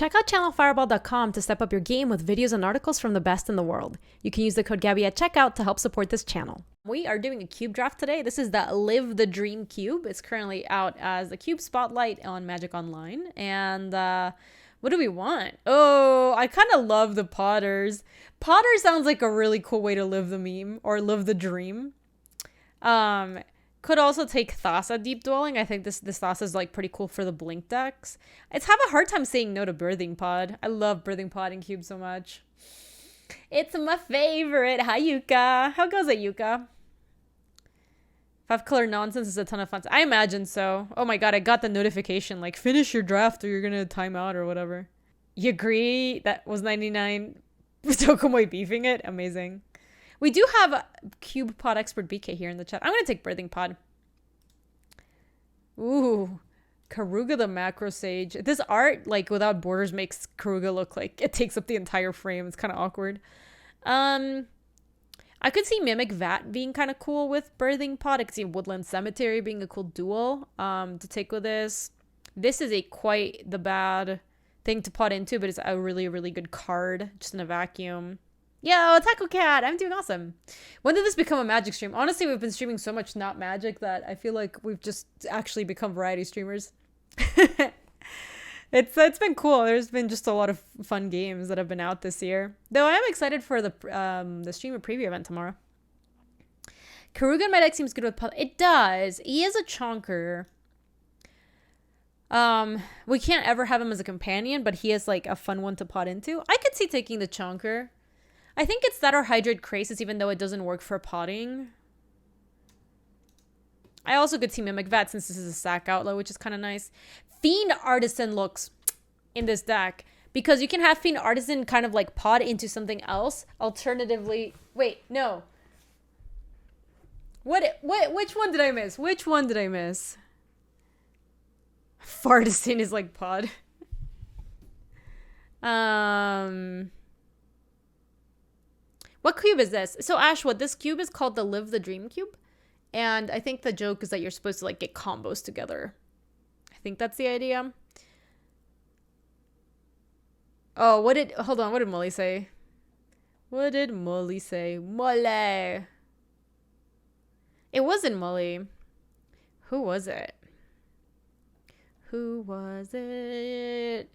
Check out channelfireball.com to step up your game with videos and articles from the best in the world. You can use the code Gaby at checkout to help support this channel. We are doing a cube draft today. This is the Live the Dream cube. It's currently out as the cube spotlight on Magic Online. And what do we want? Oh, I kind of love the Potters. Potter sounds like a really cool way to live the meme or live the dream. Could also take Thassa Deep Dwelling. I think this Thassa is like pretty cool for the Blink decks. It's have a hard time saying no to Birthing Pod. I love Birthing Pod and Cube so much. It's my favorite. Hi, Yuka. How goes it, Yuka? 5-color nonsense is a ton of fun. I imagine so. Oh my god, I got the notification like finish your draft or you're gonna time out or whatever. You agree? That was 99. Tokomoy beefing it. Amazing. We do have a Cube Pod Expert BK here in the chat. I'm going to take Birthing Pod. Ooh. Karuga the Macro Sage. This art, like, without borders makes Karuga look like it takes up the entire frame. It's kind of awkward. I could see Mimic Vat being kind of cool with Birthing Pod. I could see Woodland Cemetery being a cool duel to take with this. This is a quite the bad thing to pot into, but it's a really, really good card. Just in a vacuum. Yo, Taco Cat, I'm doing awesome. When did this become a Magic stream? Honestly, we've been streaming so much not Magic that I feel like we've just actually become variety streamers. It's been cool. There's been just a lot of fun games that have been out this year. Though I am excited for the streamer preview event tomorrow. Karuga in my deck seems good with it does. He is a chonker. We can't ever have him as a companion, but he is like a fun one to pot into. I could see taking the chonker. I think it's that or Hydrate Crasis, even though it doesn't work for potting. I also could see Mimic Vat since this is a sack outlet, which is kind of nice. Fiend Artisan looks in this deck because you can have Fiend Artisan kind of like pot into something else. Alternatively, wait, no. Which one did I miss? Which one did I miss? Fartisan is like pod. What cube is this? So Ashwood, this cube is called the Live the Dream cube. And I think the joke is that you're supposed to like get combos together. I think that's the idea. Oh, hold on, what did Molly say? What did Molly say? Molly. It wasn't Molly. Who was it? Who was it?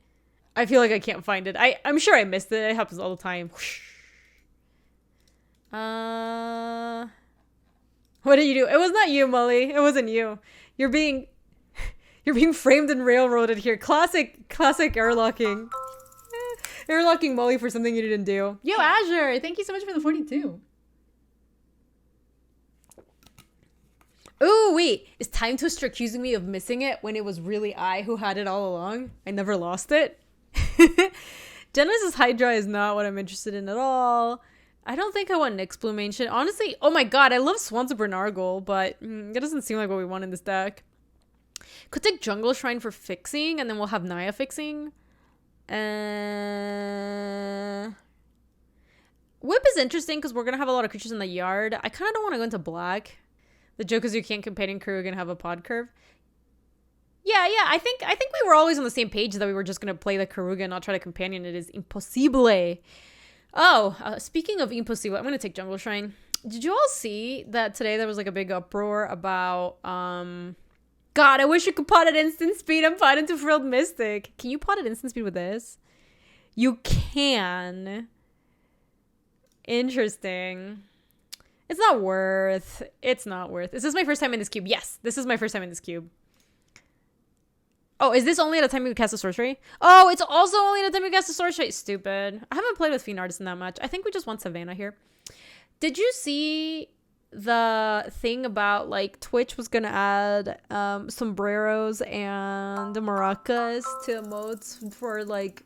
I feel like I can't find it. I'm sure I missed it. It happens all the time. What did you do? It was not you, Molly. It wasn't you. You're being framed and railroaded here. Classic airlocking. Airlocking Molly for something you didn't do. Yo, Azure, thank you so much for the 42. Ooh, wait. Is Time Twister accusing me of missing it when it was really I who had it all along? I never lost it. Genesis Hydra is not what I'm interested in at all. I don't think I want Nyx Bloom Ancient. Honestly, oh my god, I love Swansburn Nargle, but it doesn't seem like what we want in this deck. Could take Jungle Shrine for fixing, and then we'll have Naya fixing. Whip is interesting because we're going to have a lot of creatures in the yard. I kind of don't want to go into black. The joke is you can't companion Krug and have a pod curve. Yeah, I think we were always on the same page that we were just going to play the Karuga and not try to companion. It is impossible. Oh, speaking of impossible, I'm going to take Jungle Shrine. Did you all see that today there was like a big uproar about, God, I wish you could pot at instant speed. I'm potting to Frilled Mystic. Can you pot at instant speed with this? You can. Interesting. It's not worth. Is this my first time in this cube? Yes, this is my first time in this cube. Oh, is this only at a time you cast a sorcery? Oh, it's also only at a time you cast a sorcery. Stupid. I haven't played with Fiend Artisan that much. I think we just want Savannah here. Did you see the thing about like Twitch was gonna add sombreros and maracas to emotes for like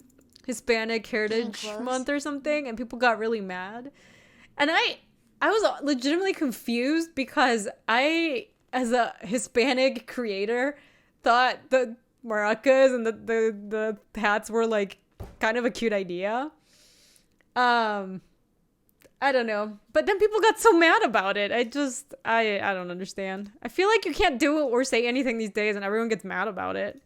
Hispanic Heritage Month or something, and people got really mad? And I was legitimately confused because I, as a Hispanic creator, thought the maracas and the hats were like kind of a cute idea. I don't know. But then people got so mad about it. I don't understand. I feel like you can't do it or say anything these days and everyone gets mad about it.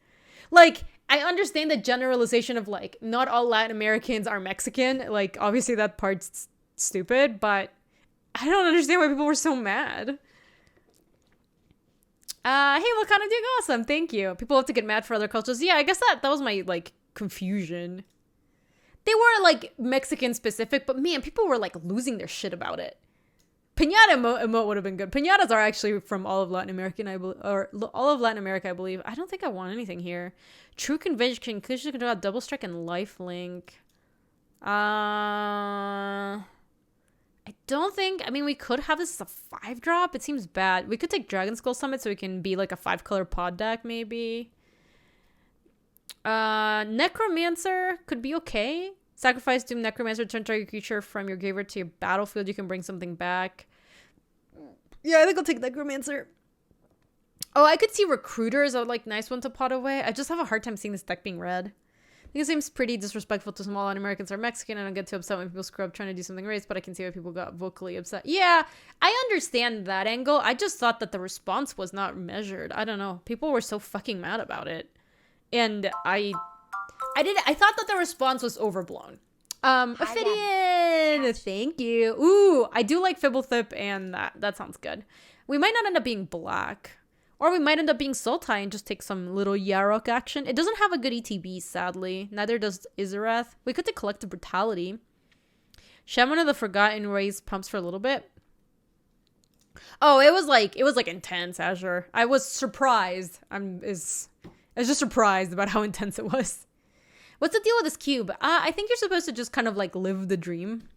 Like, I understand the generalization of like not all Latin Americans are Mexican. Like obviously that part's stupid, but I don't understand why people were so mad. Hey, Wakanda doing awesome. Thank you. People have to get mad for other cultures. Yeah, I guess that was my like confusion. They were like Mexican specific, but man, people were like losing their shit about it. Pinata emote would have been good. Pinatas are actually from all of Latin America, I believe. I don't think I want anything here. True Conviction, Cushion Control, Double Strike, and Lifelink. I don't think... I mean, we could have this as a 5-drop. It seems bad. We could take Dragon Skull Summit so we can be like a 5-color pod deck, maybe. Necromancer could be okay. Sacrifice Doom Necromancer, turn target creature from your graveyard to your battlefield. You can bring something back. Yeah, I think I'll take Necromancer. Oh, I could see Recruiters. I would like nice one to pot away. I just have a hard time seeing this deck being red. I think it seems pretty disrespectful to small Latin Americans or Mexican. I don't get too upset when people screw up trying to do something race, but I can see why people got vocally upset. Yeah, I understand that angle. I just thought that the response was not measured. I don't know. People were so fucking mad about it. And I thought that the response was overblown. Ophidian, thank you. Ooh, I do like Fibblethip, and that sounds good. We might not end up being black. Or we might end up being Sultai and just take some little Yarok action. It doesn't have a good ETB, sadly. Neither does Izareth. We could take Collective Brutality. Shaman of the Forgotten raised pumps for a little bit. Oh, it was like intense, Azure. I was surprised. I was just surprised about how intense it was. What's the deal with this cube? I think you're supposed to just kind of like live the dream.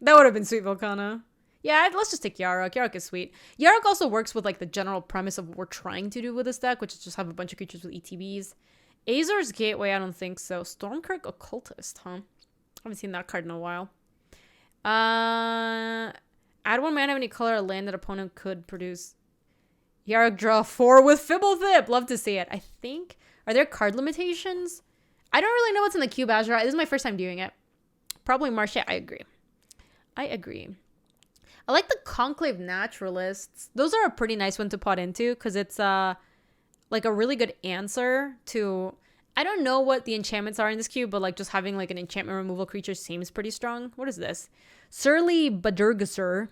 That would have been sweet, Volcana. Yeah, let's just take Yarok. Yarok is sweet. Yarok also works with like the general premise of what we're trying to do with this deck, which is just have a bunch of creatures with ETBs. Azor's Gateway, I don't think so. Stormkirk Occultist, huh? I haven't seen that card in a while. Add 1 mana of any color, a land that opponent could produce. Yarok draw 4 with Fibblethip. Love to see it. I think... Are there card limitations? I don't really know what's in the cube, Azure. This is my first time doing it. Probably Marche. I agree. I like the Conclave Naturalists. Those are a pretty nice one to pot into because it's like a really good answer to... I don't know what the enchantments are in this cube, but like just having like an enchantment removal creature seems pretty strong. What is this? Surly Badurgasur.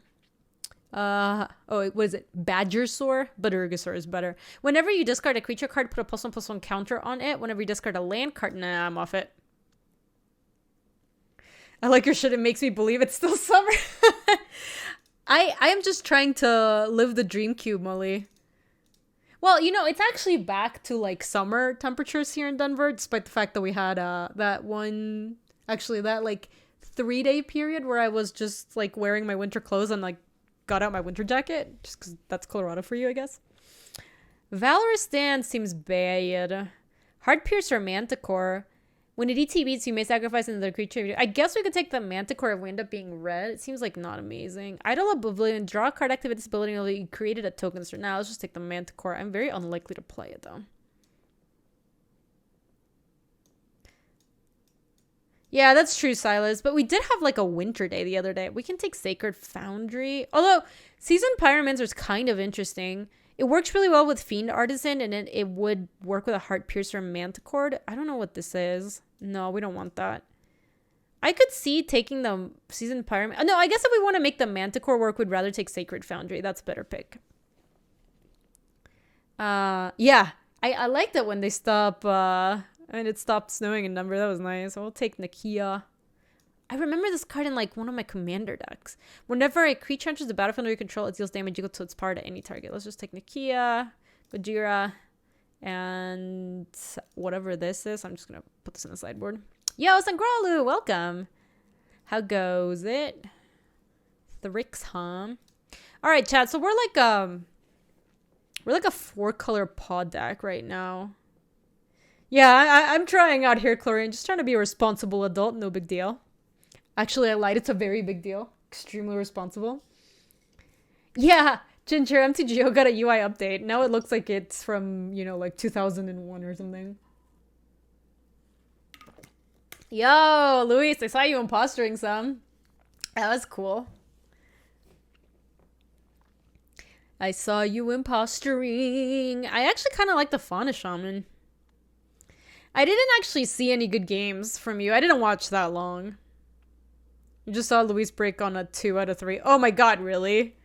What is it? Badgersaur? Badurgasur is better. Whenever you discard a creature card, put a +1/+1 counter on it. Whenever you discard a land card, nah, I'm off it. I like your shit. It makes me believe it's still summer. I am just trying to live the dream cube, Molly. Well, you know, it's actually back to like summer temperatures here in Denver, despite the fact that we had that like 3-day period where I was just like wearing my winter clothes and like got out my winter jacket, just because that's Colorado for you, I guess. Valorous Dance seems bad. Hard Piercer Manticore. When it ETBs, you may sacrifice another creature. I guess we could take the Manticore if we end up being red. It seems like not amazing. Idol of Oblivion. Draw a card, activate this ability, and you created a token. So now let's just take the Manticore. I'm very unlikely to play it, though. Yeah, that's true, Silas. But we did have like a winter day the other day. We can take Sacred Foundry. Although, Seasoned Pyromancer is kind of interesting. It works really well with Fiend Artisan, and it would work with a Heart Piercer Manticore. I don't know what this is. No, we don't want that. I could see taking the Seasoned Pyromancer. No, I guess if we want to make the Manticore work, we'd rather take Sacred Foundry. That's a better pick. Yeah. I liked it when they stop... and it stopped snowing in Denver. That was nice. I'll take Nakia. I remember this card in like one of my commander decks. Whenever a creature enters the battlefield under your control, it deals damage equal to its power to any target. Let's just take Nakia, Gojira, and whatever this is. I'm just going to put this in the sideboard. Yo, Sangralu, welcome. How goes it? Thrix, huh? All right, chat. So we're like a 4-color pod deck right now. Yeah, I'm trying out here, Chlorine. Just trying to be a responsible adult. No big deal. Actually, I lied. It's a very big deal. Extremely responsible. Yeah, Ginger, MTGO got a UI update. Now it looks like it's from, you know, like 2001 or something. Yo, Luis, I saw you impostering some. That was cool. I saw you impostering. I actually kind of like the Fauna Shaman. I didn't actually see any good games from you. I didn't watch that long. You just saw Luis break on a 2 out of 3. Oh my god, really?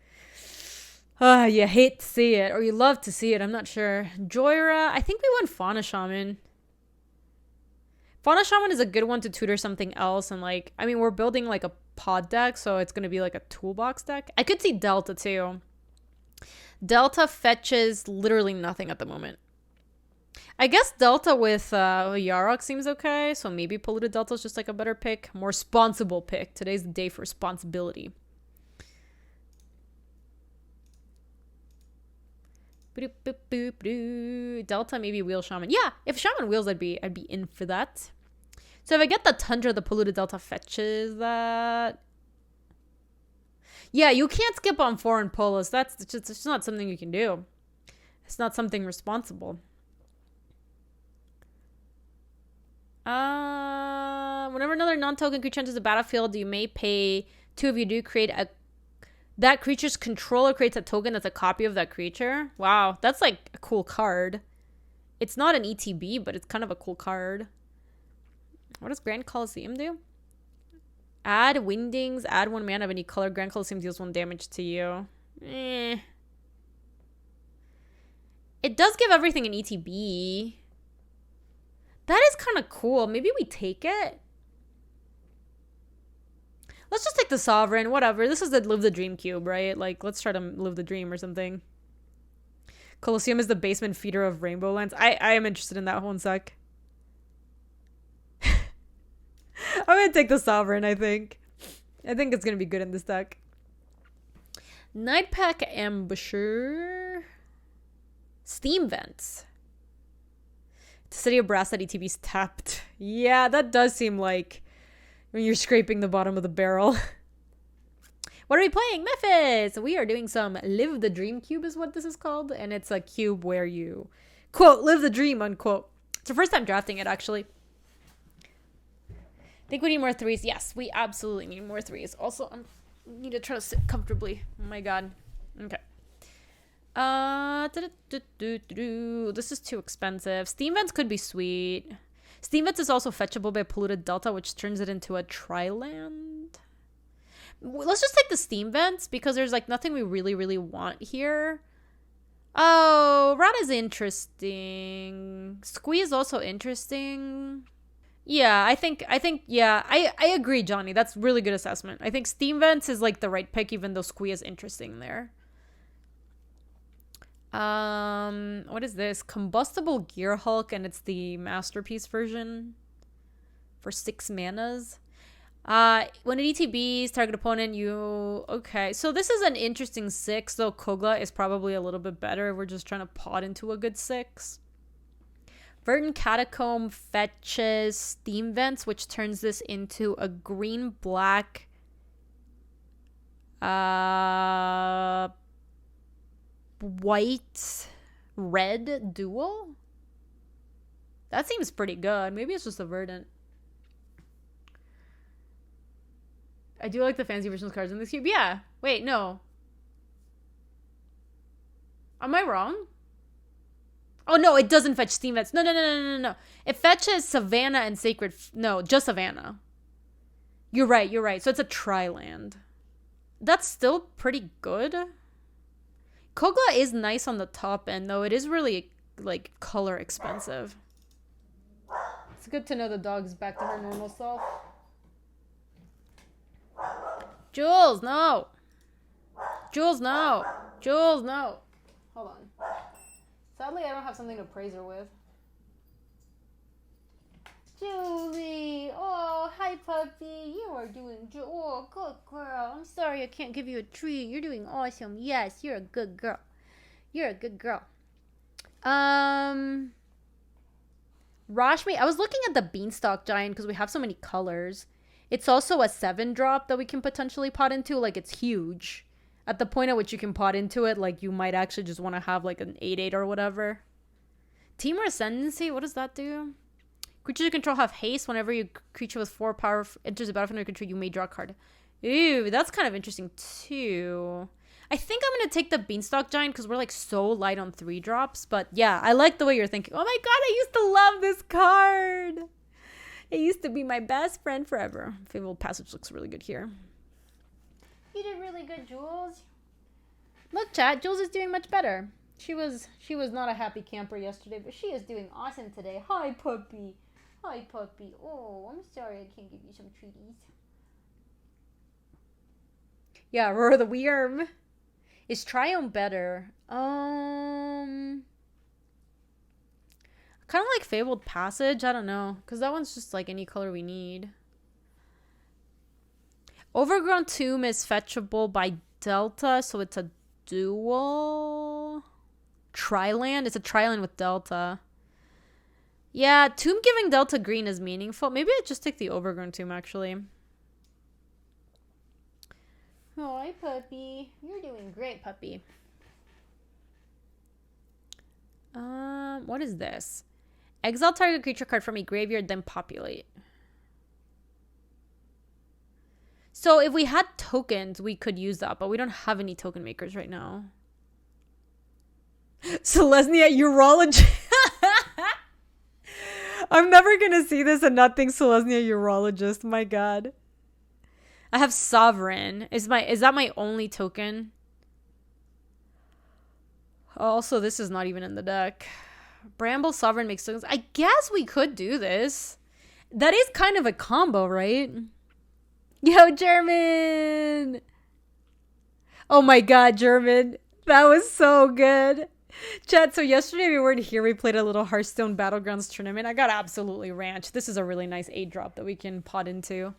You hate to see it, or you love to see it, I'm not sure. Joyra, I think we went Fauna Shaman. Fauna Shaman is a good one to tutor something else, and like, I mean, we're building like a pod deck, so it's gonna be like a toolbox deck. I could see Delta too. Delta fetches literally nothing at the moment. I guess Delta with Yarok seems okay, so maybe Polluted Delta is just like a better pick. More responsible pick. Today's the day for responsibility. Delta, maybe Wheel Shaman. Yeah, if Shaman wheels, I'd be in for that. So if I get the Tundra, the Polluted Delta fetches that. Yeah, you can't skip on foreign polos. That's just not something you can do. It's not something responsible. Whenever another non-token creature enters the battlefield, you may pay 2 if you do create that creature's controller creates a token that's a copy of that creature. Wow, that's like a cool card. It's not an ETB, but it's kind of a cool card. What does Grand Colosseum do? Add Wingdings, add 1 mana of any color. Grand Colosseum deals 1 damage to you. It does give everything an ETB. That is kind of cool. Maybe we take it. Let's just take the Sovereign. Whatever. This is the Live the Dream cube, right? Like, let's try to live the dream or something. Colosseum is the basement feeder of Rainbow Lands. I am interested in that one sec. I'm going to take the Sovereign, I think. I think it's going to be good in this deck. Nightpack Ambusher. Steam Vents. City of Brass that ETB's tapped. Yeah, that does seem like when you're scraping the bottom of the barrel. What are we playing? Memphis! We are doing some Live the Dream cube is what this is called. And it's a cube where you, quote, live the dream, unquote. It's the first time drafting it, actually. Think we need more 3s? Yes, we absolutely need more 3s. Also, I need to try to sit comfortably. Oh my god. Okay. This is too expensive. Steam Vents could be sweet. Steam Vents is also fetchable by Polluted Delta, which turns it into a tri-land. Let's just take the Steam Vents because there's like nothing we really, really want here. Oh, Rat is interesting. Squee is also interesting. Yeah, I think, yeah, I agree, Johnny. That's really good assessment. I think Steam Vents is like the right pick, even though Squee is interesting there. What is this? Combustible Gear Hulk, and it's the Masterpiece version for 6 manas. When it ETBs, target opponent, you... Okay, so this is an interesting 6, though Kogla is probably a little bit better. We're just trying to pot into a good 6. Verdant Catacomb fetches Steam Vents, which turns this into a green-black... white red duel. That seems pretty good. Maybe it's just a Verdant. I do like the fancy versions cards in this cube. Yeah. Wait, no. Am I wrong? Oh no, it doesn't fetch Steam Vents. No. It fetches Savannah and Sacred. No, just Savannah. You're right. So it's a tri-land. That's still pretty good. Kogla is nice on the top end, though. It is really, like, color expensive. It's good to know the dog's back to her normal self. Jules, no! Jules, no! Jules, no! Hold on. Sadly, I don't have something to praise her with. Julie! Oh, hi, puppy. You are doing... Oh, good girl. I'm sorry I can't give you a treat. You're doing awesome. Yes, you're a good girl. You're a good girl. Rashmi, I was looking at the Beanstalk Giant because we have so many colors. It's also a 7-drop that we can potentially pot into. Like, it's huge. At the point at which you can pot into it, like, you might actually just want to have, like, an 8/8 or whatever. Temur Ascendancy, what does that do? Creatures you control have haste. Whenever your creature with 4 power enters the battlefield under your control, you may draw a card. Ooh, that's kind of interesting too. I think I'm going to take the Beanstalk Giant because we're like so light on 3-drops. But yeah, I like the way you're thinking. Oh my god, I used to love this card. It used to be my best friend forever. Fabled Passage looks really good here. You did really good, Jules. Look, chat, Jules is doing much better. She was not a happy camper yesterday, but she is doing awesome today. Hi, puppy. Hi, puppy. Oh, I'm sorry I can't give you some treaties. Yeah, Roar the Worm. Is Triumph better? Kind of like Fabled Passage. I don't know. Because that one's just like any color we need. Overgrown Tomb is fetchable by Delta. So it's a dual. Triland? It's a Triland with Delta. Yeah, Tomb giving Delta green is meaningful. Maybe I just take the Overgrown Tomb actually. Oh, hi, puppy. You're doing great, puppy. What is this? Exile target creature card from a graveyard, then populate. So if we had tokens, we could use that, but we don't have any token makers right now. Selesnya Urology. I'm never gonna see this and not think Selesnya Urologist. My god. I have Sovereign. Is that my only token? Also, this is not even in the deck. Bramble Sovereign makes tokens. I guess we could do this. That is kind of a combo, right? Yo, German! Oh my god, German. That was so good. Chat, so yesterday we weren't here. We played a little Hearthstone Battlegrounds tournament. I got absolutely ranched. This is a really nice 8-drop that we can pot into.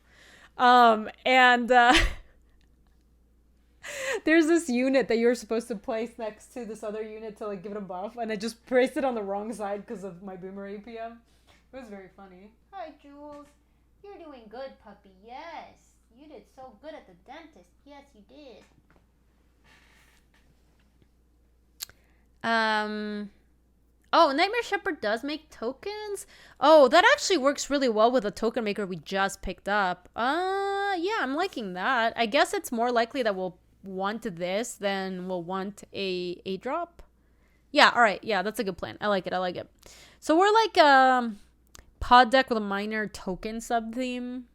There's this unit that you're supposed to place next to this other unit to like give it a buff, and I just placed it on the wrong side because of my Boomer APM. It was very funny. Hi, Jules. You're doing good, puppy. Yes. You did so good at the dentist. Yes, you did. Oh, Nightmare Shepherd does make tokens? Oh, that actually works really well with a token maker we just picked up. Yeah, I'm liking that. I guess it's more likely that we'll want this than we'll want a 8-drop. Yeah, alright. Yeah, that's a good plan. I like it. So we're like, pod deck with a minor token sub-theme.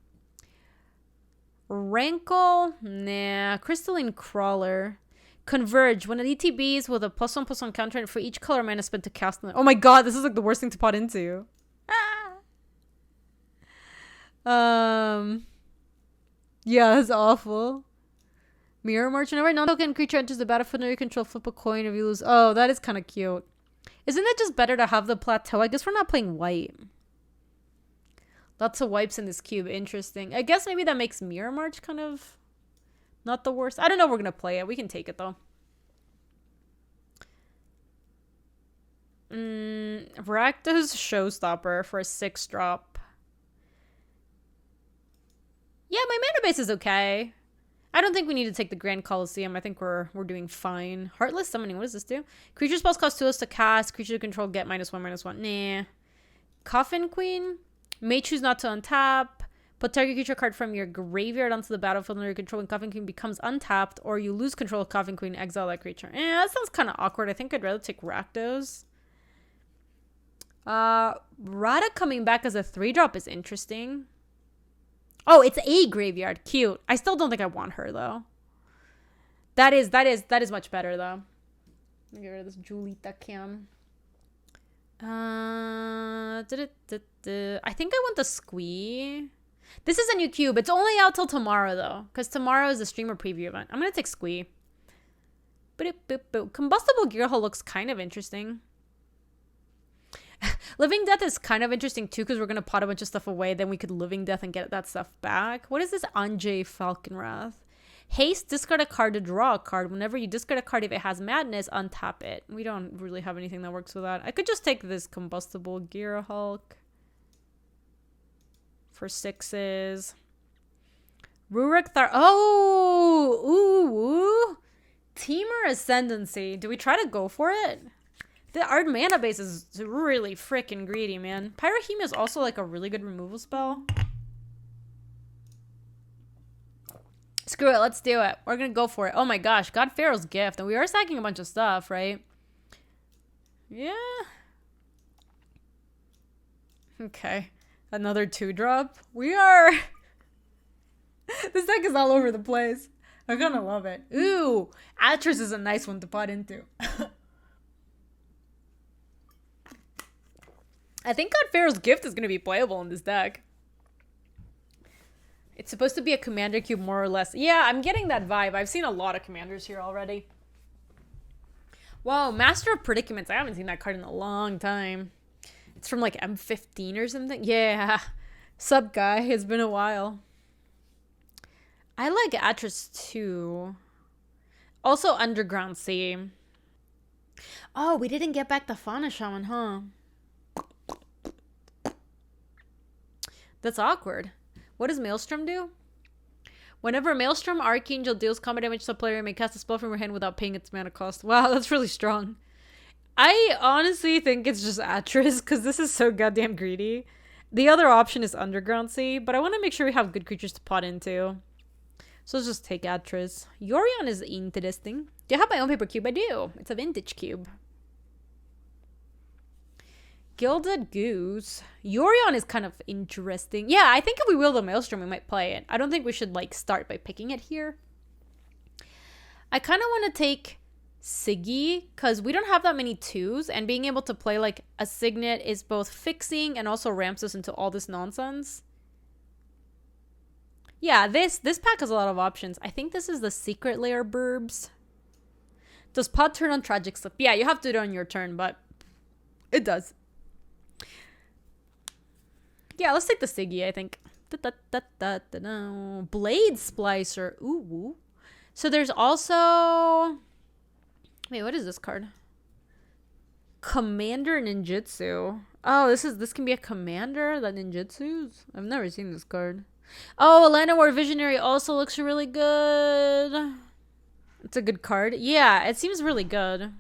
Rankle? Nah. Crystalline Crawler. Converge. When it ETBs with a +1/+1 counter for each color mana spent to cast them. Oh my god, this is like the worst thing to pot into. Yeah, that's awful. Mirror March. Whenever a non-token creature enters the battlefield under your control, flip a coin if you lose. Oh, that is kind of cute. Isn't it just better to have the plateau? I guess we're not playing white. Lots of wipes in this cube. Interesting. I guess maybe that makes Mirror March kind of not the worst. I don't know if we're going to play it. We can take it, though. Rakdos Showstopper for a 6-drop. Yeah, my mana base is okay. I don't think we need to take the Grand Colosseum. I think we're doing fine. Heartless Summoning. What does this do? Creature spells cost 2 less to cast. Creature to control get -1/-1. Nah. Coffin Queen. May choose not to untap. Put target creature card from your graveyard onto the battlefield under your control when Coffin Queen becomes untapped, or you lose control of Coffin Queen, exile that creature. That sounds kind of awkward. I think I'd rather take Rakdos. Rada coming back as a 3-drop is interesting. Oh, it's a graveyard. Cute. I still don't think I want her, though. That is much better, though. Let me get rid of this Julita Cam. I think I want the Squee. This is a new cube. It's only out till tomorrow, though, because tomorrow is a streamer preview event. I'm going to take Squee. Combustible Gearhole looks kind of interesting. Living Death is kind of interesting, too, because we're going to pot a bunch of stuff away. Then we could Living Death and get that stuff back. What is this Anjay Falconwrath? Haste, discard a card to draw a card. Whenever you discard a card, if it has Madness, untap it. We don't really have anything that works with that. I could just take this Combustible Gearhulk for 6s. Rurik Thar. Oh! Ooh! Teamer Ascendancy. Do we try to go for it? Our mana base is really freaking greedy, man. Pyrohemia is also like a really good removal spell. Screw it. Let's do it. We're going to go for it. Oh my gosh. God Pharaoh's Gift. And we are stacking a bunch of stuff, right? Yeah. Okay. Another 2-drop. We are... This deck is all over the place. I kind of love it. Ooh. Atris is a nice one to pot into. I think God Pharaoh's Gift is going to be playable in this deck. It's supposed to be a commander cube, more or less. Yeah, I'm getting that vibe. I've seen a lot of commanders here already. Wow, Master of Predicaments. I haven't seen that card in a long time. It's from like M15 or something. Yeah. Sup, guy. It's been a while. I like Atris too. Also Underground Sea. Oh, we didn't get back the Fauna Shaman, huh? That's awkward. What does Maelstrom do? Whenever Maelstrom Archangel deals combat damage to a player, you may cast a spell from your hand without paying its mana cost. Wow, that's really strong. I honestly think it's just Atris, because this is so goddamn greedy. The other option is Underground Sea, but I want to make sure we have good creatures to pot into. So let's just take Atris. Yorion is interesting. Do I have my own paper cube? I do. It's a vintage cube. Gilded Goose. Yorion is kind of interesting. Yeah, I think if we will the Maelstrom, we might play it. I don't think we should, like, start by picking it here. I kind of want to take Siggy, because we don't have that many 2s, and being able to play, like, a Signet is both fixing and also ramps us into all this nonsense. Yeah, this pack has a lot of options. I think this is the Secret Lair Burbs. Does pot turn on Tragic Slip? Yeah, you have to do it on your turn, but it does. Yeah, let's take the Siggy, I think. Blade Splicer. Ooh. So there's also... Wait, what is this card? Commander Ninjutsu. Oh, this can be a commander that ninjutsus? I've never seen this card. Oh, Atlanta War Visionary also looks really good. It's a good card. Yeah, it seems really good.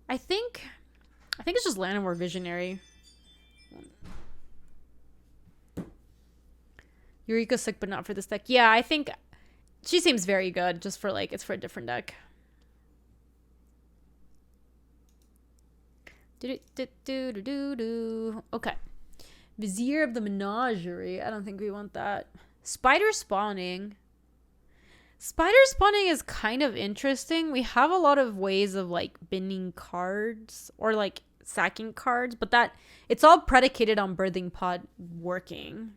I think it's just Land War Visionary. Eureka's sick, but not for this deck. Yeah, I think she seems very good. Just for like, it's for a different deck. Okay. Vizier of the Menagerie. I don't think we want that. Spider Spawning. Spider Spawning is kind of interesting. We have a lot of ways of like binning cards or like sacking cards, but that it's all predicated on Birthing Pod working.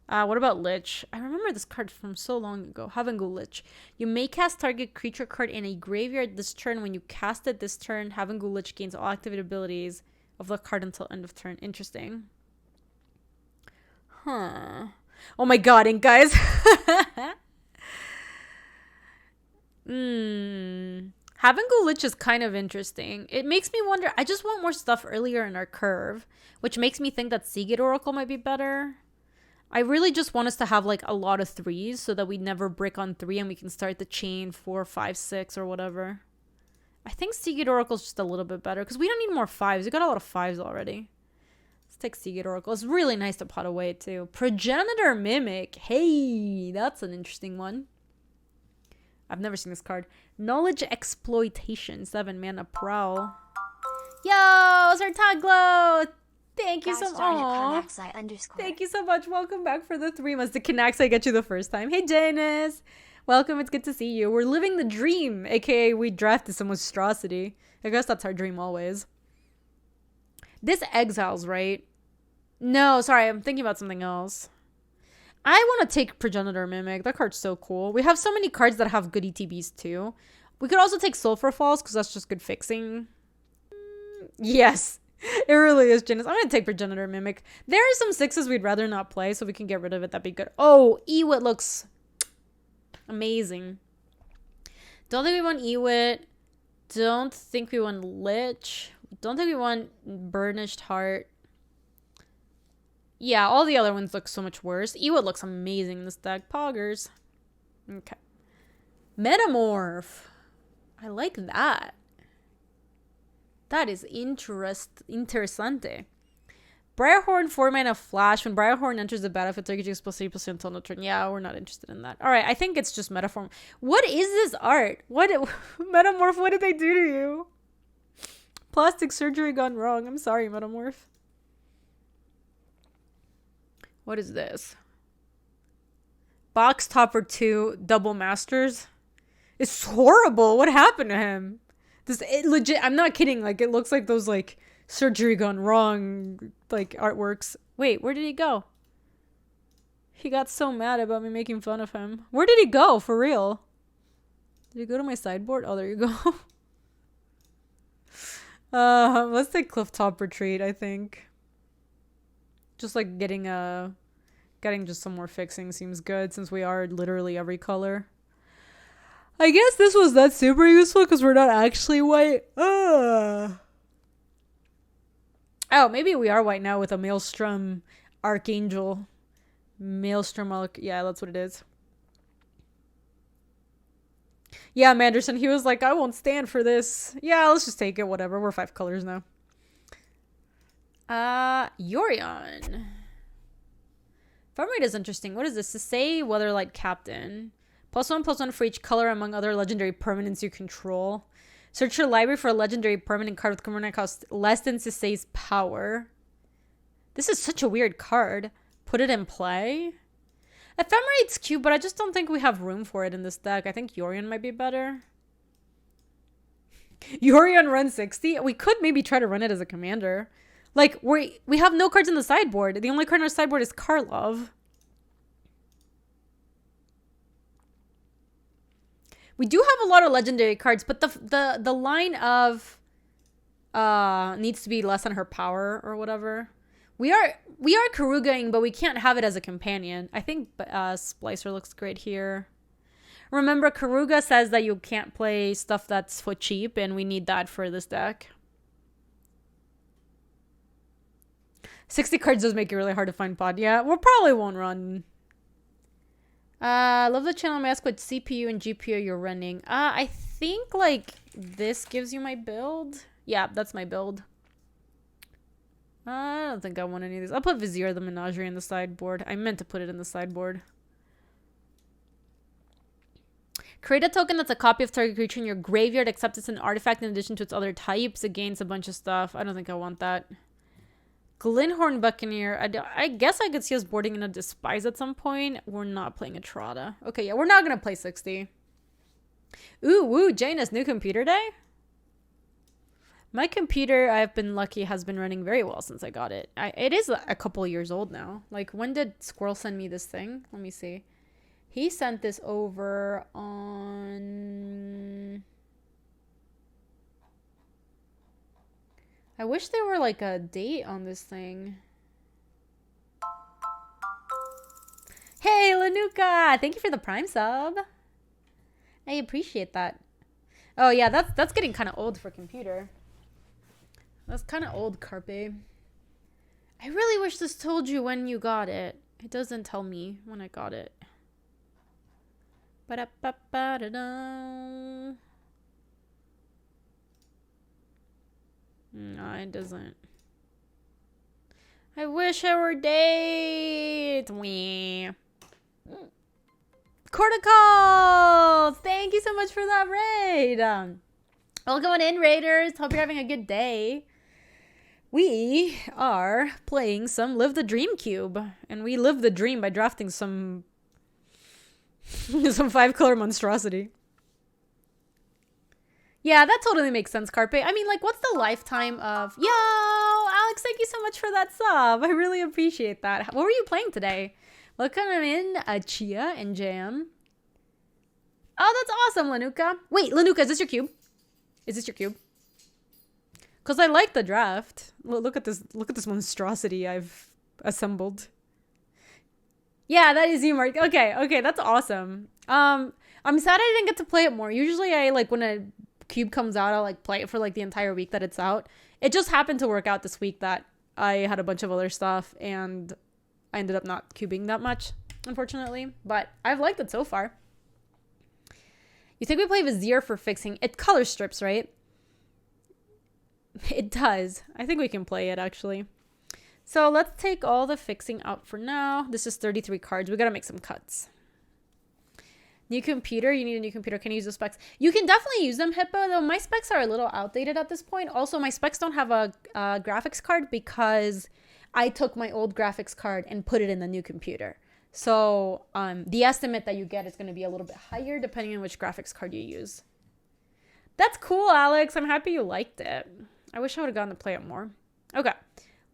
What about Lich? I remember this card from so long ago. Havengu Lich. You may cast target creature card in a graveyard this turn. When you cast it this turn, Havengu Lich gains all activated abilities of the card until end of turn. Interesting. Huh. Oh my god, Ink guys. Havengu Lich is kind of interesting. It makes me wonder. I just want more stuff earlier in our curve, which makes me think that Seagate Oracle might be better. I really just want us to have like a lot of 3s so that we never break on 3 and we can start the chain 4, 5, 6 or whatever. I think Seagate Oracle is just a little bit better because we don't need more 5s. We got a lot of 5s already. Let's take Seagate Oracle. It's really nice to pot away too. Progenitor Mimic. Hey, that's an interesting one. I've never seen this card. Knowledge Exploitation. 7 mana Prowl. Yo, Sartaglo! Thank you so much. Thank you so much. Welcome back for the 3 months. Did Canaxi get you the first time? Hey, Janice. Welcome. It's good to see you. We're living the dream, aka we drafted some monstrosity. I guess that's our dream always. This exiles, right? No, sorry. I'm thinking about something else. I want to take Progenitor Mimic. That card's so cool. We have so many cards that have good ETBs too. We could also take Sulfur Falls because that's just good fixing. Yes. It really is, Janice. I'm going to take Progenitor Mimic. There are some 6s we'd rather not play, so we can get rid of it. That'd be good. Oh, Ewit looks amazing. Don't think we want Ewit. Don't think we want Lich. Don't think we want Burnished Heart. Yeah, all the other ones look so much worse. Ewit looks amazing in this deck. Poggers. Okay. Metamorph. I like that. That is interessante. Briarhorn, 4 mana flash. When Briarhorn enters the battlefield, target plus 3% until no turn. Yeah, we're not interested in that. All right, I think it's just Metaform. What is this art? What Metamorph? What did they do to you? Plastic surgery gone wrong. I'm sorry, Metamorph. What is this? Box Topper 2 Double Masters. It's horrible. What happened to him? Legit, I'm not kidding. Like, it looks like those, like, surgery gone wrong, like, artworks. Wait, where did he go? He got so mad about me making fun of him. Where did he go, for real? Did he go to my sideboard? Oh, there you go. Let's take Clifftop Retreat, I think. Just, like, getting just some more fixing seems good, since we are literally every color. I guess this was not super useful because we're not actually white. Oh, maybe we are white now with a Maelstrom Archangel. Yeah, that's what it is. Yeah, Manderson, he was like, I won't stand for this. Yeah, let's just take it, whatever. We're 5 colors now. Yorion. Farm rate is interesting. What is this? To say Weatherlight Captain. +1/+1 for each color among other legendary permanents you control. Search your library for a legendary permanent card with permanent cost less than Sisei's power. This is such a weird card. Put it in play. Ephemerate's cute, but I just don't think we have room for it in this deck. I think Yorion might be better. Yorion runs 60? We could maybe try to run it as a commander. Like, we have no cards in the sideboard. The only card in our sideboard is Karlov. We do have a lot of legendary cards, but the line of needs to be less than her power or whatever. We are Karugaing, but we can't have it as a companion. I think Splicer looks great here. Remember, Karuga says that you can't play stuff that's for cheap, and we need that for this deck. 60 cards does make it really hard to find pod. Yeah, we probably won't run. Love the channel. May I ask what CPU and GPU you're running? I think, like, this gives you my build. Yeah, that's my build. I don't think I want any of these. I'll put Vizier the Menagerie in the sideboard. I meant to put it in the sideboard. Create a token that's a copy of target creature in your graveyard, except it's an artifact in addition to its other types. It gains a bunch of stuff. I don't think I want that. Glenhorn Buccaneer. I guess I could see us boarding in a Despise at some point. We're not playing a Trotta. Okay, yeah, we're not going to play 60. Ooh, woo, Janus, new computer day? My computer, I've been lucky, has been running very well since I got it. It is a couple years old now. Like, when did Squirrel send me this thing? Let me see. He sent this over on... I wish there were, like, a date on this thing. Hey, Lanuka! Thank you for the Prime sub. I appreciate that. Oh, yeah, that's getting kind of old for computer. That's kind of old, Carpe. I really wish this told you when you got it. It doesn't tell me when I got it. Ba-da-ba-ba-da-da. No, it doesn't. I wish I were date. Wee. Corticals! Thank you so much for that raid. Welcome in, raiders. Hope you're having a good day. We are playing some Live the Dream Cube. And we live the dream by drafting some 5-color monstrosity. Yeah, that totally makes sense, Carpe. I mean, like, what's the lifetime of... Yo, Alex, thank you so much for that sub. I really appreciate that. What were you playing today? Welcome in, Chia and Jam. Oh, that's awesome, Lanuka. Wait, Lanuka, is this your cube? Is this your cube? Because I like the draft. Look at this monstrosity I've assembled. Yeah, that is you, Mark. Okay, that's awesome. I'm sad I didn't get to play it more. Usually I, like, when a cube comes out, I'll, like, play it for, like, the entire week that it's out. It just happened to work out this week that I had a bunch of other stuff, and I ended up not cubing that much, unfortunately. But I've liked it so far. You think we play Vizier for fixing? It color strips, right? It does. I think we can play it, actually. So let's take all the fixing out for now. This is 33 cards. We got to make some cuts. New computer. You need a new computer. Can you use the specs? You can definitely use them, Hippo, though my specs are a little outdated at this point. Also, my specs don't have a graphics card because I took my old graphics card and put it in the new computer. So the estimate that you get is going to be a little bit higher depending on which graphics card you use. That's cool, Alex. I'm happy you liked it. I wish I would have gotten to play it more. Okay.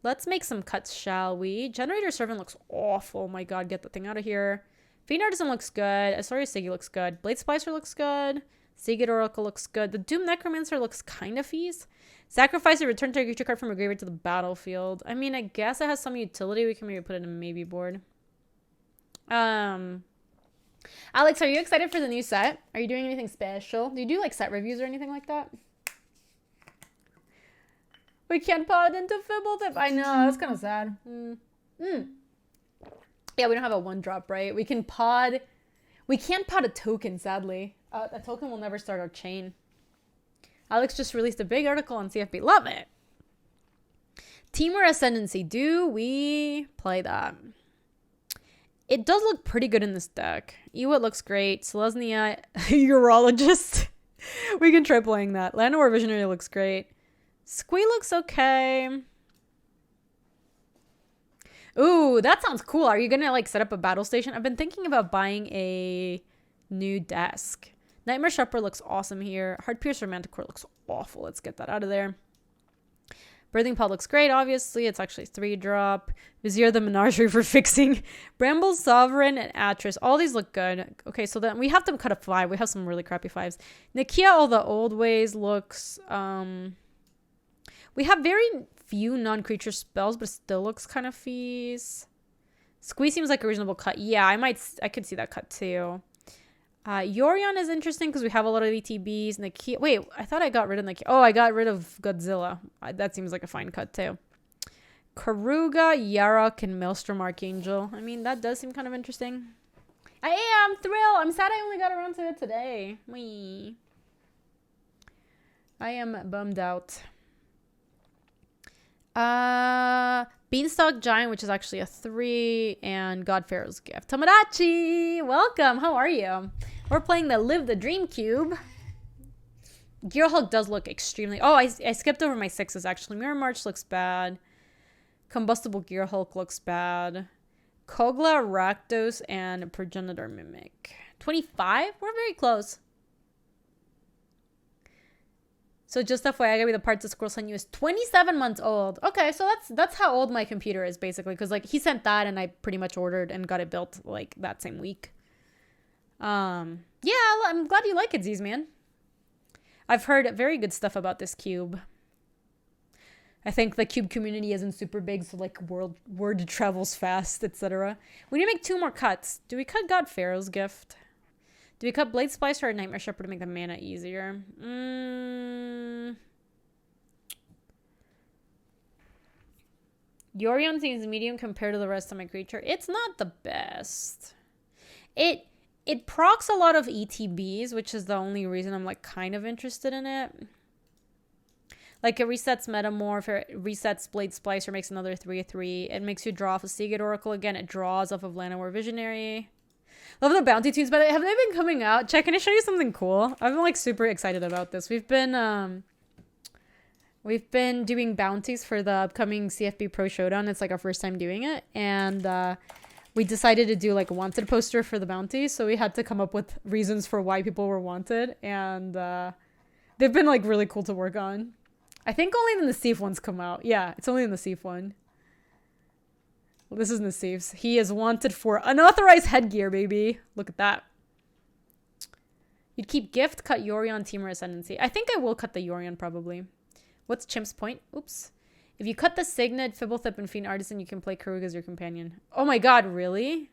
Let's make some cuts, shall we? Generator Servant looks awful. Oh my god, get the thing out of here. Fiend Artisan looks good. Asorius Sigi looks good. Blade Splicer looks good. Seagate Oracle looks good. The Doom Necromancer looks kind of fees. Sacrifice a return to a creature card from a graveyard to the battlefield. I mean, I guess it has some utility. We can maybe put it in a maybe board. Alex, are you excited for the new set? Are you doing anything special? Do you do like set reviews or anything like that? We can't pod into Fibblethip. I know, that's kind of sad. Yeah, we don't have a 1-drop, right? We can pod. We can't pod a token, sadly. A token will never start our chain. Alex just released a big article on CFB. Love it. Temur Ascendancy. Do we play that? It does look pretty good in this deck. Ewit looks great. Selesnya, Urologist. We can try playing that. Llanowar Visionary looks great. Squee looks okay. Ooh, that sounds cool. Are you gonna like set up a battle station? I've been thinking about buying a new desk. Nightmare Shepherd looks awesome here. Heartpiercer Manticore looks awful. Let's get that out of there. Birthing Pod looks great, obviously. It's actually 3-drop. Vizier the Menagerie for fixing. Bramble Sovereign and Atris. All these look good. Okay, so then we have them cut a 5. We have some really crappy 5s. Nakia All the Old Ways looks... We have very few non-creature spells, but it still looks kind of fees. Squeeze seems like a reasonable cut. Yeah, I could see that cut too. Yorion is interesting because we have a lot of ETBs. Nakia, wait, I thought I got rid of Nakia. Oh, I got rid of Godzilla. That seems like a fine cut too. Karuga, Yarok, and Maelstrom Archangel. I mean, that does seem kind of interesting. I am thrilled. I'm sad I only got around to it today. Wee. I am bummed out. Beanstalk Giant, which is actually a 3, and God Pharaoh's Gift. Tomodachi, welcome. How are you? We're playing the Live the Dream Cube. Gearhulk does look extremely... Oh, I skipped over my 6s, actually. Mirror March looks bad. Combustible Gearhulk looks bad. Kogla, Rakdos, and Progenitor Mimic. 25? We're very close. So just FYI, Gaby, the parts the squirrel sent you is 27 months old. Okay, so that's how old my computer is, basically. Because, like, he sent that, and I pretty much ordered and got it built, like, that same week. Yeah, I'm glad you like it, Zman. I've heard very good stuff about this cube. I think the cube community isn't super big, so, like, word travels fast, etc. We need to make 2 more cuts. Do we cut God Pharaoh's Gift? Do we cut Blade Splicer or Nightmare Shepherd to make the mana easier? Yorion seems medium compared to the rest of my creature. It's not the best. It procs a lot of ETBs, which is the only reason I'm like kind of interested in it. Like it resets Metamorph, it resets Blade Splicer, makes another 3/3. It makes you draw off a Seagate Oracle again. It draws off of Llanowar Visionary. Love the bounty tunes, but have they been coming out? Check, can I show you something cool? I'm like super excited about this. We've been doing bounties for the upcoming CFB Pro Showdown. It's like our first time doing it, and we decided to do like a wanted poster for the bounty. So we had to come up with reasons for why people were wanted, and they've been like really cool to work on. I think only the Nassif ones come out. Yeah, it's only the Nassif one. Well, this is Nassif's. He is wanted for unauthorized headgear, baby. Look at that. You'd keep Gift, cut Yorion, Temur Ascendancy. I think I will cut the Yorion, probably. What's Chimp's point? Oops. If you cut the Signet, Fibblethip, and Fiend Artisan, you can play Karug as your companion. Oh my god, really?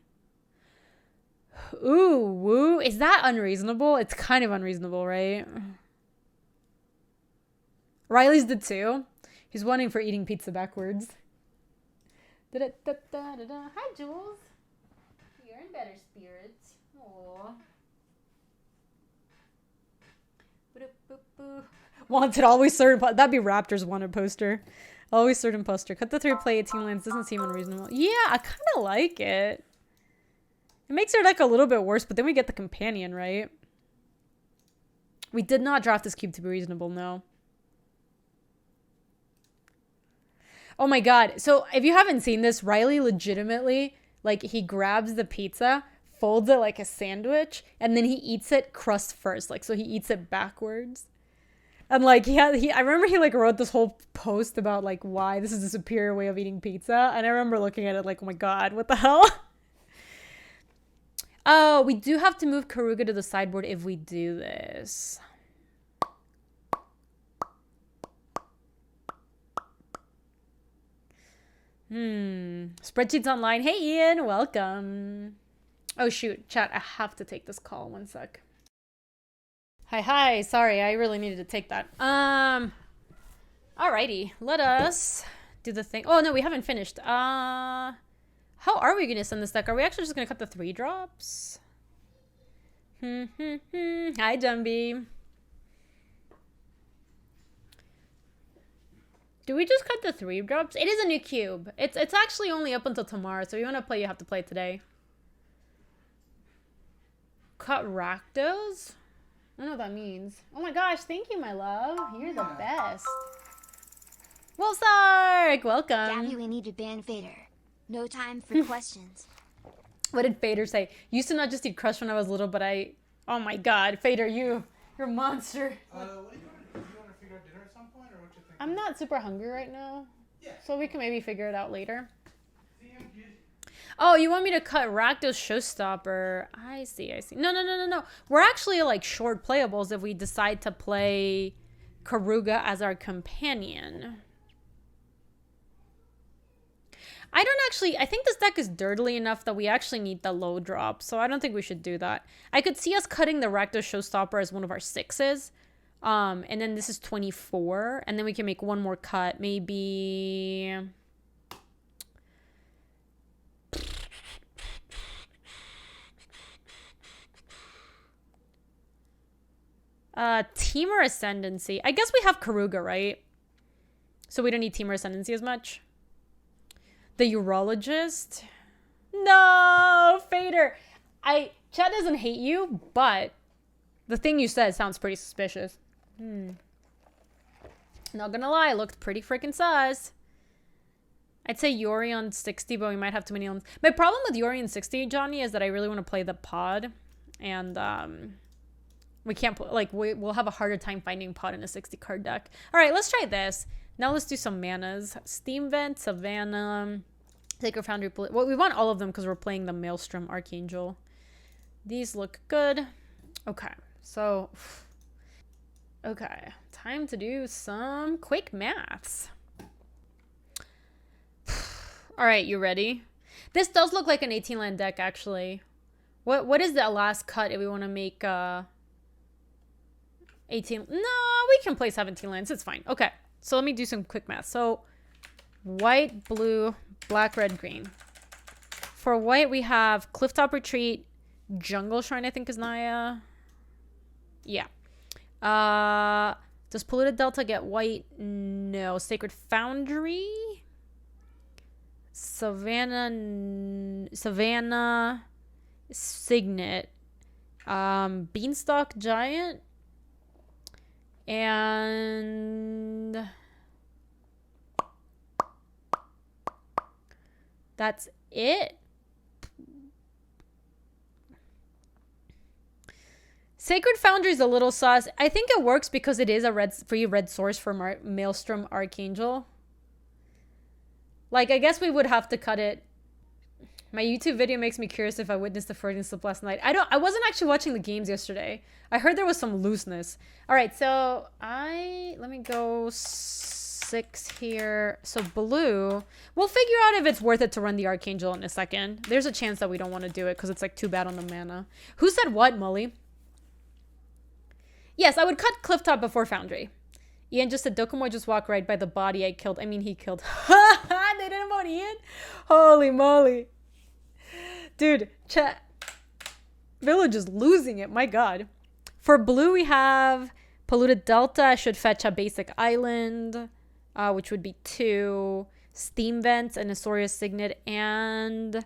Ooh, woo. Is that unreasonable? It's kind of unreasonable, right? Riley's did too. He's wanting for eating pizza backwards. Hi, Jules. You're in better spirits. Aww. Wanted always certain. That'd be Raptor's wanted poster. Always third imposter. Cut the 3, play 18 lands. Doesn't seem unreasonable. Yeah, I kind of like it. It makes our deck a little bit worse, but then we get the companion, right? We did not draft this cube to be reasonable, no. Oh my god. So if you haven't seen this, Riley legitimately, like, he grabs the pizza, folds it like a sandwich, and then he eats it crust first. Like, so he eats it backwards. And like I remember he like wrote this whole post about like why this is a superior way of eating pizza, and I remember looking at it like, oh my god, what the hell? Oh, we do have to move Karuga to the sideboard if we do this. Spreadsheets online. Hey Ian, welcome. Oh shoot, chat, I have to take this call. One sec. Hi, sorry, I really needed to take that. Alrighty, let us do the thing. Oh no, we haven't finished. How are we gonna send this deck? Are we actually just gonna cut the 3 drops? Hi, Dumby. Do we just cut the 3 drops? It is a new cube. It's actually only up until tomorrow, so if you wanna play, you have to play it today. Cut Rakdos? I don't know what that means. Oh my gosh, thank you, my love. You're the best. Wolfsark, welcome. Gaby, we need to ban Vader. No time for questions. What did Fader say? Used to not just eat Crush when I was little, but oh my god, Fader, you're a monster. What are you doing? Do you want to figure out dinner at some point, or what you think? I'm not super hungry right now. Yeah. So we can maybe figure it out later. Oh, you want me to cut Rakdos Showstopper? I see. No. We're actually like short playables if we decide to play Karuga as our companion. I think this deck is dirtily enough that we actually need the low drop, so I don't think we should do that. I could see us cutting the Rakdos Showstopper as one of our 6s. And then this is 24, and then we can make one more cut, maybe... Teamer Ascendancy. I guess we have Karuga, right? So we don't need Teamer Ascendancy as much. The Urologist. No, Fader. Chad doesn't hate you, but the thing you said sounds pretty suspicious. Not gonna lie, it looked pretty freaking sus. I'd say Yori on 60, but we might have too many elements. My problem with Yori on 60, Johnny, is that I really want to play the pod, and we can't put, like, we'll have a harder time finding pod in a 60 card deck. All right, let's try this. Now let's do some manas. Steam Vent, Savannah, Sacred Foundry. Well, we want all of them because we're playing the Maelstrom Archangel. These look good. Okay, so, okay, time to do some quick maths. All right, you ready? This does look like an 18 land deck, actually. What is the last cut if we want to make 18? No, we can play 17 lands. It's fine. Okay, so let me do some quick math. So white, blue, black, red, green. For white, we have Clifftop Retreat, Jungle Shrine, I think is Naya. Yeah. Does Polluted Delta get white? No. Sacred Foundry. Savannah, Signet, Beanstalk Giant, and that's it. Sacred Foundry is a little sus. I think it works because it is a free red source for Maelstrom Archangel. Like, I guess we would have to cut it. My YouTube video makes me curious if I witnessed the Freudian slip last night. I wasn't actually watching the games yesterday. I heard there was some looseness. All right, so let me go 6 here. So blue, we'll figure out if it's worth it to run the Archangel in a second. There's a chance that we don't want to do it because it's like too bad on the mana. Who said what, Molly? Yes, I would cut Clifftop before Foundry. Ian just said, Dokumo just walked right by the body I killed. I mean, he killed. They didn't vote Ian? Holy moly. Dude, chat. Village is losing it. My god. For blue, we have Polluted Delta. I should fetch a basic island. which would be 2. Steam Vents and Azorius Signet and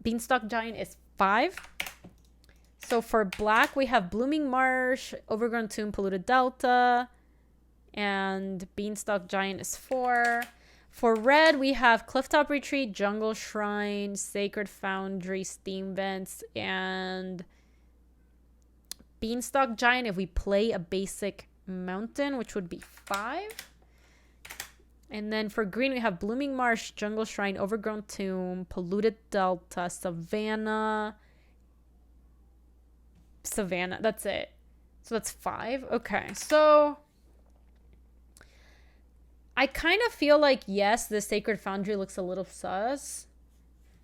Beanstalk Giant is 5. So for black, we have Blooming Marsh, Overgrown Tomb, Polluted Delta, and Beanstalk Giant is 4. For red, we have Clifftop Retreat, Jungle Shrine, Sacred Foundry, Steam Vents, and Beanstalk Giant if we play a basic mountain, which would be 5. And then for green, we have Blooming Marsh, Jungle Shrine, Overgrown Tomb, Polluted Delta, Savannah. That's it. So that's 5. Okay, so I kind of feel like, yes, the Sacred Foundry looks a little sus,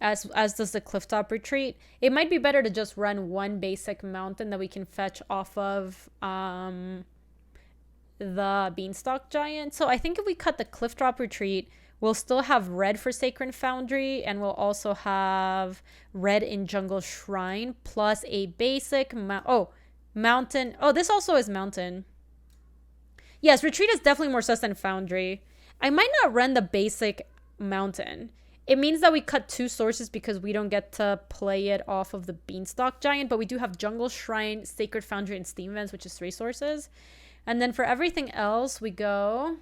as does the Clifftop Retreat. It might be better to just run one basic mountain that we can fetch off of the Beanstalk Giant. So I think if we cut the Clifftop Retreat, we'll still have red for Sacred Foundry, and we'll also have red in Jungle Shrine, plus a basic mountain. Oh, this also is mountain. Yes, Retreat is definitely more sus than Foundry. I might not run the basic mountain. It means that we cut 2 sources because we don't get to play it off of the Beanstalk Giant, but we do have Jungle Shrine, Sacred Foundry, and Steam Vents, which is 3 sources. And then for everything else, we go...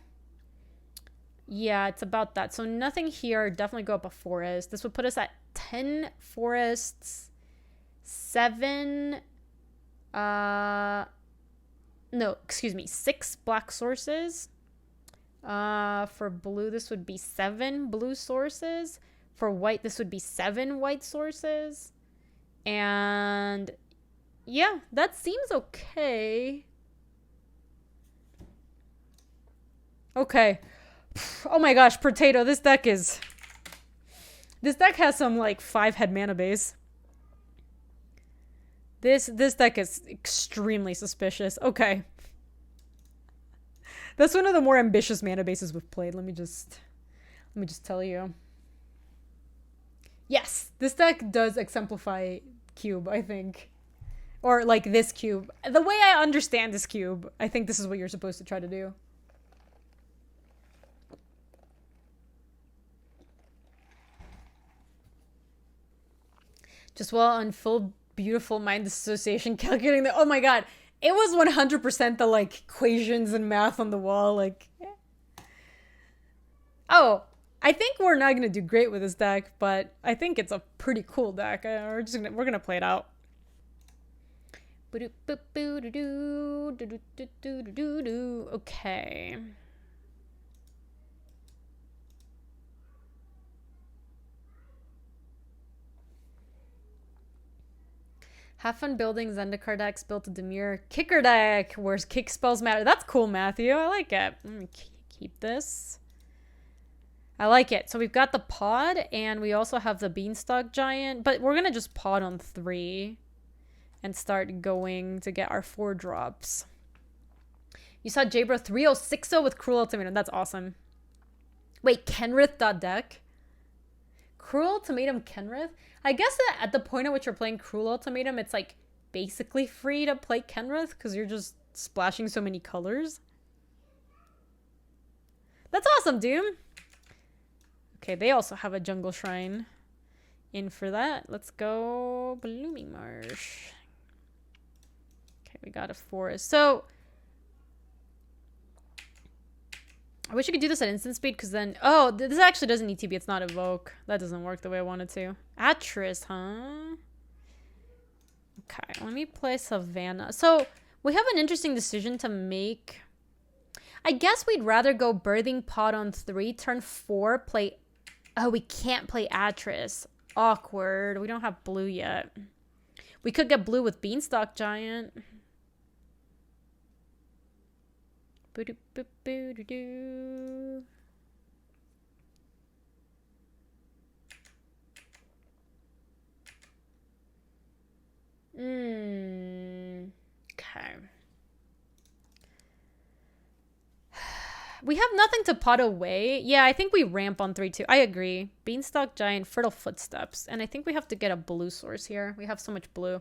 Yeah, it's about that. So nothing here. Definitely go up a forest. This would put us at 10 forests, 7... No, excuse me, 6 black sources. For blue, this would be 7 blue sources. For white, this would be 7 white sources. And yeah, that seems okay. Okay. Oh my gosh, Potato, this deck has some like 5-head mana base. This deck is extremely suspicious. Okay. That's one of the more ambitious mana bases we've played. Let me just tell you. Yes, this deck does exemplify cube, I think. Or like this cube. The way I understand this cube, I think this is what you're supposed to try to do. Just while on full beautiful mind association calculating the, oh my god, it was 100% the like equations and math on the wall, like oh, I think we're not gonna do great with this deck, but I think it's a pretty cool deck. We're gonna play it out. Okay. Have fun building Zendikar decks built a Demure kicker deck where kick spells matter. That's cool, Matthew. I like it. Let me keep this. I like it. So we've got the pod and we also have the Beanstalk Giant, but we're going to just pod on 3 and start going to get our 4 drops. You saw Jabra 3060 with Cruel Ultimatum. That's awesome. Wait, Kenrith.deck? Cruel Ultimatum Kenrith? I guess that at the point at which you're playing Cruel Ultimatum, it's like basically free to play Kenrith because you're just splashing so many colors. That's awesome, dude. Okay, they also have a Jungle Shrine in for that. Let's go Blooming Marsh. Okay, we got a forest. So I wish you could do this at instant speed because then... Oh, this actually doesn't need TB. It's not Evoke. That doesn't work the way I wanted to. Atris, huh? Okay, let me play Savannah. So we have an interesting decision to make. I guess we'd rather go Birthing Pod on 3. Turn 4, play... Oh, we can't play Atris. Awkward. We don't have blue yet. We could get blue with Beanstalk Giant. Boo-doo-boo-boo-doo-doo. Okay. We have nothing to pot away. Yeah, I think we ramp on 3-2. I agree. Beanstalk Giant, Fertile Footsteps. And I think we have to get a blue source here. We have so much blue.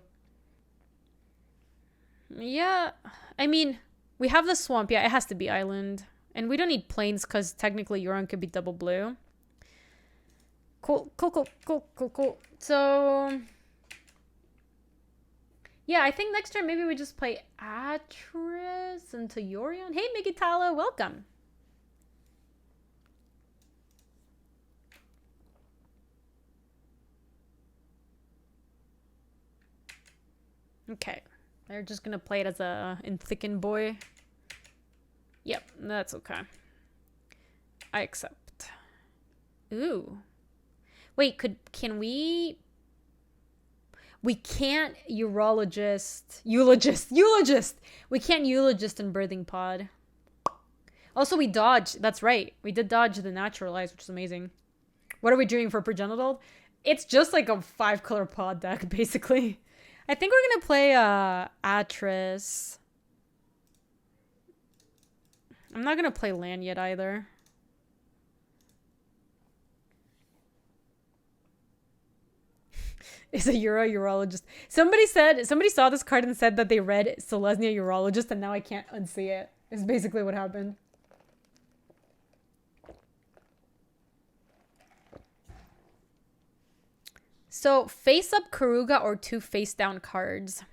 Yeah, I mean... We have the swamp. Yeah, it has to be island. And we don't need planes because technically Euron could be double blue. Cool. So, yeah, I think next turn maybe we just play Atris into Yorion. Hey, Migitala, welcome. Okay, they're just gonna play it as a Inthicken boy. Yep, that's okay. I accept. Ooh. Wait, can we... We can't eulogist. We can't eulogist in Birthing Pod. Also, we dodged. That's right. We did dodge the Naturalize, which is amazing. What are we doing for Progenital? It's just like a 5-color pod deck, basically. I think we're gonna play Atris. I'm not gonna play land yet either. Is a urologist. Somebody saw this card and said that they read Selesnya Urologist, and now I can't unsee it. Is basically what happened. So, face up Karuga or 2 face down cards.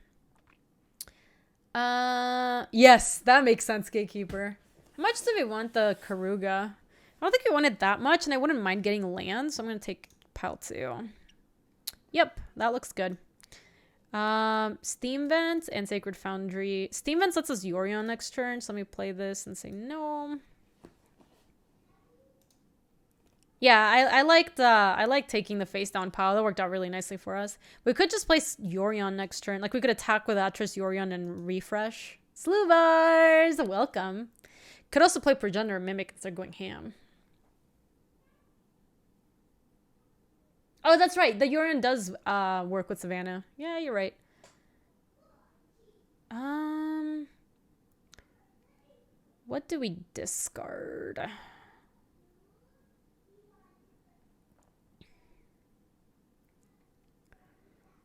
Yes, that makes sense, Gatekeeper. How much do we want the Karuga? I don't think we want it that much, and I wouldn't mind getting land, so I'm gonna take pile 2. Yep, that looks good. Steam Vents and Sacred Foundry. Steam Vents lets us Yorion next turn, so let me play this and say no. Yeah, I liked taking the face down pile. That worked out really nicely for us. We could just play Yorion next turn. Like, we could attack with Atris, Yorion, and refresh. Sluvars! Welcome. Could also play Progenitor or Mimic instead of going ham. Oh, that's right. The Yorion does work with Savannah. Yeah, you're right. What do we discard?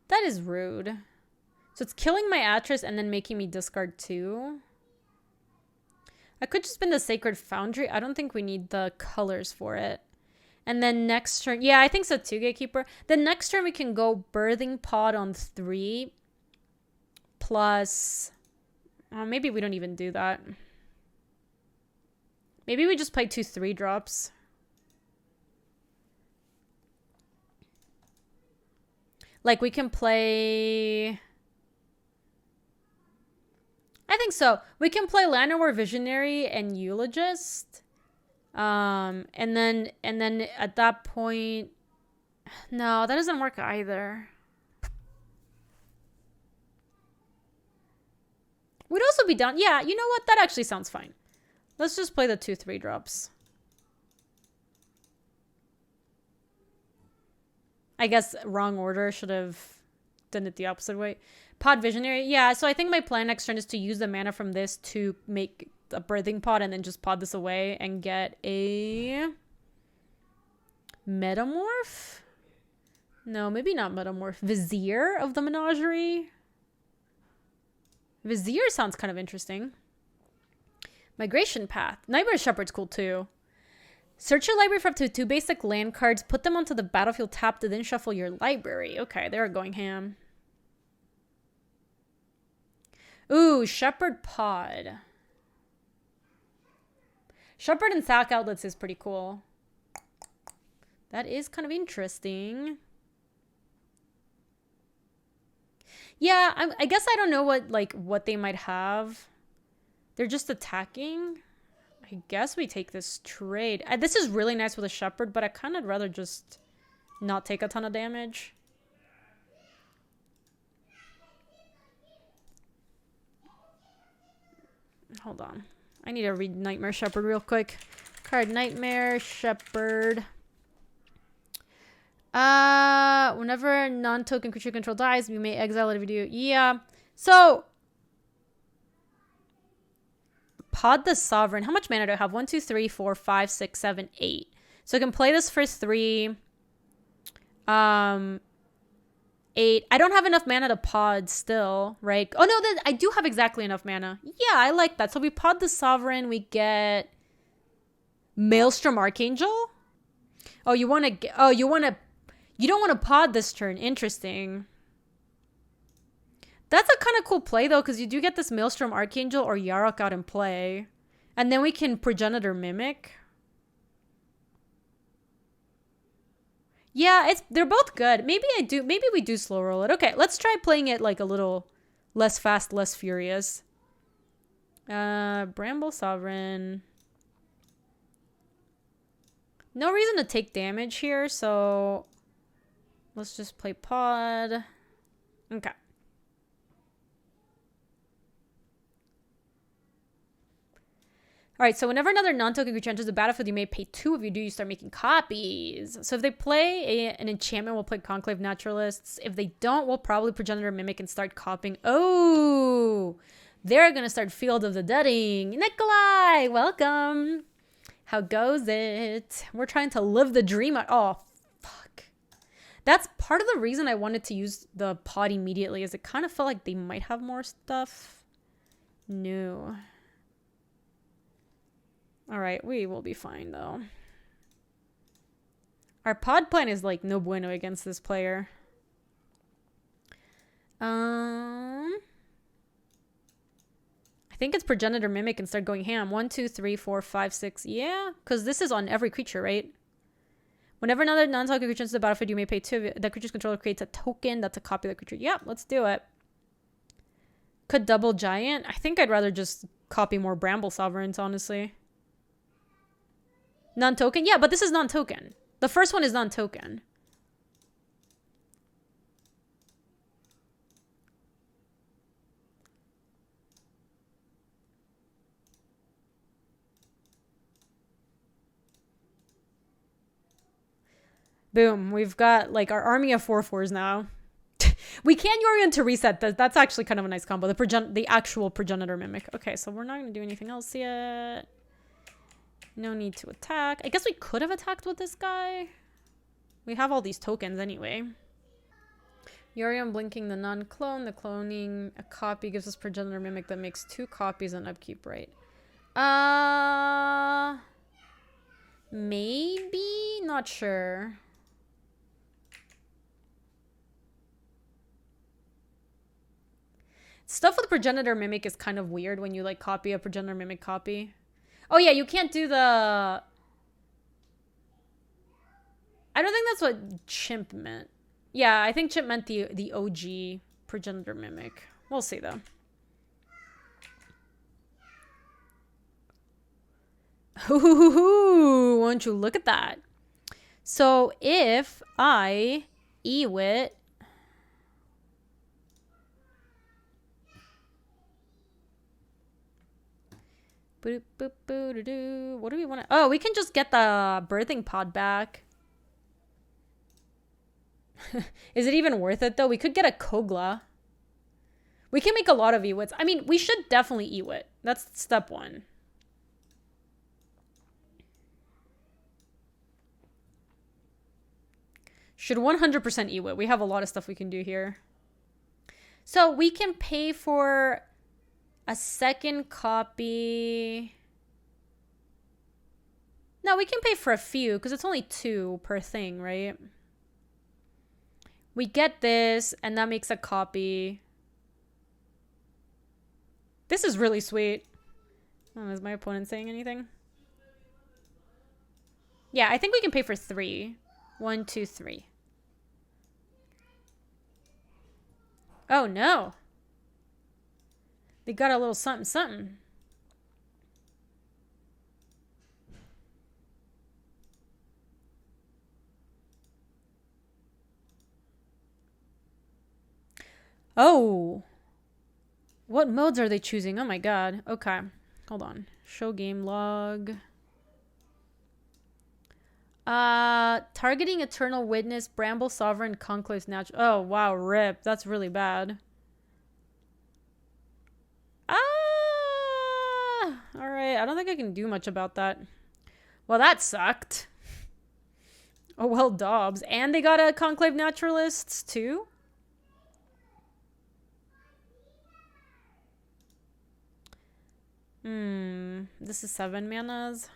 That is rude. So it's killing my Atris and then making me discard 2. I could just spin the Sacred Foundry. I don't think we need the colors for it. And then next turn... Yeah, I think so too, Gatekeeper. Then next turn we can go Birthing Pod on 3. Plus... maybe we don't even do that. Maybe we just play 2 3-drops. Like, we can play... I think so. We can play Llanowar Visionary and Eulogist. And then at that point... No, that doesn't work either. We'd also be down... Yeah, you know what? That actually sounds fine. Let's just play the 2 3-drops. I guess wrong order. Should have done it the opposite way. Pod Visionary. Yeah, so I think my plan next turn is to use the mana from this to make a Birthing Pod and then just pod this away and get a Metamorph? No, maybe not Metamorph. Vizier of the Menagerie? Vizier sounds kind of interesting. Migration Path. Nightmare Shepherd's cool too. Search your library for up to 2 basic land cards. Put them onto the battlefield tapped and then shuffle your library. Okay, they're going ham. Ooh, Shepherd Pod. Shepherd and Sack Outlets is pretty cool. That is kind of interesting. Yeah, I guess I don't know what they might have. They're just attacking. I guess we take this trade. This is really nice with a Shepherd, but I kind of rather just not take a ton of damage. Hold on. I need to read Nightmare Shepherd real quick. Card Nightmare Shepherd. Whenever non-token creature control dies, we may exile it if you do. Yeah. So, Pod the Sovereign. How much mana do I have? 1, 2, 3, 4, 5, 6, 7, 8. So I can play this for 3. 8. I don't have enough mana to pod still, right? Oh no, I do have exactly enough mana. Yeah, I like that. So we pod the Sovereign. We get Maelstrom Archangel? Oh, you want to... Oh, you don't want to pod this turn. Interesting. That's a kind of cool play, though, because you do get this Maelstrom Archangel or Yarok out in play. And then we can Progenitor Mimic. Yeah, they're both good. Maybe we do slow roll it. Okay, let's try playing it like a little less fast, less furious. Bramble Sovereign. No reason to take damage here, so let's just play pod. Okay. Alright, so whenever another non-token creature enters the battlefield, you may pay 2. If you do, you start making copies. So if they play an enchantment, we'll play Conclave Naturalists. If they don't, we'll probably Progenitor Mimic and start copying. Oh! They're gonna start Field of the Deading. Nikolai! Welcome! How goes it? We're trying to live the dream. Oh, fuck. That's part of the reason I wanted to use the pod immediately, is it kind of felt like they might have more stuff. No. Alright, we will be fine, though. Our pod plan is, like, no bueno against this player. I think it's Progenitor Mimic and start going ham. 1, 2, 3, 4, 5, 6. Yeah, because this is on every creature, right? Whenever another non-token creature enters the battlefield, you may pay 2. That creature's controller creates a token that's a copy of the creature. Yep, let's do it. Could double Giant. I think I'd rather just copy more Bramble Sovereigns, honestly. Non-token? Yeah, but this is non-token. The first one is non-token. Boom. We've got, like, our army of 4/4s now. We can Yorion to reset. That's actually kind of a nice combo. The actual Progenitor Mimic. Okay, so we're not going to do anything else yet. No need to attack. I guess we could have attacked with this guy. We have all these tokens anyway. Yorion blinking the non-clone. The cloning a copy gives us Progenitor Mimic that makes 2 copies on upkeep, right? Maybe? Not sure. Stuff with Progenitor Mimic is kind of weird when you, like, copy a Progenitor Mimic copy. Oh, yeah, you can't do the... I don't think that's what Chimp meant. Yeah, I think Chimp meant the OG Progenitor Mimic. We'll see, though. Ooh, won't you look at that? So if I Ewit... What do we want to... Oh, we can just get the birthing pod back. Is it even worth it, though? We could get a Kogla. We can make a lot of Ewits. I mean, we should definitely Ewit. That's step 1. Should 100% Ewit. We have a lot of stuff we can do here. So we can pay for a second copy. No, we can pay for a few because it's only 2 per thing, right? We get this, and that makes a copy. This is really sweet. Oh, is my opponent saying anything? Yeah, I think we can pay for 3. 1, 2, 3. Oh, no. They got a little something, something. Oh. What modes are they choosing? Oh my god. Okay. Hold on. Show game log. Targeting Eternal Witness, Bramble Sovereign, Conclave Natural. Oh, wow. RIP. That's really bad. Alright. I don't think I can do much about that. Well, that sucked. Oh, well, Dobbs. And they got a Conclave Naturalists, too? This is 7 manas.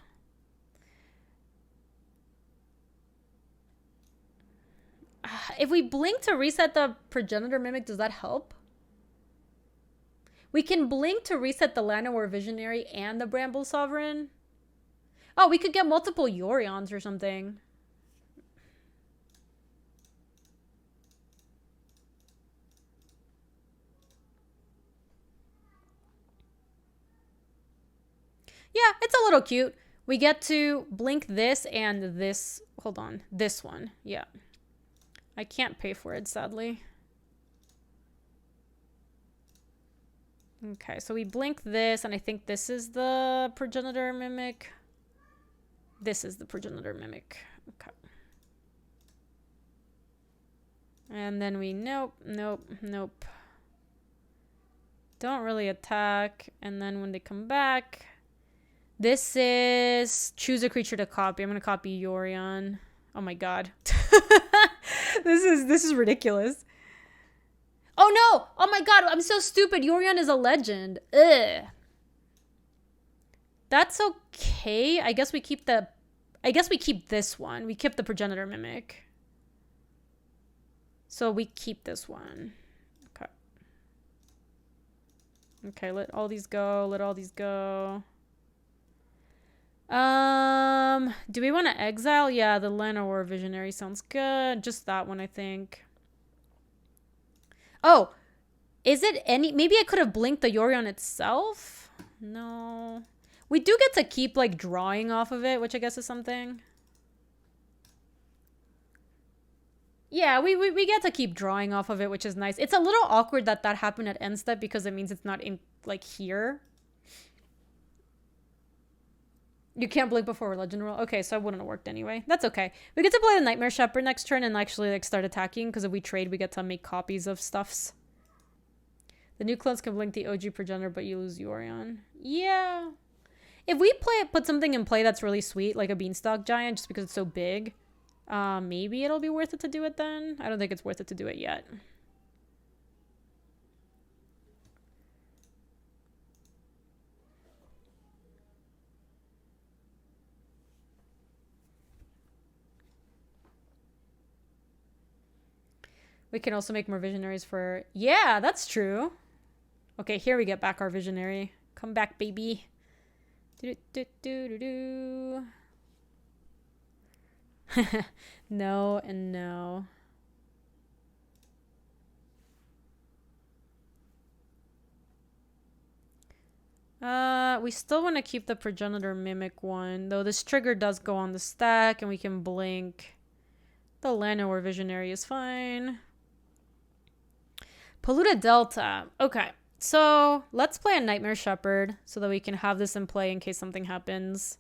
if we blink to reset the Progenitor Mimic, does that help? We can blink to reset the Llanowar Visionary and the Bramble Sovereign. Oh, we could get multiple Yorions or something. Yeah, it's a little cute. We get to blink this and this. Hold on. This one. Yeah. I can't pay for it, sadly. Okay, so we blink this, and I think this is the Progenitor Mimic. This is the Progenitor Mimic. Okay. And then we... Nope, nope, nope. Don't really attack. And then when they come back... This is choose a creature to copy. I'm gonna copy Yorion. Oh my god. This is ridiculous. Oh no! Oh my god, I'm so stupid. Yorion is a legend. Ugh. That's okay. I guess we keep this one. We keep the Progenitor Mimic. So we keep this one. Okay. Okay, let all these go. Let all these go. Do we want to exile? Yeah, the Llanowar Visionary sounds good. Just that one, I think. Oh, is it any... Maybe I could have blinked the Yorion itself? No. We do get to keep, like, drawing off of it, which I guess is something. Yeah, we get to keep drawing off of it, which is nice. It's a little awkward that happened at end step because it means it's not in, like, here. You can't blink before Legend Roll. Okay, so it wouldn't have worked anyway. That's okay. We get to play the Nightmare Shepherd next turn and actually like start attacking because if we trade, we get to make copies of stuffs. The new clones can blink the OG Progenitor, but you lose Yorion. Yeah. If we put something in play that's really sweet, like a Beanstalk Giant, just because it's so big, maybe it'll be worth it to do it then. I don't think it's worth it to do it yet. We can also make more visionaries for... Yeah, that's true. Okay, here we get back our visionary. Come back, baby. Do-do-do-do-do-do. No and no. We still want to keep the Progenitor Mimic one, though this trigger does go on the stack and we can blink. The Llanowar Visionary is fine. Polluted Delta. Okay, so let's play a Nightmare Shepherd so that we can have this in play in case something happens.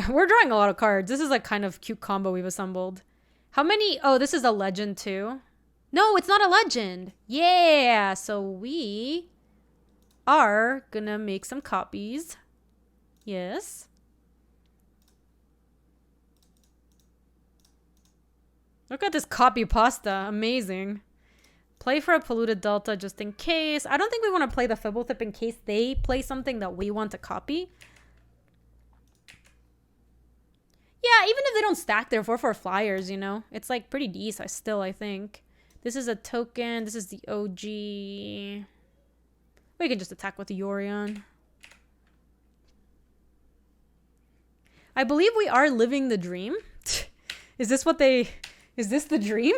We're drawing a lot of cards. This is a kind of cute combo we've assembled. How many? Oh, this is a legend too. No, it's not a legend. Yeah, so we are gonna make some copies. Yes. Look at this copy pasta. Amazing. Play for a Polluted Delta just in case. I don't think we want to play the Fibblethip in case they play something that we want to copy. Yeah, even if they don't stack their 4/4 flyers, you know. It's like pretty decent still, I think. This is a token. This is the OG. We can just attack with the Yorion. I believe we are living the dream. Is this what they... Is this the dream?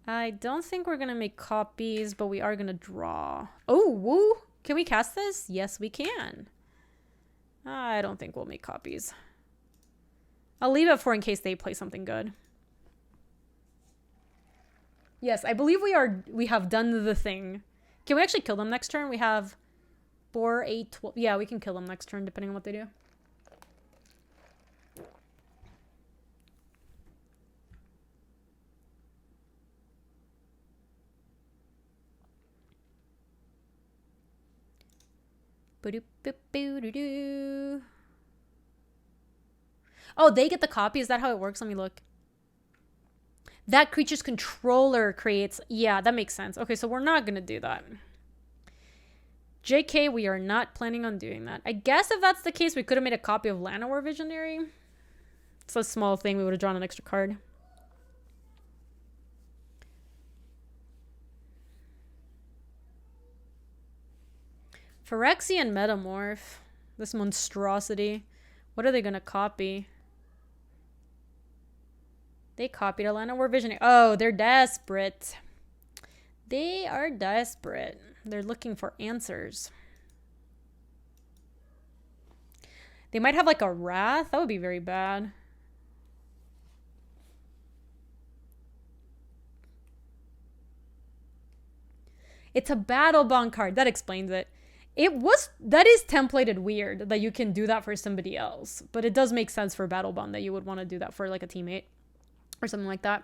I don't think we're going to make copies, but we are going to draw. Oh, woo. Can we cast this? Yes, we can. I don't think we'll make copies. I'll leave it for in case they play something good. Yes, I believe we have done the thing. Can we actually kill them next turn? We have 4, 8, 12. Yeah, we can kill them next turn depending on what they do. Oh, they get the copy? Is that how it works? Let me look. That creature's controller creates... Yeah, that makes sense. Okay, so we're not going to do that. JK, we are not planning on doing that. I guess if that's the case, we could have made a copy of Llanowar Visionary. It's a small thing. We would have drawn an extra card. Phyrexian Metamorph. This monstrosity. What are they going to copy? They copied Atlanta War Visionary. Oh, they're desperate. They are desperate. They're looking for answers. They might have like a Wrath. That would be very bad. It's a battle bond card. That explains it. That is templated weird that you can do that for somebody else. But it does make sense for battle bond that you would want to do that for like a teammate or something like that.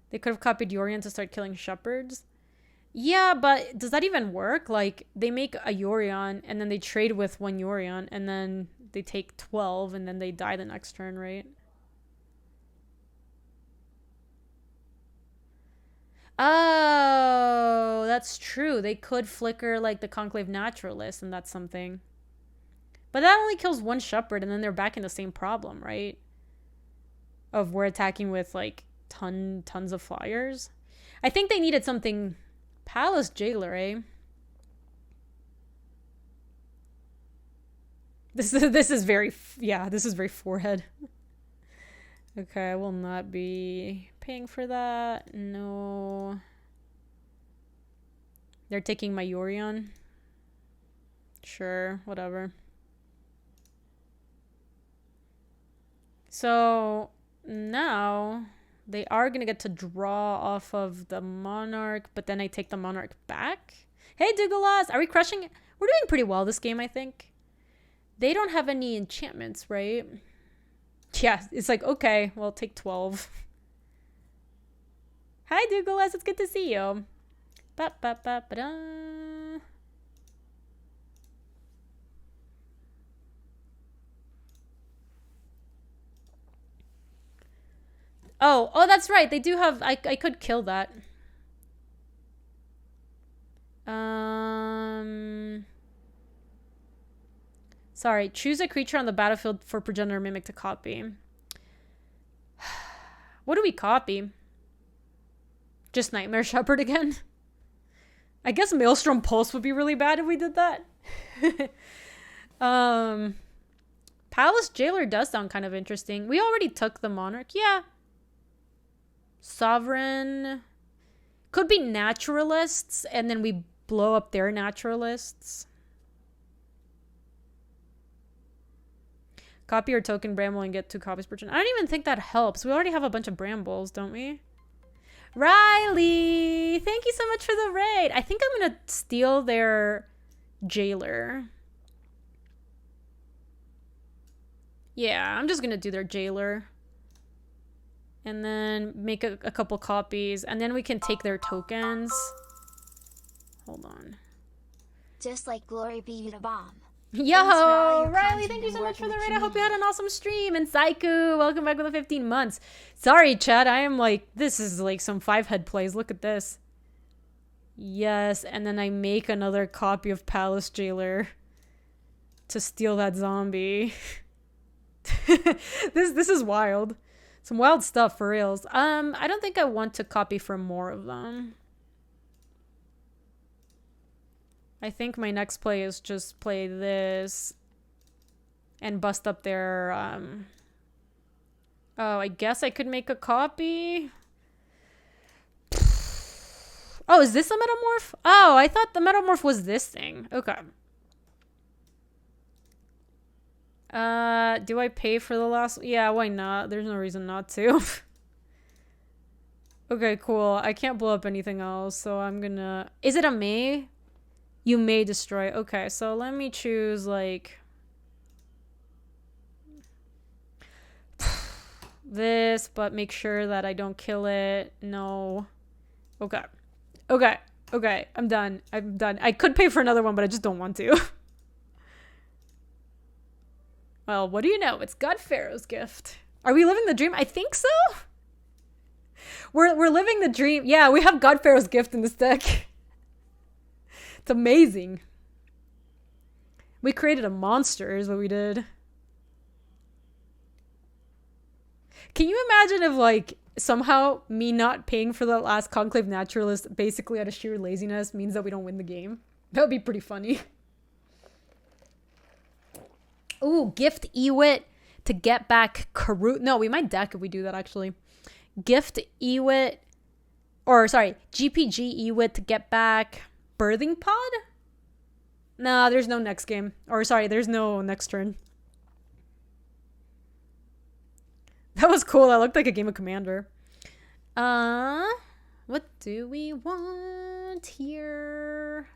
They could have copied Yorion to start killing shepherds. Yeah, but does that even work? Like, they make a Yorion and then they trade with one Yorion and then they take 12 and then they die the next turn, right? Oh, that's true. They could flicker like the Conclave Naturalist and that's something. But that only kills one shepherd and then they're back in the same problem, right? Of we're attacking with like tons of flyers. I think they needed something. Palace Jailer, eh? This is very forehead. Okay, I will not be paying for that. No. They're taking my Yorion. Sure, whatever. So now they are going to get to draw off of the Monarch, but then I take the Monarch back. Hey, Dougalas! Are we crushing it? We're doing pretty well this game, I think. They don't have any enchantments, right? Yeah, it's like, okay, well, take 12. Hi, Dougalas. It's good to see you. Ba-ba-ba-ba-da. Oh, that's right. They do have... I could kill that. Sorry. Choose a creature on the battlefield for Progenitor Mimic to copy. What do we copy? Just Nightmare Shepherd again? I guess Maelstrom Pulse would be really bad if we did that. Palace Jailer does sound kind of interesting. We already took the Monarch. Yeah. Sovereign. Could be Naturalists, and then we blow up their Naturalists. Copy your token Bramble and get 2 copies per turn. I don't even think that helps. We already have a bunch of Brambles, don't we? Riley! Thank you so much for the raid. I think I'm going to steal their Jailer. Yeah, I'm just going to do their Jailer. And then make a couple copies. And then we can take their tokens. Hold on. Just like Glory be the bomb. Yo, Riley, thank you so much for the raid. I hope you had an awesome stream. And Saiku, welcome back with the 15 months. Sorry, chat. I am like, this is like some 5-head plays. Look at this. Yes, and then I make another copy of Palace Jailer to steal that zombie. This is wild. Some wild stuff for reals. I don't think I want to copy for more of them. I think my next play is just play this and bust up their oh, I guess I could make a copy. Oh, is this a Metamorph? Oh, I thought the Metamorph was this thing. Okay. Do I pay for the last? Yeah, why not? There's no reason not to. Okay, cool. I can't blow up anything else, so I'm gonna... Is it a May? You may destroy. Okay, so let me choose, like... this, but make sure that I don't kill it. No. Okay. Okay. Okay. I'm done. I'm done. I could pay for another one, but I just don't want to. Well, what do you know? It's God Pharaoh's gift. Are we living the dream? I think so. We're living the dream. Yeah, we have God Pharaoh's gift in this deck. It's amazing. We created a monster is what we did. Can you imagine if, like, somehow me not paying for the last Conclave Naturalist basically out of sheer laziness means that we don't win the game? That would be pretty funny. Ooh, gift Ewit to get back Karut. No, we might deck if we do that, actually. Gift Ewit, or sorry, GPG Ewit to get back Birthing Pod? No, there's no next game. Or sorry, there's no next turn. That was cool. That looked like a game of Commander. What do we want here?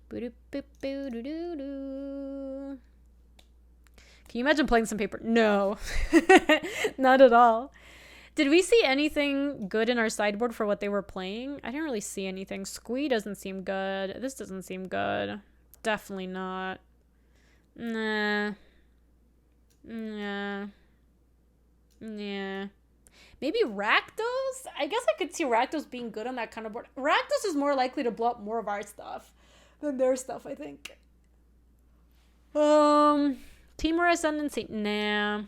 Can you imagine playing some paper? No. Not at all. Did we see anything good in our sideboard for what they were playing? I didn't really see anything. Squee doesn't seem good. This doesn't seem good. Definitely not. Nah. Nah. Yeah. Maybe Rakdos? I guess I could see Rakdos being good on that kind of board. Rakdos is more likely to blow up more of our stuff than their stuff, I think. Timur Ascendancy. Nah.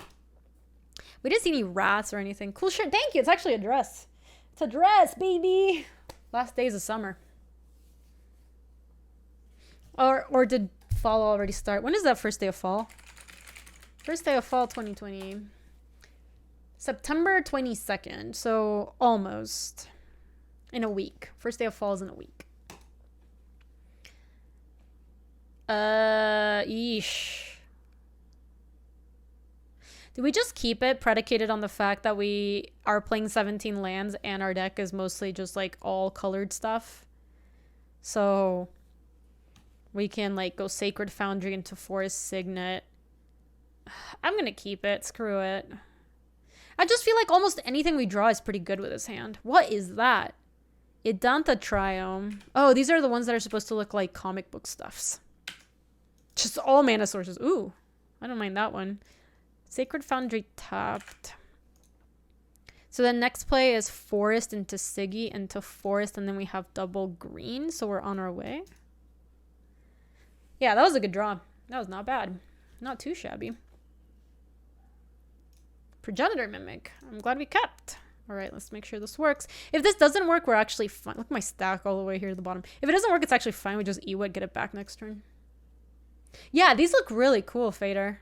We didn't see any rats or anything. Cool shirt. Thank you. It's actually a dress. It's a dress, baby. Last days of summer. Or did fall already start? When is that first day of fall? First day of fall 2020. September 22nd. So almost in a week. First day of fall is in a week. Yeesh. Do we just keep it predicated on the fact that we are playing 17 lands and our deck is mostly just like all colored stuff? So we can like go Sacred Foundry into Forest Signet. I'm gonna keep it. Screw it. I just feel like almost anything we draw is pretty good with this hand. What is that? Idanta Triome. Oh, these are the ones that are supposed to look like comic book stuffs. Just all mana sources. Ooh, I don't mind that one. Sacred Foundry tapped. So the next play is Forest into Siggy into Forest, and then we have double green, so we're on our way. Yeah, that was a good draw. That was not bad. Not too shabby. Progenitor Mimic. I'm glad we kept. All right, let's make sure this works. If this doesn't work, we're actually fine. Look at my stack all the way here at the bottom. If it doesn't work, it's actually fine. We just Ewit, get it back next turn. Yeah, these look really cool, Fader.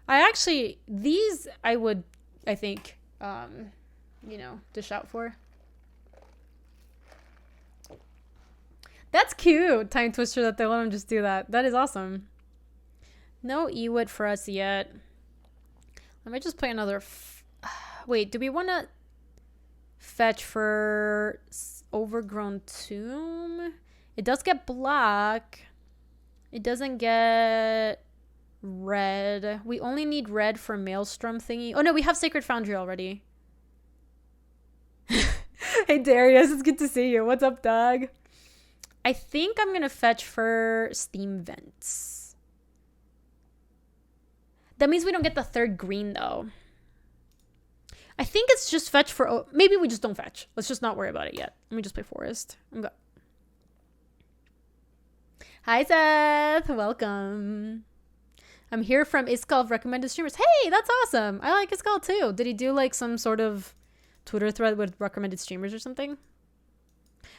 These I think, dish out for. That's cute, Time Twister, that they let him just do that. That is awesome. No Ewit for us yet. Let me just play another. Wait, do we want to fetch for Overgrown Tomb? It does get black. It doesn't get red. We only need red for Maelstrom thingy. Oh no, we have Sacred Foundry already. Hey Darius, it's good to see you. What's up, dog? I think I'm gonna fetch for Steam Vents. That means we don't get the third green though. I think it's just fetch for... Oh, maybe we just don't fetch. Let's just not worry about it yet. Let me just play Forest. Hi Seth, welcome. I'm here from Iskal recommended streamers. Hey, that's awesome. I like Iskal too. Did he do like some sort of Twitter thread with recommended streamers or something?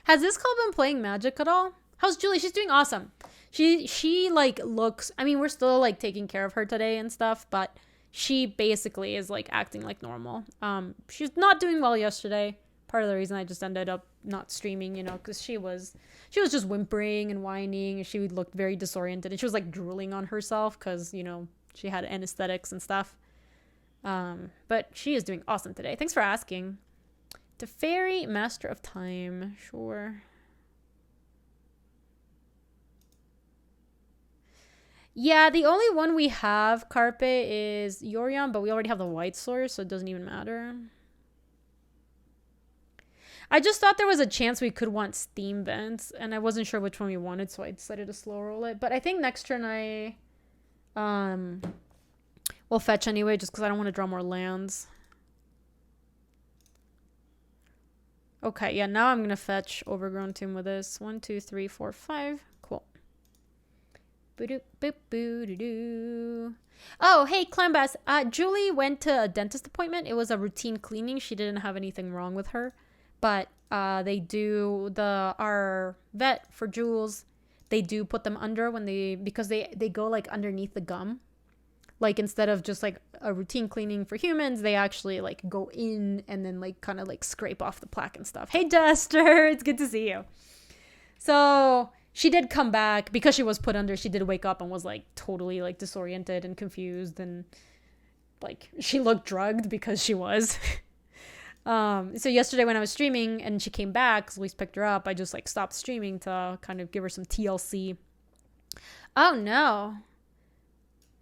Has Iskal been playing Magic at all? How's Julie? She's doing awesome. She like looks, I mean, we're still like taking care of her today and stuff, but she basically is like acting like normal. She's not doing well yesterday. Part of the reason I just ended up not streaming, because she was just whimpering and whining, and she looked very disoriented, and she was like drooling on herself because she had anesthetics and stuff. But she is doing awesome today. Thanks for asking. Teferi, Master of Time, sure. Yeah, the only one we have, Carpe, is Yorion, but we already have the white source, so it doesn't even matter. I just thought there was a chance we could want Steam Vents, and I wasn't sure which one we wanted, so I decided to slow roll it. But I think next turn I will fetch anyway, just because I don't want to draw more lands. Okay, yeah, now I'm going to fetch Overgrown Tomb with this. 1, 2, 3, 4, 5. Cool. Boo-doo-boo-boo-doo-doo. Oh, hey, Clambas. Julie went to a dentist appointment. It was a routine cleaning. She didn't have anything wrong with her. But they do, our vet for Jules, they do put them under because they go like underneath the gum. Like instead of just like a routine cleaning for humans, they actually like go in and then like kind of like scrape off the plaque and stuff. Hey, Jester, it's good to see you. So she did come back because she was put under. She did wake up and was like totally like disoriented and confused, and like she looked drugged because she was. So yesterday when I was streaming and she came back, so Luis picked her up, I just like stopped streaming to kind of give her some TLC. Oh no.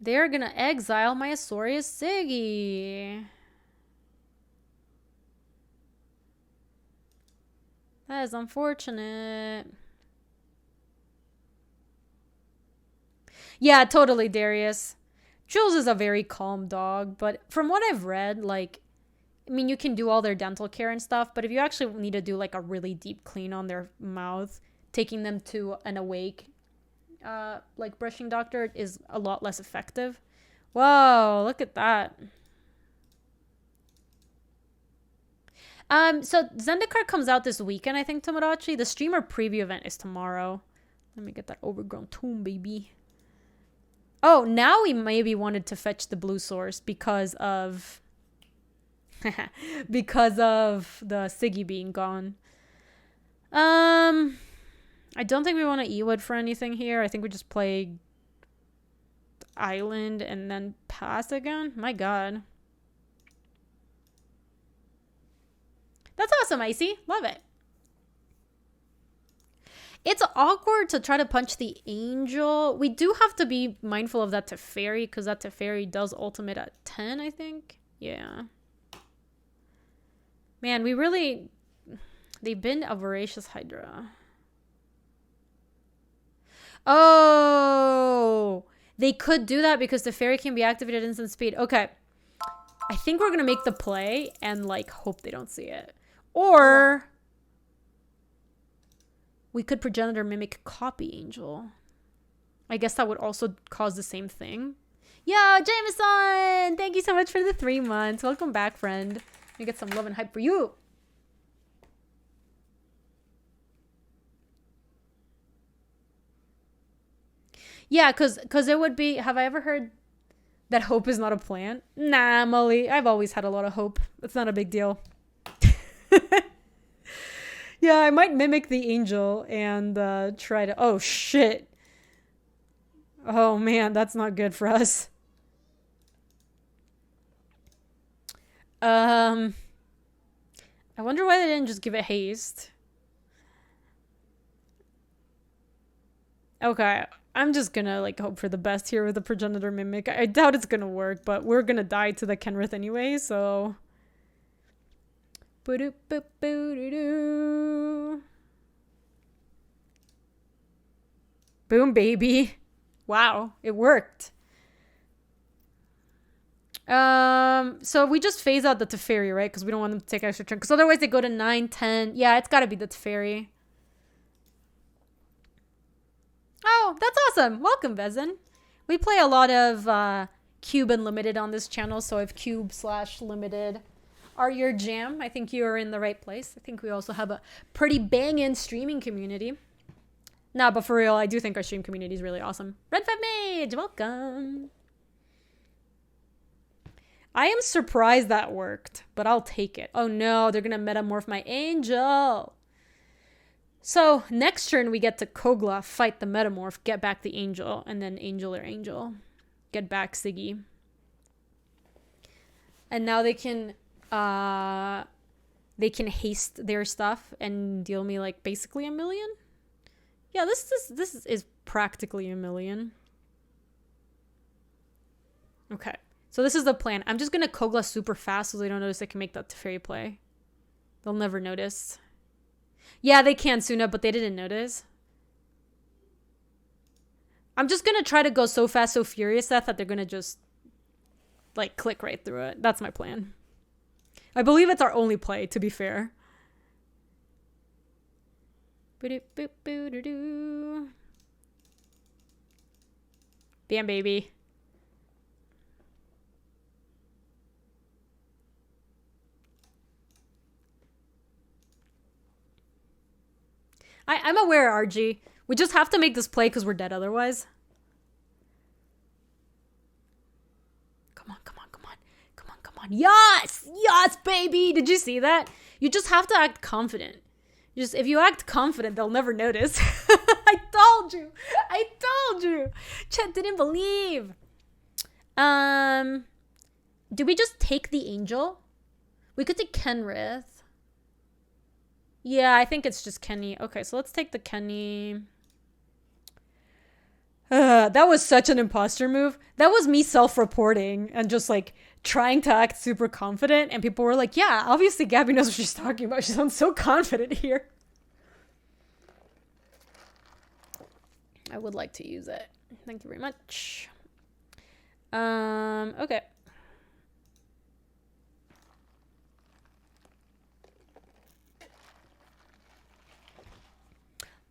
They're gonna exile my Azorius Siggy. That is unfortunate. Yeah, totally, Darius. Jules is a very calm dog, but from what I've read, like, I mean, you can do all their dental care and stuff, but if you actually need to do like a really deep clean on their mouth, taking them to an awake, like brushing doctor is a lot less effective. Whoa, look at that. So Zendikar comes out this weekend, I think, Tomodachi. The streamer preview event is tomorrow. Let me get that overgrown tomb, baby. Oh, now we maybe wanted to fetch the blue source because of because of the Siggy being gone. I don't think we want to Ewood for anything here. I think we just play Island and then pass again. My god. That's awesome, Icy. Love it. It's awkward to try to punch the angel. We do have to be mindful of that Teferi, because that Teferi does ultimate at 10, I think. Yeah. Man, we really... They've been a voracious Hydra. Oh! They could do that because Teferi can be activated at instant speed. Okay. I think we're going to make the play and, like, hope they don't see it. Or... we could Progenitor Mimic Copy Angel. I guess that would also cause the same thing. Yo, Jameson! Thank you so much for the 3 months. Welcome back, friend. Let me get some love and hype for you. Yeah, because it would be... Have I ever heard that hope is not a plant? Nah, Molly. I've always had a lot of hope. It's not a big deal. Yeah, I might mimic the angel and try to... Oh, shit. Oh, man, that's not good for us. I wonder why they didn't just give it haste. Okay, I'm just gonna, like, hope for the best here with the Progenitor Mimic. I doubt it's gonna work, but we're gonna die to the Kenrith anyway, so... Boom, baby. Wow, it worked. So we just phase out the Teferi, right? Because we don't want them to take extra turn. Because otherwise they go to 9, 10. Yeah, it's got to be the Teferi. Oh, that's awesome. Welcome, Vezin. We play a lot of Cube Unlimited on this channel. So if Cube/Limited are your jam, I think you are in the right place. I think we also have a pretty banging streaming community. Nah, but for real, I do think our stream community is really awesome. Red 5 Mage, welcome. I am surprised that worked, but I'll take it. Oh no, they're gonna metamorph my angel. So next turn we get to Kogla, fight the metamorph, get back the angel, and then angel or angel. Get back Siggy. And now they can haste their stuff and deal me like basically 1 million. Yeah, this is practically 1 million. Okay, so this is the plan. I'm just gonna Kogla super fast so they don't notice I can make that Teferi play. They'll never notice. Yeah, they can, Suna, but they didn't notice. I'm just gonna try to go so fast, so furious that they're gonna just like click right through it. That's my plan. I believe it's our only play, to be fair. Bam, baby. I'm aware, RG. We just have to make this play because we're dead otherwise. Come on, come on, come on. Come on, come on. Yes! Yes, baby! Did you see that? You just have to act confident. Just if you act confident, they'll never notice. I told you. I told you. Chat didn't believe. Do we just take the angel? We could take Kenrith. Yeah, I think it's just Kenny. Okay, so let's take the Kenny. That was such an imposter move. That was me self-reporting and just like trying to act super confident. And people were like, yeah, obviously Gabby knows what she's talking about. She sounds so confident here. I would like to use it. Thank you very much. Okay.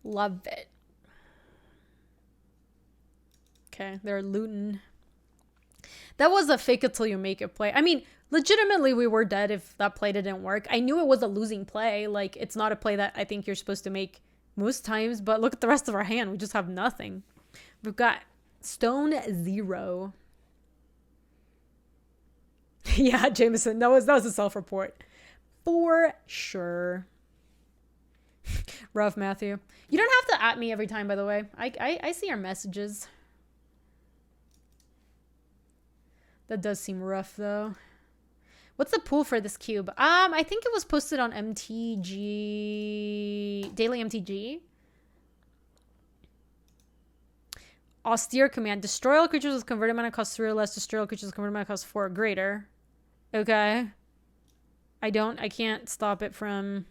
Love it. Okay, they're looting. That was a fake it till you make it play. I mean, legitimately, we were dead if that play didn't work. I knew it was a losing play. Like, it's not a play that I think you're supposed to make most times. But look at the rest of our hand. We just have nothing. We've got stone 0. Yeah, Jameson. That was a self-report. For sure. Rough, Matthew. You don't have to at me every time, by the way. I see your messages. That does seem rough, though. What's the pool for this cube? I think it was posted on MTG... Daily MTG. Austere command. Destroy all creatures with converted mana cost 3 or less. Destroy all creatures with converted mana cost 4 or greater. Okay. I can't stop it from...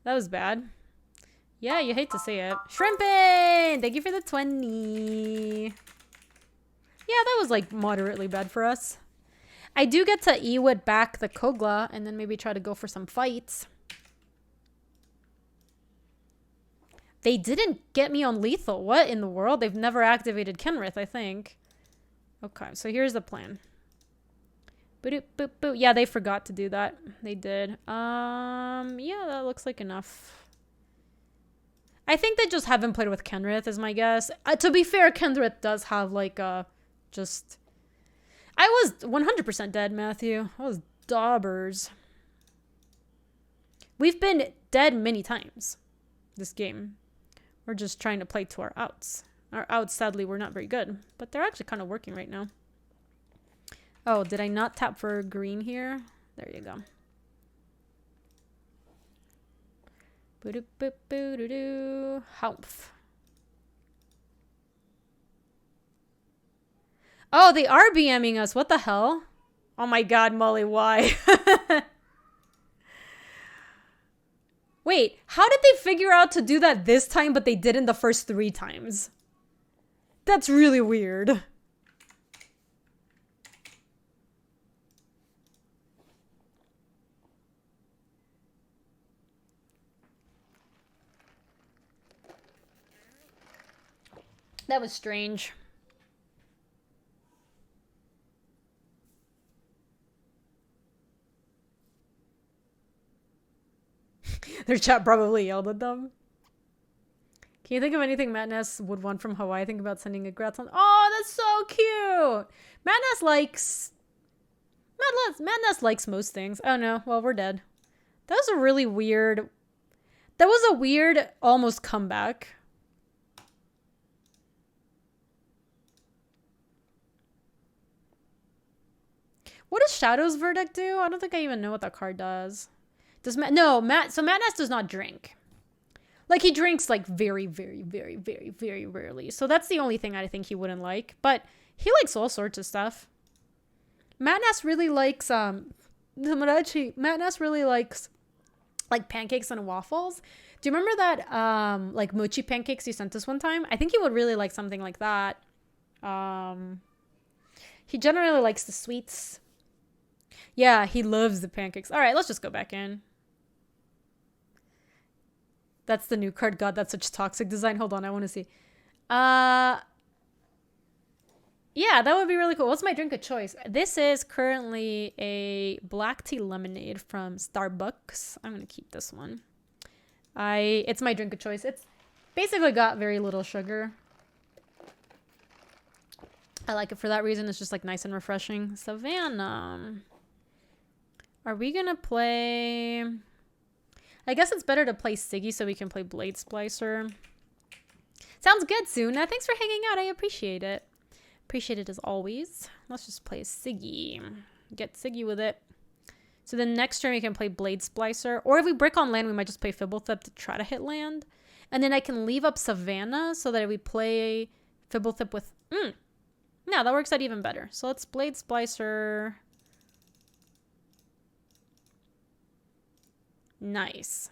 That was bad. Yeah, you hate to see it. Shrimpin! Thank you for the 20. Yeah, that was like moderately bad for us. I do get to Ewit back the Kogla and then maybe try to go for some fights. They didn't get me on lethal. What in the world? They've never activated Kenrith, I think. Okay, so here's the plan. Boop, boop, boop. Yeah, they forgot to do that. They did. Yeah, that looks like enough. I think they just haven't played with Kenrith, is my guess. To be fair, Kenrith does have like a just... I was 100% dead, Matthew. I was daubers. We've been dead many times this game. We're just trying to play to our outs. Our outs, sadly, were not very good, but they're actually kind of working right now. Oh, did I not tap for green here? There you go. Boo-doo-boo-boo-doo-doo. Humph. Oh, they are BMing us. What the hell? Oh my god, Molly, why? Wait, how did they figure out to do that this time, but they didn't the first 3 times? That's really weird. That was strange. Their chat probably yelled at them. Can you think of anything Matt Ness would want from Hawaii? Think about sending a grats on. Oh, that's so cute. Matt Ness likes... Matt Ness likes most things. Oh no, well, we're dead. That was a really weird... That was a weird almost comeback. What does Shadow's Verdict do? I don't think I even know what that card does. Does Matt... No, Matt... So Matt Ness does not drink. Like, he drinks, like, very, very, very, very, very rarely. So that's the only thing I think he wouldn't like. But he likes all sorts of stuff. Matt Ness really likes... Matt Ness really likes, like, pancakes and waffles. Do you remember that, like, mochi pancakes you sent us one time? I think he would really like something like that. He generally likes the sweets. Yeah, he loves the pancakes. All right, let's just go back in. That's the new card. God, that's such toxic design. Hold on, I want to see. Yeah, that would be really cool. What's my drink of choice? This is currently a black tea lemonade from Starbucks. I'm gonna keep this one. It's my drink of choice. It's basically got very little sugar. I like it for that reason. It's just like nice and refreshing. Savannah. Are we gonna play... I guess it's better to play Siggy so we can play Blade Splicer. Sounds good, Suna. Thanks for hanging out. I appreciate it. Appreciate it as always. Let's just play Siggy. Get Siggy with it. So the next turn we can play Blade Splicer. Or if we brick on land, we might just play Fibblethip to try to hit land. And then I can leave up Savannah so that we play Fibblethip with... No, that works out even better. So let's Blade Splicer. Nice.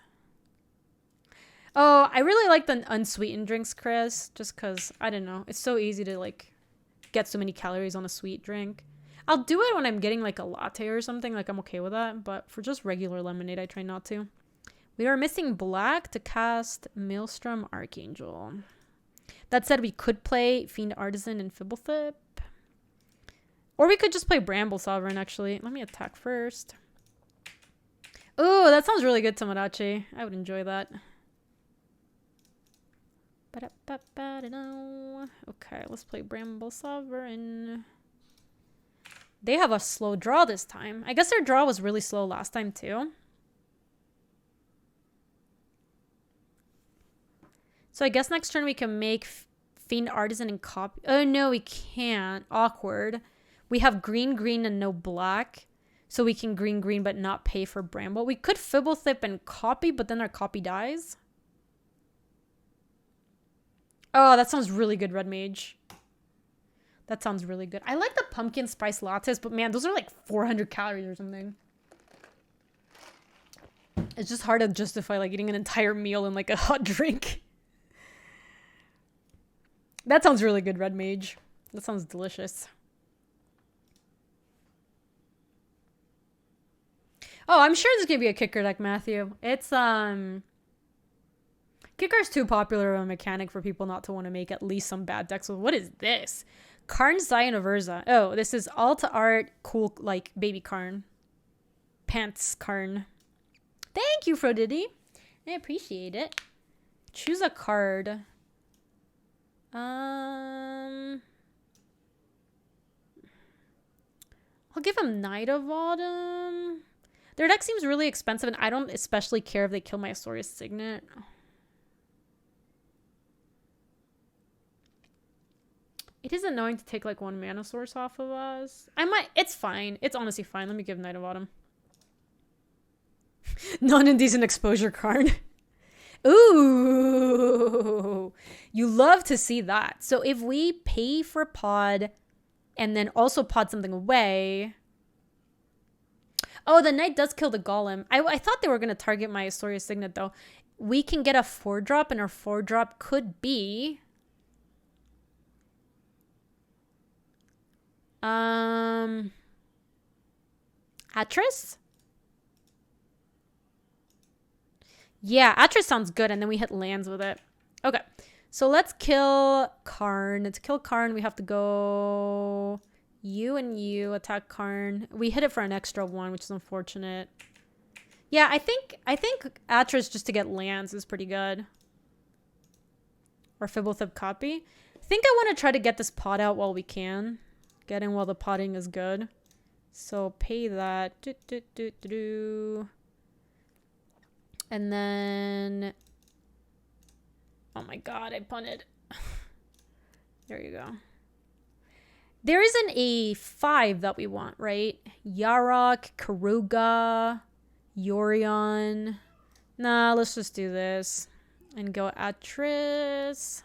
Oh, I really like the unsweetened drinks, Chris. Just because, I don't know. It's so easy to, like, get so many calories on a sweet drink. I'll do it when I'm getting, like, a latte or something. Like, I'm okay with that. But for just regular lemonade, I try not to. We are missing black to cast Maelstrom Archangel. That said, we could play Fiend Artisan and Fibblethip. Or we could just play Bramble Sovereign, actually. Let me attack first. Ooh, that sounds really good, Tomodachi. I would enjoy that. Okay, let's play Bramble Sovereign. They have a slow draw this time. I guess their draw was really slow last time, too. So I guess next turn we can make Fiend Artisan and copy. Oh, no, we can't. Awkward. We have green, green, and no black. So we can green, green, but not pay for Bramble. We could Fibblethip and copy, but then our copy dies. Oh, that sounds really good, Red Mage. That sounds really good. I like the pumpkin spice lattes, but man, those are like 400 calories or something. It's just hard to justify like eating an entire meal and like a hot drink. That sounds really good, Red Mage. That sounds delicious. Oh, I'm sure there's gonna be a kicker deck, Matthew. It's Kicker's too popular of a mechanic for people not to want to make at least some bad decks. So what is this? Karn Zion of Urza. Oh, this is Alta Art, cool, like baby Karn. Pants Karn. Thank you, Frodiddy. I appreciate it. Choose a card. I'll give him Knight of Autumn. Their deck seems really expensive, and I don't especially care if they kill my Asorius Signet. It is annoying to take like one mana source off of us. It's fine. It's honestly fine. Let me give Knight of Autumn. Non-indecent exposure card. Ooh. You love to see that. So if we pay for pod and then also pod something away. Oh, the Knight does kill the Golem. I thought they were going to target my Asorius Signet though. We can get a 4-drop, and our 4-drop could be... Atris? Yeah, Atris sounds good, and then we hit lands with it. Okay, so let's kill Karn. To kill Karn, we have to go you and you attack Karn. We hit it for an extra 1, which is unfortunate. Yeah, I think Atris just to get lands is pretty good. Or Fibblethip copy. I think I want to try to get this pot out while we can. Get in while the potting is good. So pay that. And then... Oh my god, I punted. There you go. There isn't a 5 that we want, right? Yarok, Karuga, Yorion. Nah, let's just do this. And go Atris.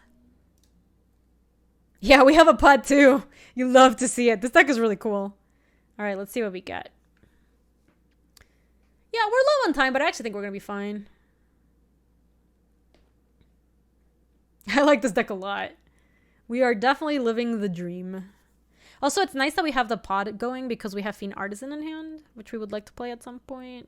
Yeah, we have a pod too. You love to see it. This deck is really cool. All right, let's see what we get. Yeah, we're low on time, but I actually think we're going to be fine. I like this deck a lot. We are definitely living the dream. Also, it's nice that we have the pod going because we have Fiend Artisan in hand, which we would like to play at some point.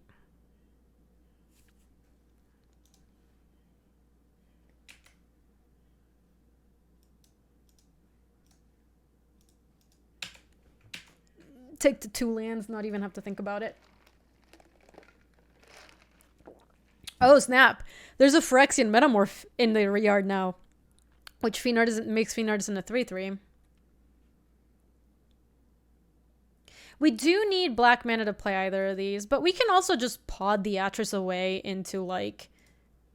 Take the 2 lands, not even have to think about it. Oh, snap. There's a Phyrexian Metamorph in the yard now, which makes Fiend Artisan a 3/3. We do need black mana to play either of these, but we can also just pod the Atris away into, like,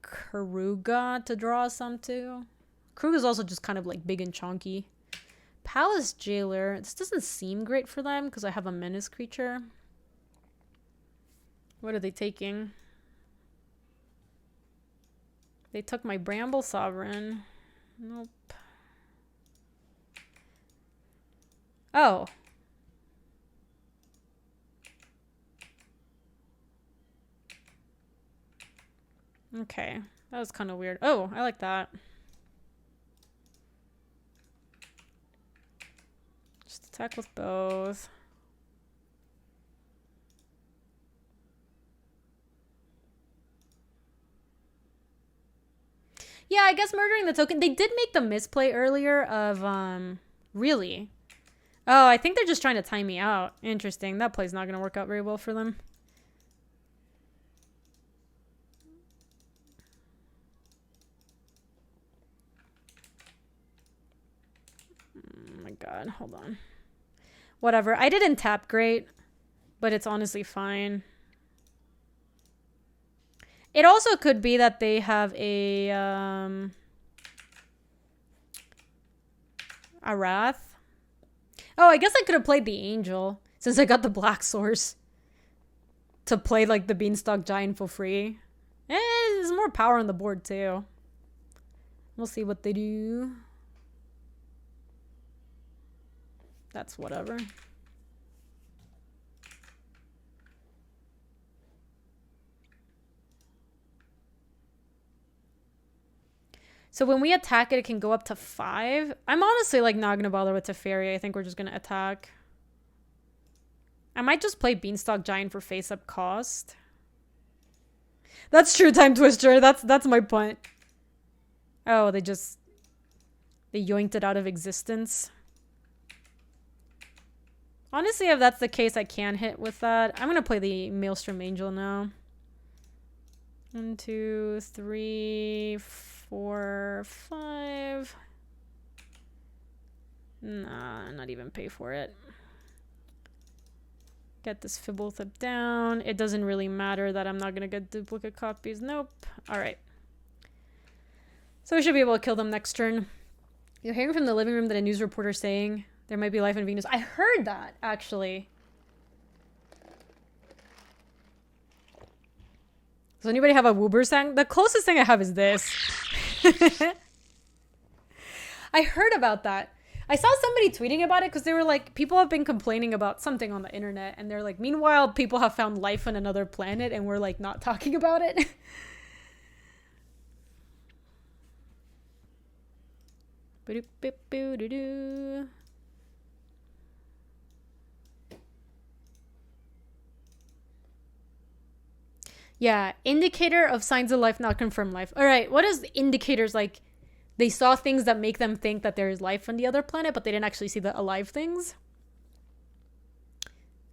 Karuga to draw some too. Karuga's also just kind of, like, big and chunky. Palace Jailer. This doesn't seem great for them because I have a menace creature. What are they taking? They took my Bramble Sovereign. Nope. Oh. Okay. That was kind of weird. Oh, I like that. Just attack with both. Yeah, I guess murdering the token. They did make the misplay earlier of, really? Oh, I think they're just trying to time me out. Interesting. That play's not going to work out very well for them. Oh my god, hold on. Whatever. I didn't tap great, but it's honestly fine. It also could be that they have a Wrath. Oh, I guess I could have played the Angel since I got the black source to play like the Beanstalk Giant for free. There's more power on the board too. We'll see what they do. That's whatever. So when we attack it, it can go up to 5. I'm honestly like not going to bother with Teferi. I think we're just going to attack. I might just play Beanstalk Giant for face-up cost. That's true, Time Twister. That's my point. Oh, they yoinked it out of existence. Honestly, if that's the case, I can hit with that. I'm going to play the Maelstrom Angel now. 1, 2, 3, 4, 5. Nah, not even pay for it. Get this Fibblethip down. It doesn't really matter that I'm not going to get duplicate copies. Nope. Alright. So we should be able to kill them next turn. You're hearing from the living room that a news reporter saying there might be life on Venus. I heard that, actually. Does anybody have a Woobersang? The closest thing I have is this. I heard about that. I saw somebody tweeting about it because they were like, people have been complaining about something on the internet. And they're like, meanwhile, people have found life on another planet and we're like not talking about it. Yeah, indicator of signs of life, not confirmed life. All right, what is the indicators like? They saw things that make them think that there is life on the other planet, but they didn't actually see the alive things.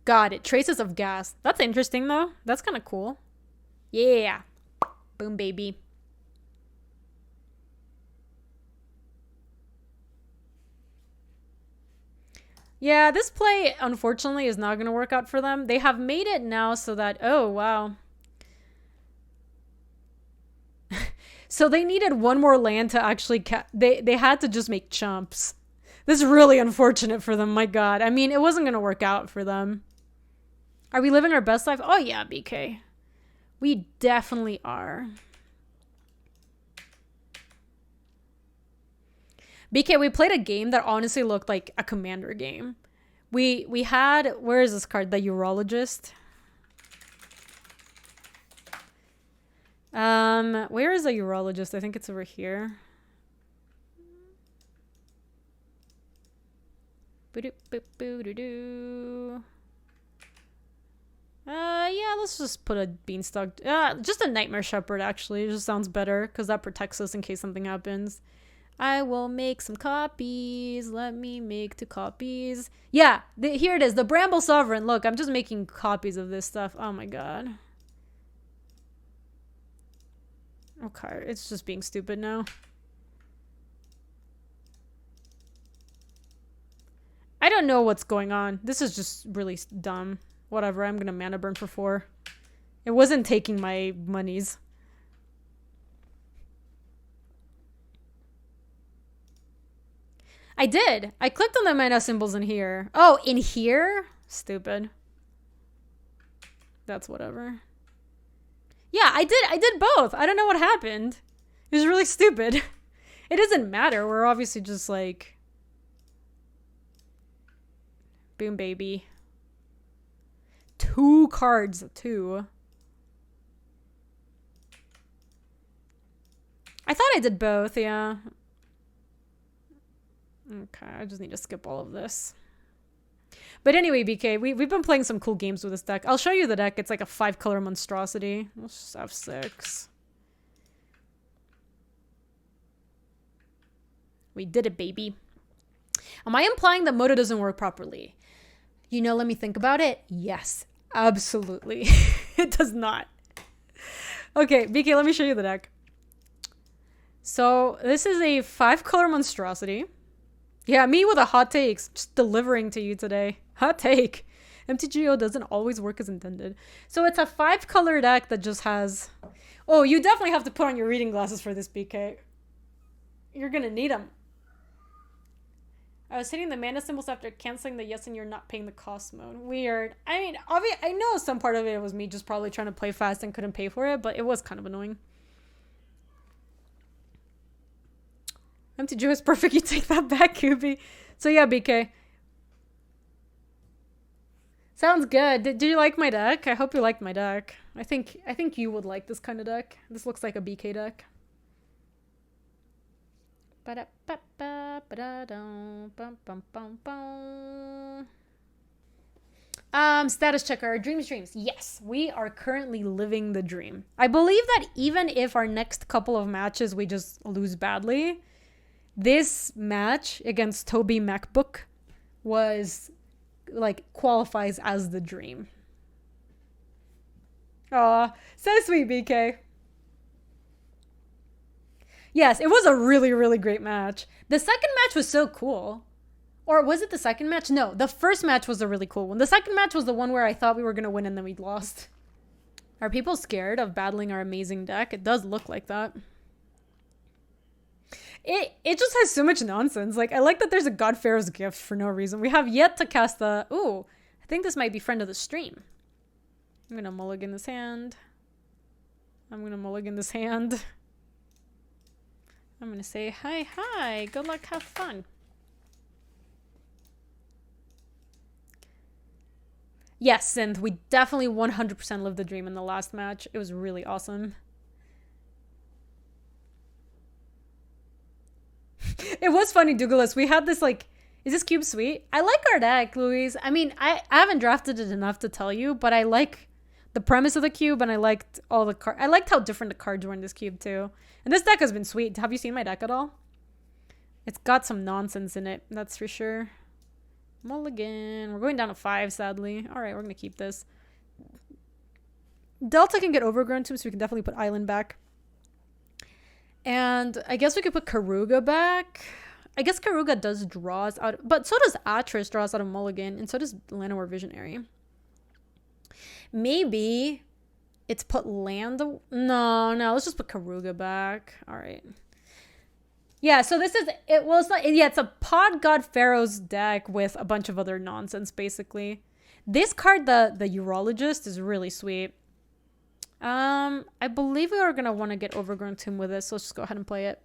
Got it. Traces of gas. That's interesting, though. That's kind of cool. Yeah. Boom, baby. Yeah, this play, unfortunately, is not going to work out for them. They have made it now so that... Oh, wow. So they needed one more land to actually... They had to just make chumps. This is really unfortunate for them, my god. I mean, it wasn't going to work out for them. Are we living our best life? Oh, yeah, BK. We definitely are. BK, we played a game that honestly looked like a Commander game. We had... Where is this card? The Urologist. Where is a Urologist? I think it's over here. Yeah, let's just put a Beanstalk. Just a Nightmare Shepherd, actually. It just sounds better, because that protects us in case something happens. I will make some copies. Let me make 2 copies. Yeah, here it is. The Bramble Sovereign. Look, I'm just making copies of this stuff. Oh my god. Okay, it's just being stupid now. I don't know what's going on. This is just really dumb. Whatever, I'm gonna mana burn for 4. It wasn't taking my monies. I did. I clicked on the mana symbols in here. Oh, in here? Stupid. That's whatever. Yeah, I did both. I don't know what happened. It was really stupid. It doesn't matter. We're obviously just like... Boom, baby. 2 cards. 2. I thought I did both, yeah. Okay, I just need to skip all of this. But anyway, BK, we've been playing some cool games with this deck. I'll show you the deck. It's like a 5-color monstrosity. Let's just have 6. We did it, baby. Am I implying that Moto doesn't work properly? You know, let me think about it. Yes, absolutely. It does not. Okay, BK, let me show you the deck. So this is a 5-color monstrosity. Yeah, me with a hot take, just delivering to you today. Hot take. MTGO doesn't always work as intended. So it's a 5-color deck that just has... Oh, you definitely have to put on your reading glasses for this, BK. You're gonna need them. I was hitting the mana symbols after canceling the yes and you're not paying the cost mode. Weird. I mean, I know some part of it was me just probably trying to play fast and couldn't pay for it, but it was kind of annoying. MTGO is perfect. You take that back, Gaby. So yeah, BK. Sounds good. Did you like my deck? I hope you liked my deck. I think you would like this kind of deck. This looks like a BK deck. Status checker. Dreams. Yes, we are currently living the dream. I believe that even if our next couple of matches we just lose badly, this match against Toby MacBook was like qualifies as the dream. Aw, so sweet, BK. Yes, it was a really, really great match. The second match was so cool. Or was it the second match? No, the first match was a really cool one. The second match was the one where I thought we were going to win and then we lost. Are people scared of battling our amazing deck? It does look like that. It just has so much nonsense. Like, I like that there's a God Pharaoh's Gift for no reason. We have yet to cast the... Ooh, I think this might be friend of the stream. I'm going to mulligan this hand. I'm going to say, hi, good luck, have fun. Yes, Synth, we definitely 100% lived the dream in the last match. It was really awesome. It was funny, Douglas. We had this, like, is this cube sweet? I like our deck, Louise. I mean, I haven't drafted it enough to tell you, but I like the premise of the cube, and I liked all the cards. I liked how different the cards were in this cube, too. And this deck has been sweet. Have you seen my deck at all? It's got some nonsense in it, that's for sure. Mulligan. We're going down to 5, sadly. All right, we're going to keep this. Delta can get overgrown, too, so we can definitely put Island back. And I guess we could put Karuga back. I guess Karuga does draws out, but so does Atris draws out of Mulligan, and so does Llanowar Visionary. Maybe it's put land. No, let's just put Karuga back. All right. Yeah, so this is it. Well, it's not. Yeah, it's a Pod God Pharaoh's deck with a bunch of other nonsense, basically. This card, the Urologist, is really sweet. I believe we are gonna want to get Overgrown Tomb with this, so let's just go ahead and play it.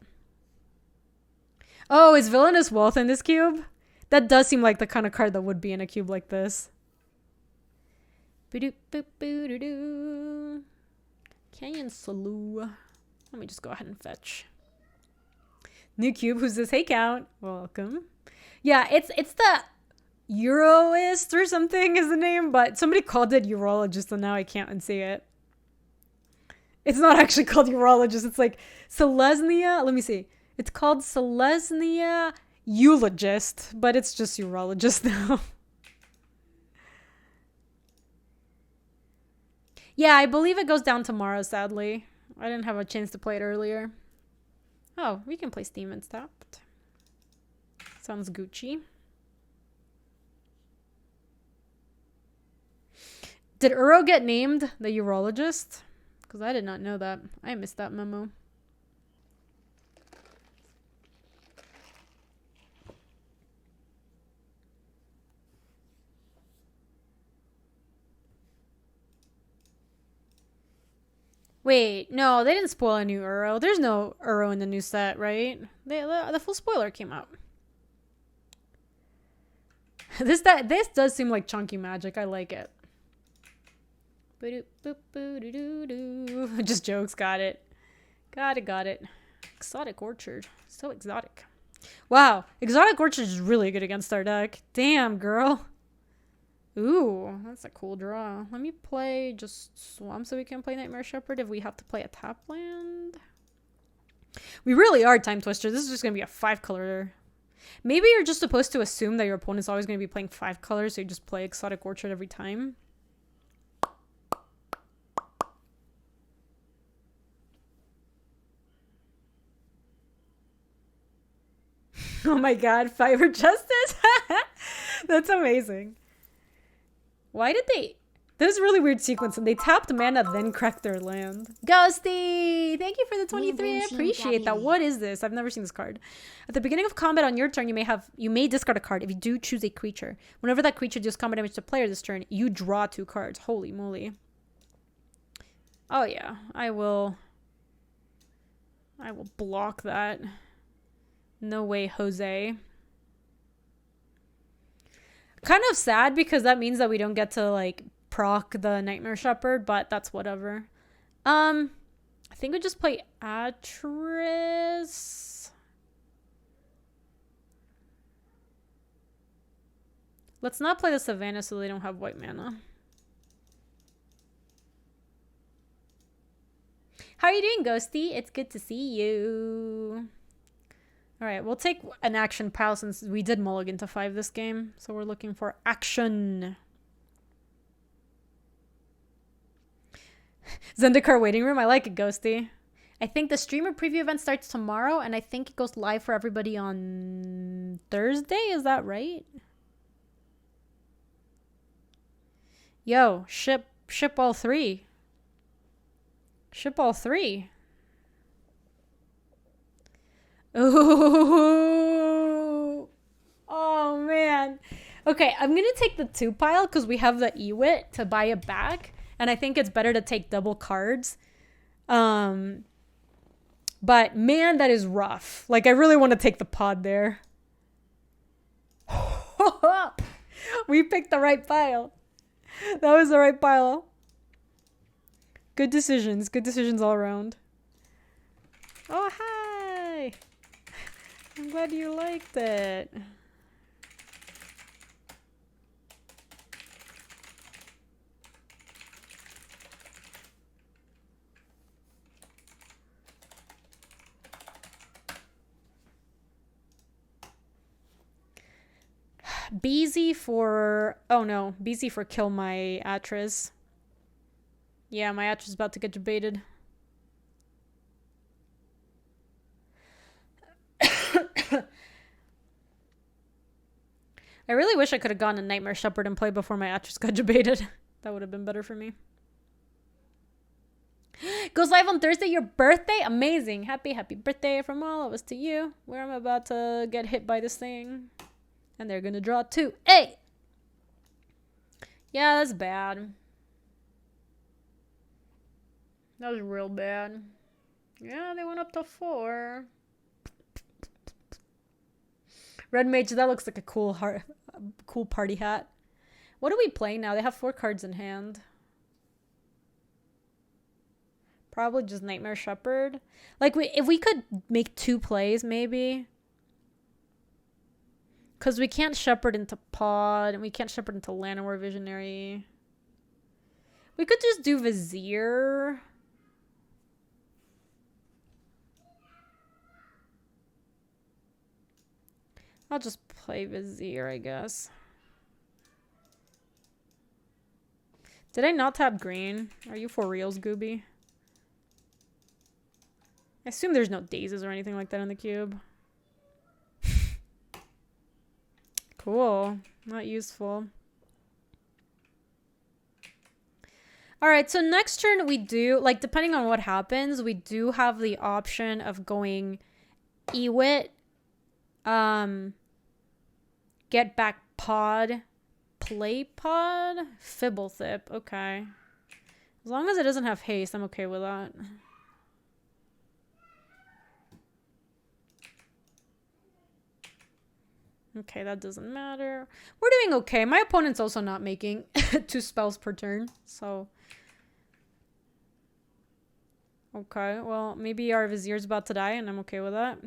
Oh, is Villainous Wealth in this cube? That does seem like the kind of card that would be in a cube like this. Canyon Slough. Let me just go ahead and fetch. New cube, who's this? Hey, Count. Welcome. Yeah, it's the Euroist or something is the name, but somebody called it Urologist, and now I can't unsee it. It's not actually called Urologist. It's like Selesnya. Let me see. It's called Selesnya Eulogist, but it's just urologist now. Yeah, I believe it goes down tomorrow, sadly. I didn't have a chance to play it earlier. Oh, we can play Steam Untapped. Sounds Gucci. Did Uro get named the urologist? Because I did not know that. I missed that memo. Wait, no, they didn't spoil a new Uro. There's no Uro in the new set, right? The full spoiler came out. This does seem like chunky magic. I like it. Just jokes. Got it. Got it. Exotic Orchard. So exotic. Wow. Exotic Orchard is really good against our deck. Damn, girl. Ooh, that's a cool draw. Let me play just Swamp so we can play Nightmare Shepherd if we have to play a tap land. We really are Time Twister. This is just going to be a 5-color. Maybe you're just supposed to assume that your opponent's always going to be playing 5 colors, so you just play Exotic Orchard every time. Oh my god, Fire Justice? That's amazing. Why did they... There's a really weird sequence, and they tapped mana, then cracked their land. Ghosty! Thank you for the 23. I appreciate that. What is this? I've never seen this card. At the beginning of combat on your turn, you may discard a card. If you do, choose a creature. Whenever that creature deals combat damage to player this turn, you draw 2 cards. Holy moly. Oh yeah, I will block that. No way, Jose. Kind of sad because that means that we don't get to like proc the Nightmare Shepherd, but that's whatever. I think we just play Atris. Let's not play the Savannah so they don't have white mana. How are you doing, Ghosty? It's good to see you. All right, we'll take an action pile since we did mulligan to 5 this game. So we're looking for action. Zendikar waiting room. I like it, Ghosty. I think the streamer preview event starts tomorrow, and I think it goes live for everybody on Thursday. Is that right? Yo, ship all 3. Ship all 3. Ooh. Oh, man. Okay, I'm going to take the 2 pile because we have the Ewit to buy it back. And I think it's better to take double cards. But, man, that is rough. Like, I really want to take the pod there. We picked the right pile. That was the right pile. Good decisions. Good decisions all around. Oh, hi. I'm glad you liked it. BZ for... Oh no, BZ for kill my Atris. Yeah, my Atris is about to get debated. I really wish I could have gone a Nightmare Shepherd and played before my Atris got debated. That would have been better for me. Goes live on Thursday, your birthday? Amazing. Happy birthday from all of us to you. Where I'm about to get hit by this thing. And they're gonna draw 2. Hey! Yeah, that's bad. That was real bad. Yeah, they went up to 4. Red Mage, that looks like a cool party hat. What are we playing now? They have 4 cards in hand. Probably just Nightmare Shepherd. Like, if we could make 2 plays, maybe. Because we can't Shepherd into Pod, and we can't Shepherd into Llanowar Visionary. We could just do Vizier. I'll just play Vizier, I guess. Did I not tap green? Are you for reals, Gooby? I assume there's no daisies or anything like that in the cube. Cool. Not useful. Alright, so next turn we do, like, depending on what happens, we do have the option of going Ewit, get back pod, play pod, Fibblethip. Okay. As long as it doesn't have haste, I'm okay with that. Okay, that doesn't matter. We're doing okay. My opponent's also not making 2 spells per turn, so... Okay, well, maybe our Vizier's about to die, and I'm okay with that.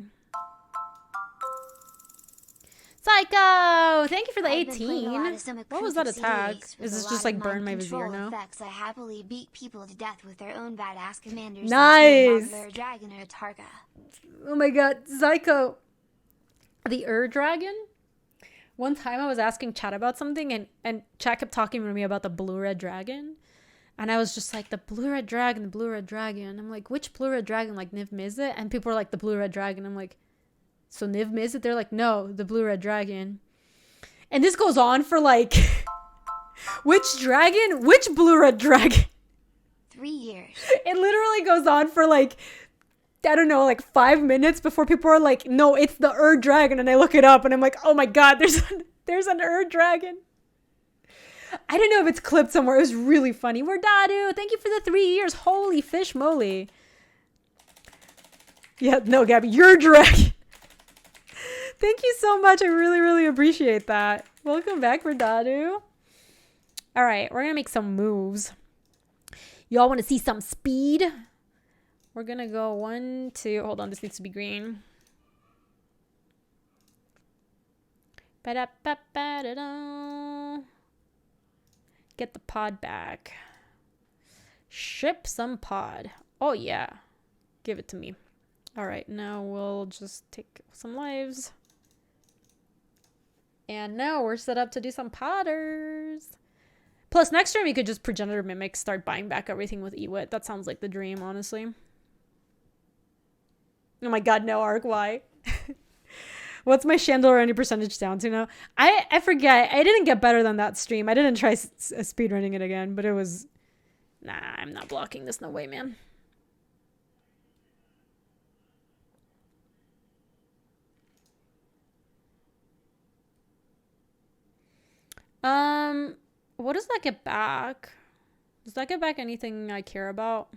Psycho! Thank you for the 18. What was that attack? Is this just like burn my Vizier now? Effects, I happily beat people to death with their own badass commanders. Nice! Dragon or Targa. Oh my god, Psycho. The Dragon? One time I was asking chat about something, and chat kept talking to me about the blue-red dragon. And I was just like, the blue-red dragon, the blue-red dragon. I'm like, which blue-red dragon? Like, Niv Mizzet? And people were like, the blue-red dragon. I'm like, so Niv Mizzet? They're like, no, the blue-red dragon. And this goes on for like, which dragon? Which blue-red dragon? 3 years. It literally goes on for like, I don't know, like 5 minutes before people are like, no, it's the dragon. And I look it up and I'm like, oh my god, there's an dragon. I don't know if it's clipped somewhere. It was really funny. We're Dadu. Thank you for the 3 years. Holy fish moly. Yeah, no, Gabby, you're dragon. Thank you so much. I really, really appreciate that. Welcome back, for Dadu. All right, we're going to make some moves. Y'all want to see some speed? We're going to go 1, 2. Hold on, this needs to be green. Ba-da-ba-ba-da-da. Get the pod back. Ship some pod. Oh, yeah. Give it to me. All right, now we'll just take some lives. And now we're set up to do some potters. Plus, next turn we could just Progenitor Mimic, start buying back everything with Ewit. That sounds like the dream, honestly. Oh my god, no, Arc, why? What's my Chandler any percentage down to now? I forget. I didn't get better than that stream. I didn't try speedrunning it again, but it was... Nah, I'm not blocking this. No way, man. What does that get back? Does that get back anything I care about?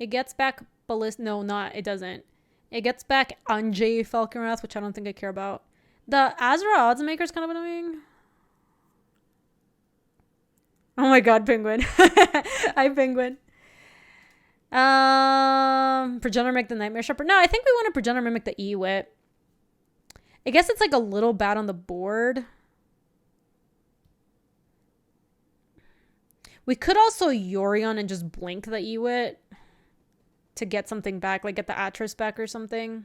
It gets back Ballist. No, not. It doesn't. It gets back Anjay Falconwrath, which I don't think I care about. The Azra Oddsmaker is kind of annoying. Oh my god, Penguin. Hi, Penguin. Progenitor Mimic the Nightmare Shepherd. No, I think we want to Progenitor Mimic the Ewit. I guess it's like a little bad on the board. We could also Yorion and just blink the Ewit to get something back, like get the Atris back or something.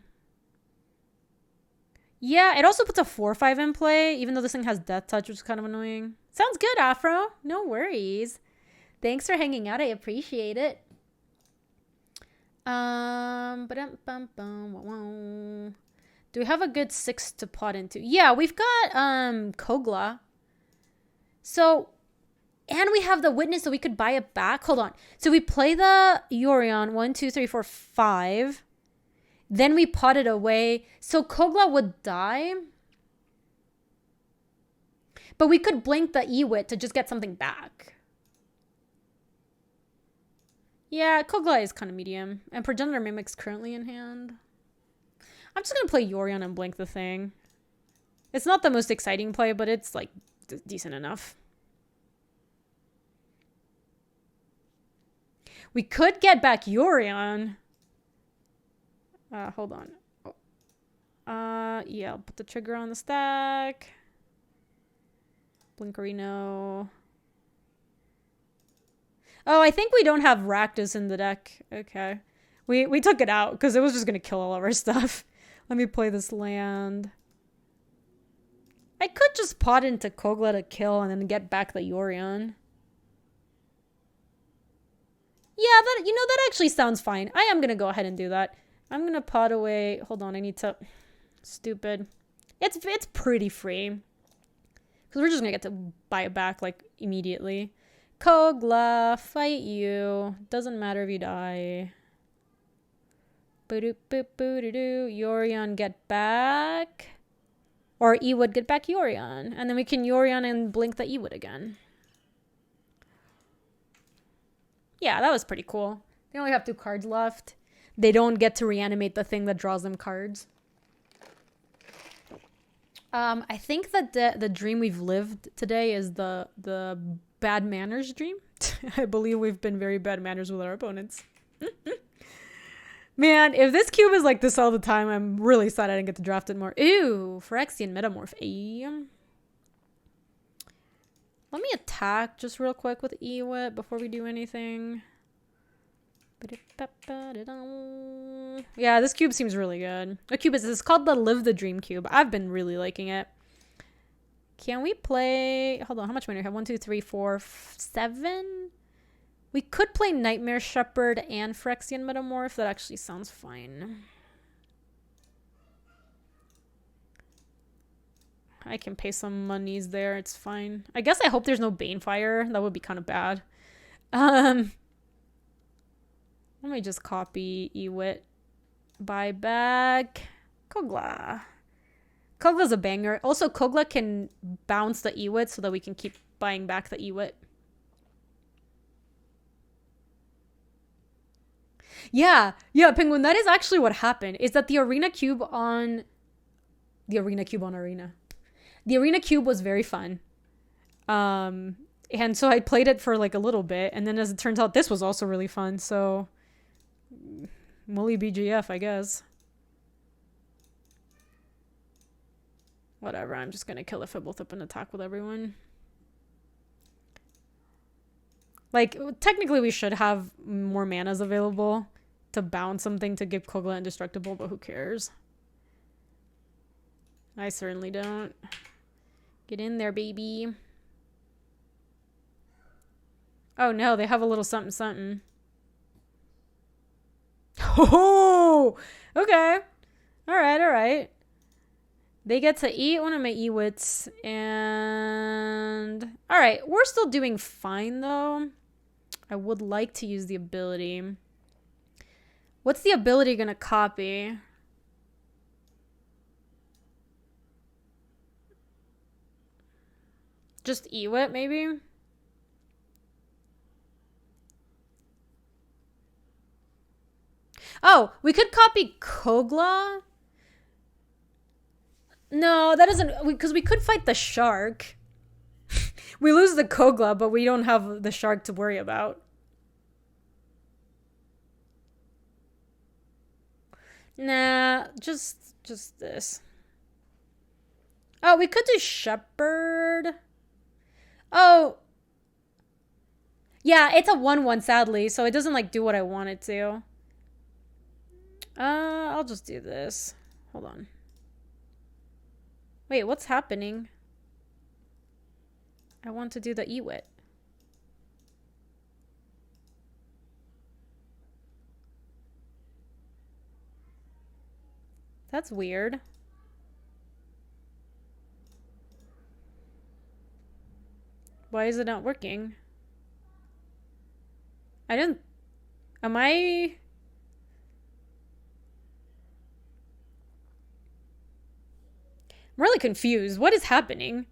Yeah, it also puts a 4/5 in play, even though this thing has Death Touch, which is kind of annoying. Sounds good, Afro. No worries. Thanks for hanging out. I appreciate it. Do we have a good 6 to pot into? Yeah, we've got Kogla. So, and we have the Witness, so we could buy it back. Hold on. So we play the Yorion 1, 2, 3, 4, 5. Then we pot it away. So Kogla would die. But we could blink the Ewit to just get something back. Yeah, Kogla is kind of medium. And Progenitor Mimic's currently in hand. I'm just going to play Yorion and blink the thing. It's not the most exciting play, but it's like decent enough. We could get back Yorion. Hold on. Yeah, I'll put the trigger on the stack. Blinkerino. Oh, I think we don't have Rakdos in the deck. Okay. We took it out because it was just going to kill all of our stuff. Let me play this land. I could just pot into Kogla to kill and then get back the Yorion. Yeah, that actually sounds fine. I am gonna go ahead and do that. I'm gonna pot away. Hold on, I need to. Stupid. It's pretty free. Because we're just gonna get to buy it back like immediately. Kogla, fight you. Doesn't matter if you die. Boo-doo-boo-boo-doo-doo. Yorion, get back. Or Ewood, get back Yorion. And then we can Yorion and blink the Ewood again. Yeah, that was pretty cool. They only have 2 cards left. They don't get to reanimate the thing that draws them cards. I think that the dream we've lived today is the bad manners dream. I believe we've been very bad manners with our opponents. Man, if this cube is like this all the time, I'm really sad I didn't get to draft it more. Ew, Phyrexian Metamorph. Let me attack just real quick with Ewit before we do anything. Yeah, this cube seems really good. What cube is this? It's called the Live the Dream cube. I've been really liking it. Can we play... Hold on, how much money do we have? 1, 2, 3, 4, 7? We could play Nightmare Shepherd and Phyrexian Metamorph. That actually sounds fine. I can pay some monies there. It's fine. I guess I hope there's no Banefire. That would be kind of bad. Let me just copy Ewit. Buy back. Kogla. Kogla's a banger. Also, Kogla can bounce the Ewit so that we can keep buying back the Ewit. Yeah, Penguin, that is actually what happened. Is that the Arena Cube on... The Arena Cube was very fun. And so I played it for like a little bit. And then as it turns out, this was also really fun. So... Mully BGF, I guess. Whatever, I'm just gonna kill if I both up and attack with everyone. Like, technically we should have more manas available to bounce something to give Kogla indestructible, but who cares? I certainly don't. Get in there, baby. Oh no, they have a little something something. Oh, okay. All right. They get to eat one of my Ewits, and all right, we're still doing fine though. I would like to use the ability. What's the ability gonna copy? Just Ewit, maybe? Oh, we could copy Kogla. No, that doesn't... Because we could fight the shark. We lose the Kogla, but we don't have the shark to worry about. Nah, just this. Oh, we could do Shepherd. Oh. Yeah, it's a 1/1, sadly, so it doesn't, like, do what I want it to. I'll just do this. Hold on. Wait, what's happening? I want to do the Ewit. That's weird. Why is it not working? I didn't... Am I... I'm really confused. What is happening?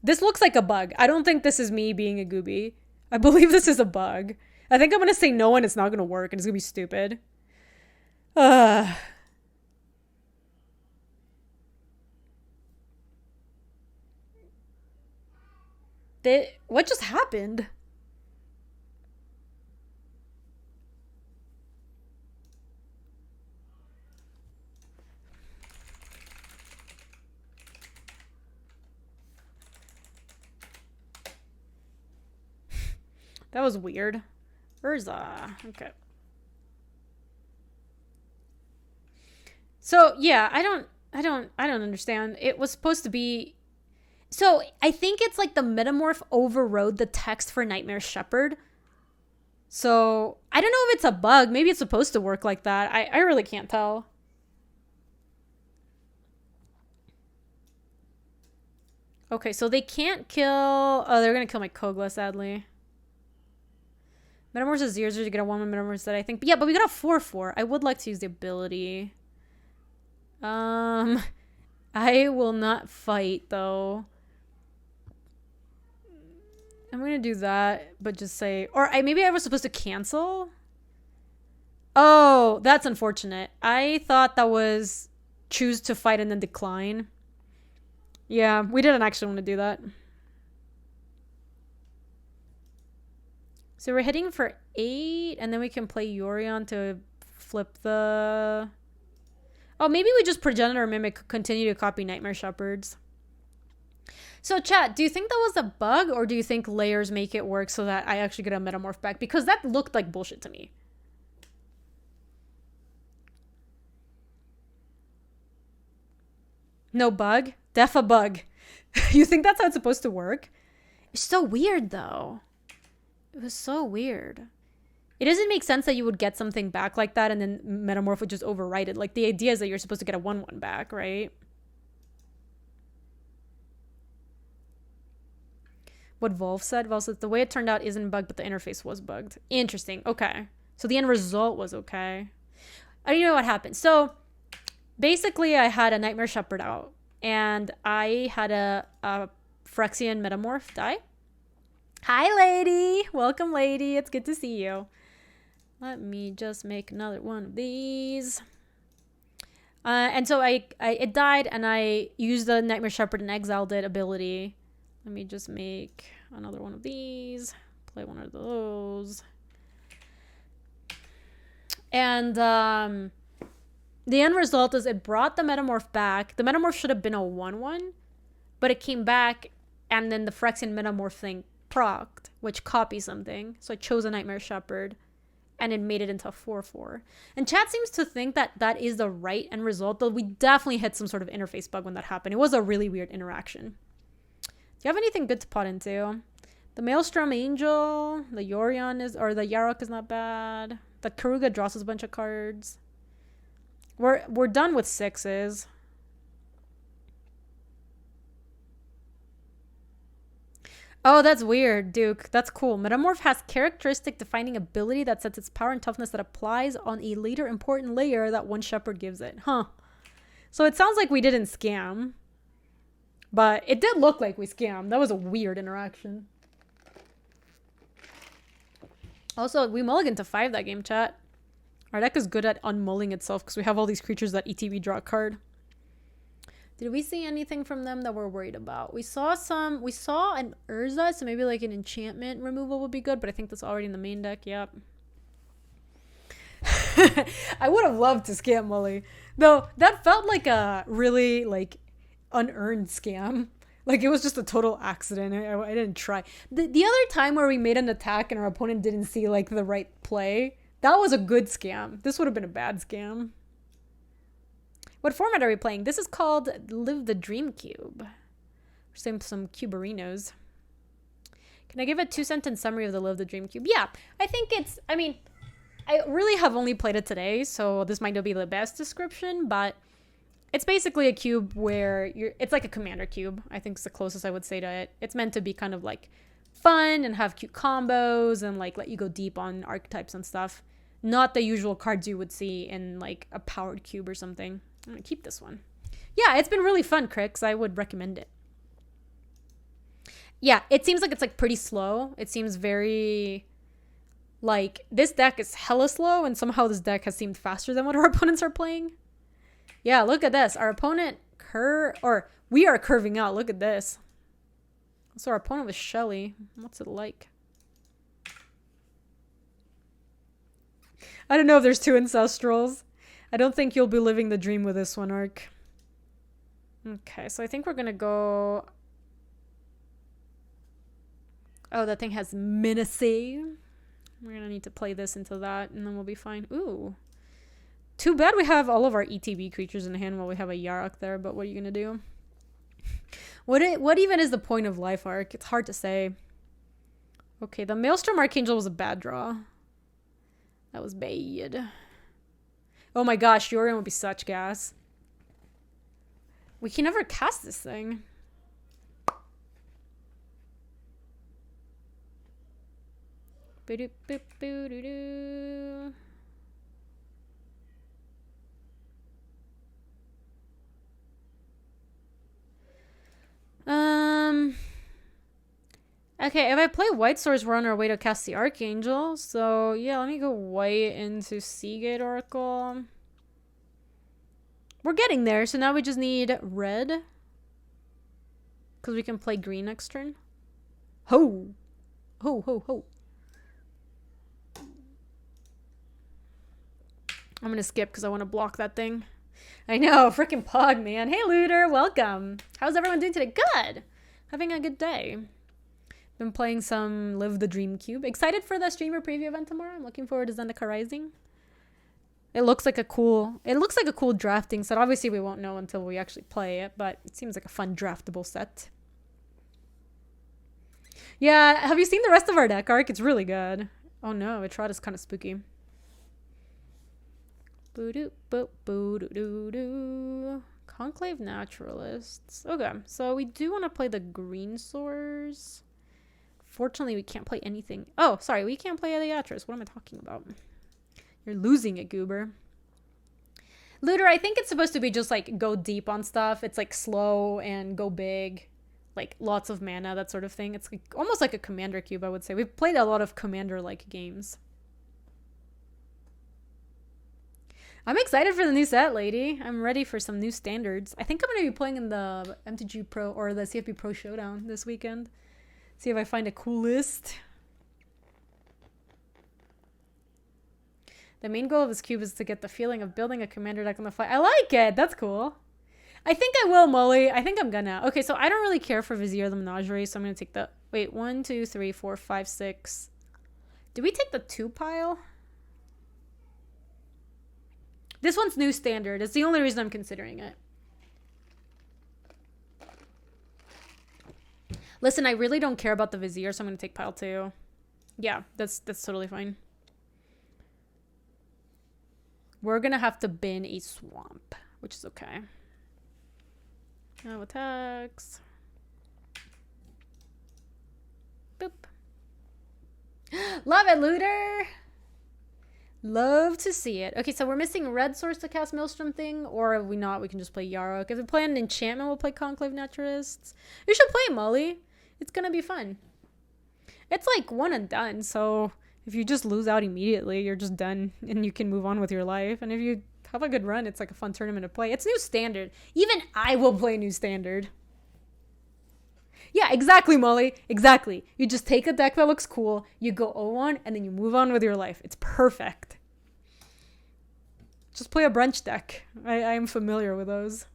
This looks like a bug. I don't think this is me being a gooby. I believe this is a bug. I think I'm going to say no and it's not going to work and it's going to be stupid. What just happened? That was weird. Urza. Okay. So, yeah, I don't understand. It was supposed to be So I think it's like the Metamorph overrode the text for Nightmare Shepherd. So I don't know if it's a bug. Maybe it's supposed to work like that. I really can't tell. Okay, so they can't kill... Oh, they're going to kill my Kogla, sadly. Metamorph's is 0 to get a 1-1 Metamorph's that I think... But yeah, but we got a 4-4. I would like to use the ability. I will not fight, though. I'm going to do that, but just say... Or maybe I was supposed to cancel? Oh, that's unfortunate. I thought that was choose to fight and then decline. Yeah, we didn't actually want to do that. So we're hitting for 8, and then we can play Yorion to flip the... Oh, maybe we just Progenitor Mimic continue to copy Nightmare Shepherds. So chat, do you think that was a bug, or do you think layers make it work so that I actually get a Metamorph back? Because that looked like bullshit to me. No bug? Def a bug. You think that's how it's supposed to work? It's so weird, though. It was so weird. It doesn't make sense that you would get something back like that and then Metamorph would just overwrite it. Like, the idea is that you're supposed to get a 1-1 back, right? What Volv said? Volv said, the way it turned out isn't bugged, but the interface was bugged. Interesting. Okay. So the end result was okay. I don't know what happened. So, basically, I had a Nightmare Shepherd out. And I had a Phyrexian Metamorph die. Hi, lady. Welcome, lady. It's good to see you. Let me just make another one of these. And so it died, and I used the Nightmare Shepherd and exiled it ability. Let me just make another one of these. Play one of those. And the end result is it brought the Metamorph back. The Metamorph should have been a 1-1, but it came back, and then the Phyrexian Metamorph thing procced, which copies something. So I chose a Nightmare Shepherd, and it made it into a 4-4. And chat seems to think that that is the right end result, though we definitely hit some sort of interface bug when that happened. It was a really weird interaction. Do you have anything good to pot into? The Maelstrom Angel, the Yorion is, or the Yarok is not bad. The Karuga draws us a bunch of cards. We're done with 6s. Oh, that's weird, Duke. That's cool. Metamorph has characteristic defining ability that sets its power and toughness that applies on a later important layer that one Shepherd gives it. Huh. So it sounds like we didn't scam. But it did look like we scammed. That was a weird interaction. Also, we mulliganed to 5 that game, chat. Our deck is good at unmulling itself because we have all these creatures that ETB draw a card. Did we see anything from them that we're worried about? We saw an Urza, so maybe like an enchantment removal would be good, but I think that's already in the main deck. Yep. I would have loved to scam Mully. Though that felt like a really like unearned scam. Like it was just a total accident. I didn't try. The other time where we made an attack and our opponent didn't see like the right play, that was a good scam. This would have been a bad scam. What format are we playing? This is called Live the Dream Cube. We're some cuberinos. Can I give a 2-sentence summary of the Live the Dream Cube? Yeah, I think it's, I mean, I really have only played it today, so this might not be the best description, but it's basically a cube where it's like a commander cube. I think it's the closest I would say to it. It's meant to be kind of like fun and have cute combos and like let you go deep on archetypes and stuff. Not the usual cards you would see in like a powered cube or something. I'm gonna keep this one. Yeah, it's been really fun, Crix. I would recommend it. Yeah, it seems like it's like pretty slow. It seems very like this deck is hella slow, and somehow this deck has seemed faster than what our opponents are playing. Yeah, look at this. Our opponent we are curving out. Look at this. So our opponent was Shelly. What's it like? I don't know if there's 2 Ancestrals. I don't think you'll be living the dream with this one, Arc. Okay, so I think we're gonna go... Oh, that thing has Menacing. We're gonna need to play this into that, and then we'll be fine. Ooh. Too bad we have all of our ETB creatures in hand while we have a Yarok there, but what are you gonna do? What even is the point of Life Arc? It's hard to say. Okay, the Maelstrom Archangel was a bad draw. That was bad. Oh my gosh, Yorion would be such gas. We can never cast this thing. Okay, if I play White Swords, we're on our way to cast the Archangel. So, yeah, let me go white into Seagate Oracle. We're getting there, so now we just need red. Because we can play green next turn. Ho! Ho, ho, ho. I'm gonna skip because I want to block that thing. I know, freaking Pog, man. Hey, Looter, welcome. How's everyone doing today? Good. Having a good day. Been playing some Live the Dream Cube. Excited for the streamer preview event tomorrow. I'm looking forward to Zendika Rising. It looks like a cool drafting set. Obviously, we won't know until we actually play it, but it seems like a fun draftable set. Yeah, have you seen the rest of our deck arc? It's really good. Oh no, Etrad is kind of spooky. Conclave Naturalists. Okay, so we do want to play the green source. Fortunately, we can't play anything. Oh, sorry, we can't play Eliatris. What am I talking about? You're losing it, Goober. Looter, I think it's supposed to be just like go deep on stuff. It's like slow and go big. Like lots of mana, that sort of thing. It's like, almost like a commander cube, I would say. We've played a lot of commander-like games. I'm excited for the new set, lady. I'm ready for some new standards. I think I'm going to be playing in the MTG Pro or the CFP Pro Showdown this weekend. See if I find a cool list. The main goal of this cube is to get the feeling of building a commander deck on the fly. I like it. That's cool. I think I will, Molly. I think I'm gonna. Okay, so I don't really care for Vizier the Menagerie, so I'm going to take the... Wait, 1, 2, 3, 4, 5, 6. Do we take the 2 pile? This one's new standard. It's the only reason I'm considering it. Listen, I really don't care about the Vizier, so I'm going to take pile 2. Yeah, that's totally fine. We're going to have to bin a swamp, which is okay. No attacks. Boop. Love it, Looter! Love to see it. Okay, so we're missing red source to cast Maelstrom thing, or if we not, we can just play Yarok. If we play an enchantment, we'll play Conclave Naturalists. You should play Molly. It's gonna be fun. It's like one and done, so if you just lose out immediately, you're just done, and you can move on with your life. And if you have a good run, it's like a fun tournament to play. It's new standard. Even I will play new standard. Yeah, exactly, Molly. Exactly. You just take a deck that looks cool, you go 0-1, and then you move on with your life. It's perfect. Just play a brunch deck. I am familiar with those.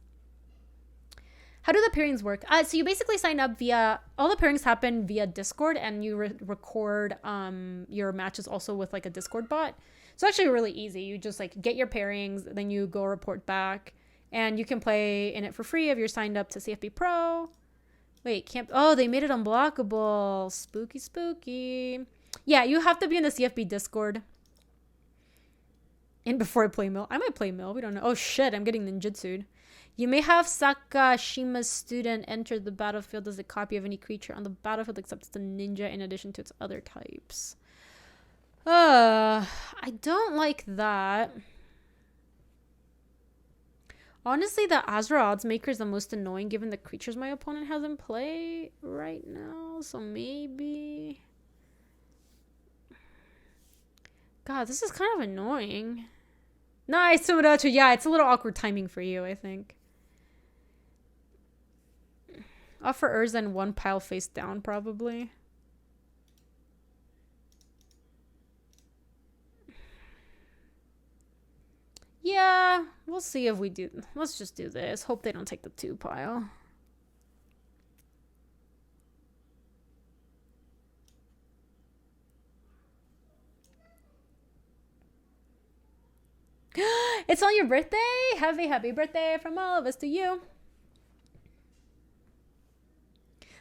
How do the pairings work? So you basically sign up via... All the pairings happen via Discord, and you record your matches also with like a Discord bot. It's actually really easy. You just like get your pairings, then you go report back, and you can play in it for free if you're signed up to CFP Pro. Wait, can't... Oh, they made it unblockable. Spooky, spooky. Yeah, you have to be in the CFP Discord. And before I play Mill. I might play Mill. We don't know. Oh, shit. I'm getting ninjutsu'd. You may have Sakashima's student enter the battlefield as a copy of any creature on the battlefield except it's a ninja in addition to its other types. I don't like that. Honestly, the Azra Odds Maker is the most annoying given the creatures my opponent has in play right now. So maybe... God, this is kind of annoying. Nice, Sumodachi. Yeah, it's a little awkward timing for you, I think. Offer Urza and 1 pile face down, probably. Yeah, we'll see if we do. Let's just do this. Hope they don't take the 2 pile. It's on your birthday? Happy birthday from all of us to you.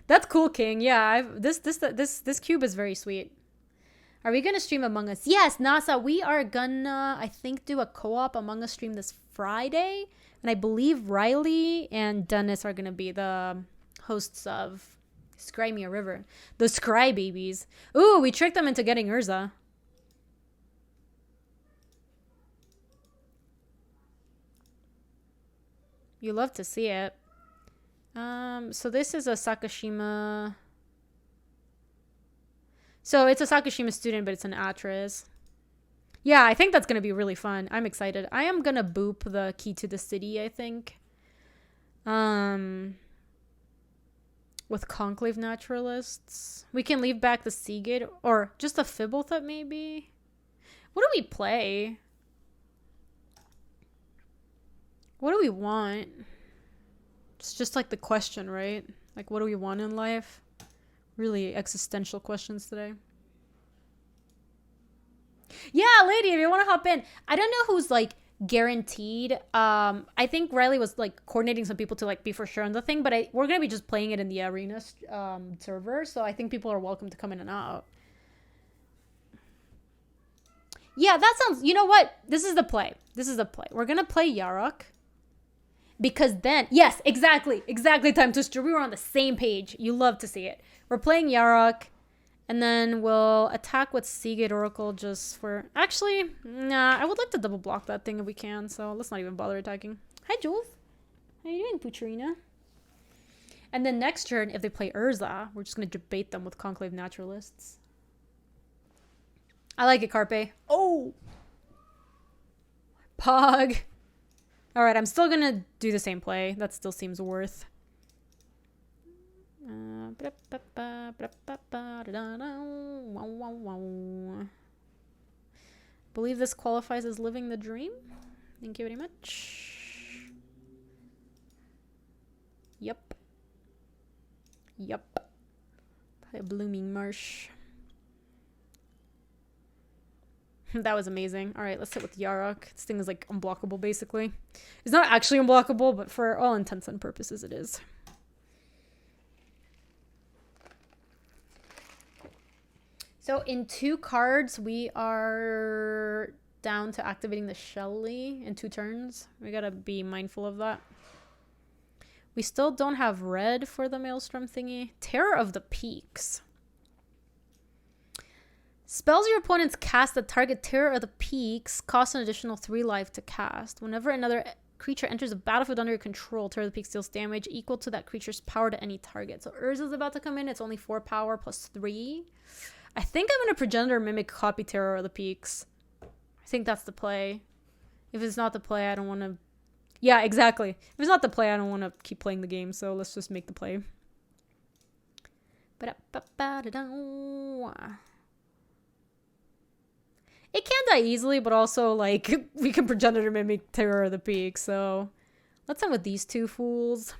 That's cool, King. Yeah, this cube is very sweet. Are we gonna stream Among Us? Yes, NASA. We are gonna, I think, do a co-op Among Us stream this Friday, and I believe Riley and Dennis are gonna be the hosts of Scrymia River, the Scry babies. Ooh, we tricked them into getting Urza. You love to see it. So this is a Sakashima. So it's a Sakashima student, but it's an actress. Yeah, I think that's going to be really fun. I'm excited. I am going to boop the key to the city, I think. With Conclave Naturalists. We can leave back the Seagate, or just a Fibblethut maybe? What do we play? What do we want? It's just like the question, right? Like, what do we want in life? Really existential questions today. Yeah, lady, if you want to hop in. I don't know who's like guaranteed. I think Riley was like coordinating some people to like be for sure on the thing, but we're gonna be just playing it in the arena server, so I think people are welcome to come in and out. Yeah, that sounds. You know what? This is the play. We're gonna play Yarok. Because then, yes, exactly, Time Twister. We were on the same page. You love to see it. We're playing Yarok, and then we'll attack with Seagate Oracle just for... Actually, nah, I would like to double block that thing if we can, so let's not even bother attacking. Hi, Jules. How you doing, Pucherina? And then next turn, if they play Urza, we're just going to debate them with Conclave Naturalists. I like it, Carpe. Oh! Pog. Alright, I'm still gonna do the same play. That still seems worth. Believe this qualifies as living the dream. Thank you very much. Yep. Play a Blooming Marsh. That was amazing. All right, let's hit with Yarok. This thing is like unblockable, basically. It's not actually unblockable, but for all intents and purposes, it is. So in 2 cards, we are down to activating the Shelly in 2 turns. We gotta be mindful of that. We still don't have red for the Maelstrom thingy. Terror of the Peaks. Spells your opponents cast that target Terror of the Peaks cost an additional 3 life to cast. Whenever another creature enters the battlefield under your control, Terror of the Peaks deals damage equal to that creature's power to any target. So Urza's about to come in. It's only 4 power plus 3. I think I'm going to Progenitor Mimic copy Terror of the Peaks. I think that's the play. If it's not the play, I don't want to... Yeah, exactly. If it's not the play, I don't want to keep playing the game. So let's just make the play. It can die easily, but also, like, we can Progenitor Mimic Terror of the Peak, so... Let's end with these 2 fools.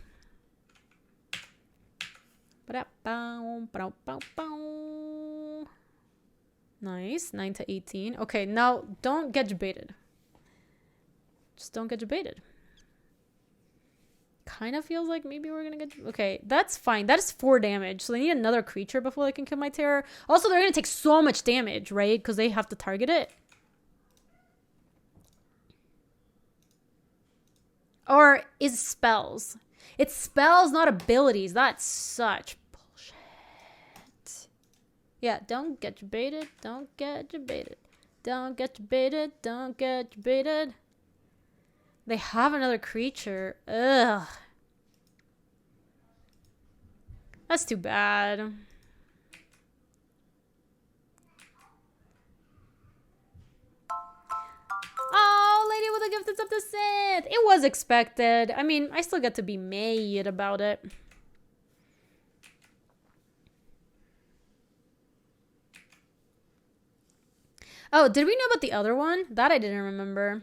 Nice. 9 to 18. Okay, now, don't get debated. Just don't get debated. Kind of feels like maybe we're gonna get... Okay, that's fine. That is 4 damage. So they need another creature before they can kill my Terror. Also, they're gonna take so much damage, right? Because they have to target it. Or is spells. It's spells, not abilities. That's such bullshit. Yeah, don't get debated. Don't get debated. Don't get debated. Don't get debated. They have another creature. Ugh. That's too bad. Oh, lady with a gift that's up to Sith. It was expected. I mean, I still get to be mad about it. Oh, did we know about the other one? That I didn't remember.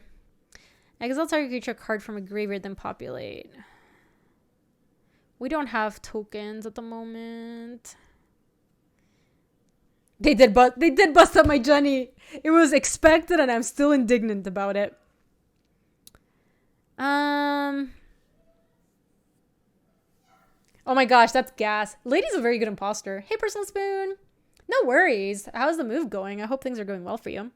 Exile target creature card from a graveyard, then populate. We don't have tokens at the moment. They did bust up my Jenny. It was expected and I'm still indignant about it. Oh my gosh, that's gas. Lady's a very good imposter. Hey, Personal Spoon. No worries. How's the move going? I hope things are going well for you.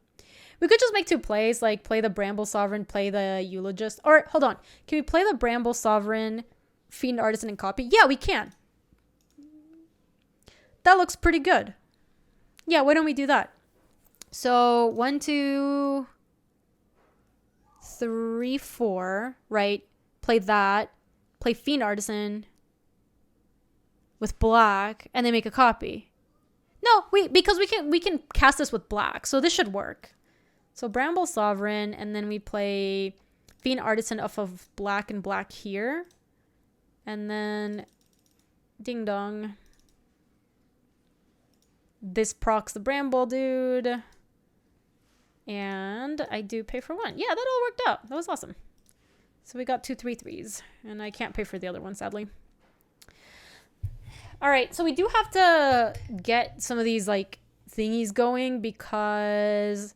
We could just make 2 plays, like play the Bramble Sovereign, play the Eulogist. Or, hold on. Can we play the Bramble Sovereign, Fiend Artisan, and copy? Yeah, we can. That looks pretty good. Yeah, why don't we do that? So, 1, 2, 3, 4, right? Play that. Play Fiend Artisan with black, and then make a copy. No, wait, because we can cast this with black, so this should work. So Bramble Sovereign, and then we play Fiend Artisan off of black and black here. And then ding dong. This procs the Bramble dude. And I do pay for 1. Yeah, that all worked out. That was awesome. So we got 2 3/3s. And I can't pay for the other one, sadly. Alright, so we do have to get some of these like thingies going because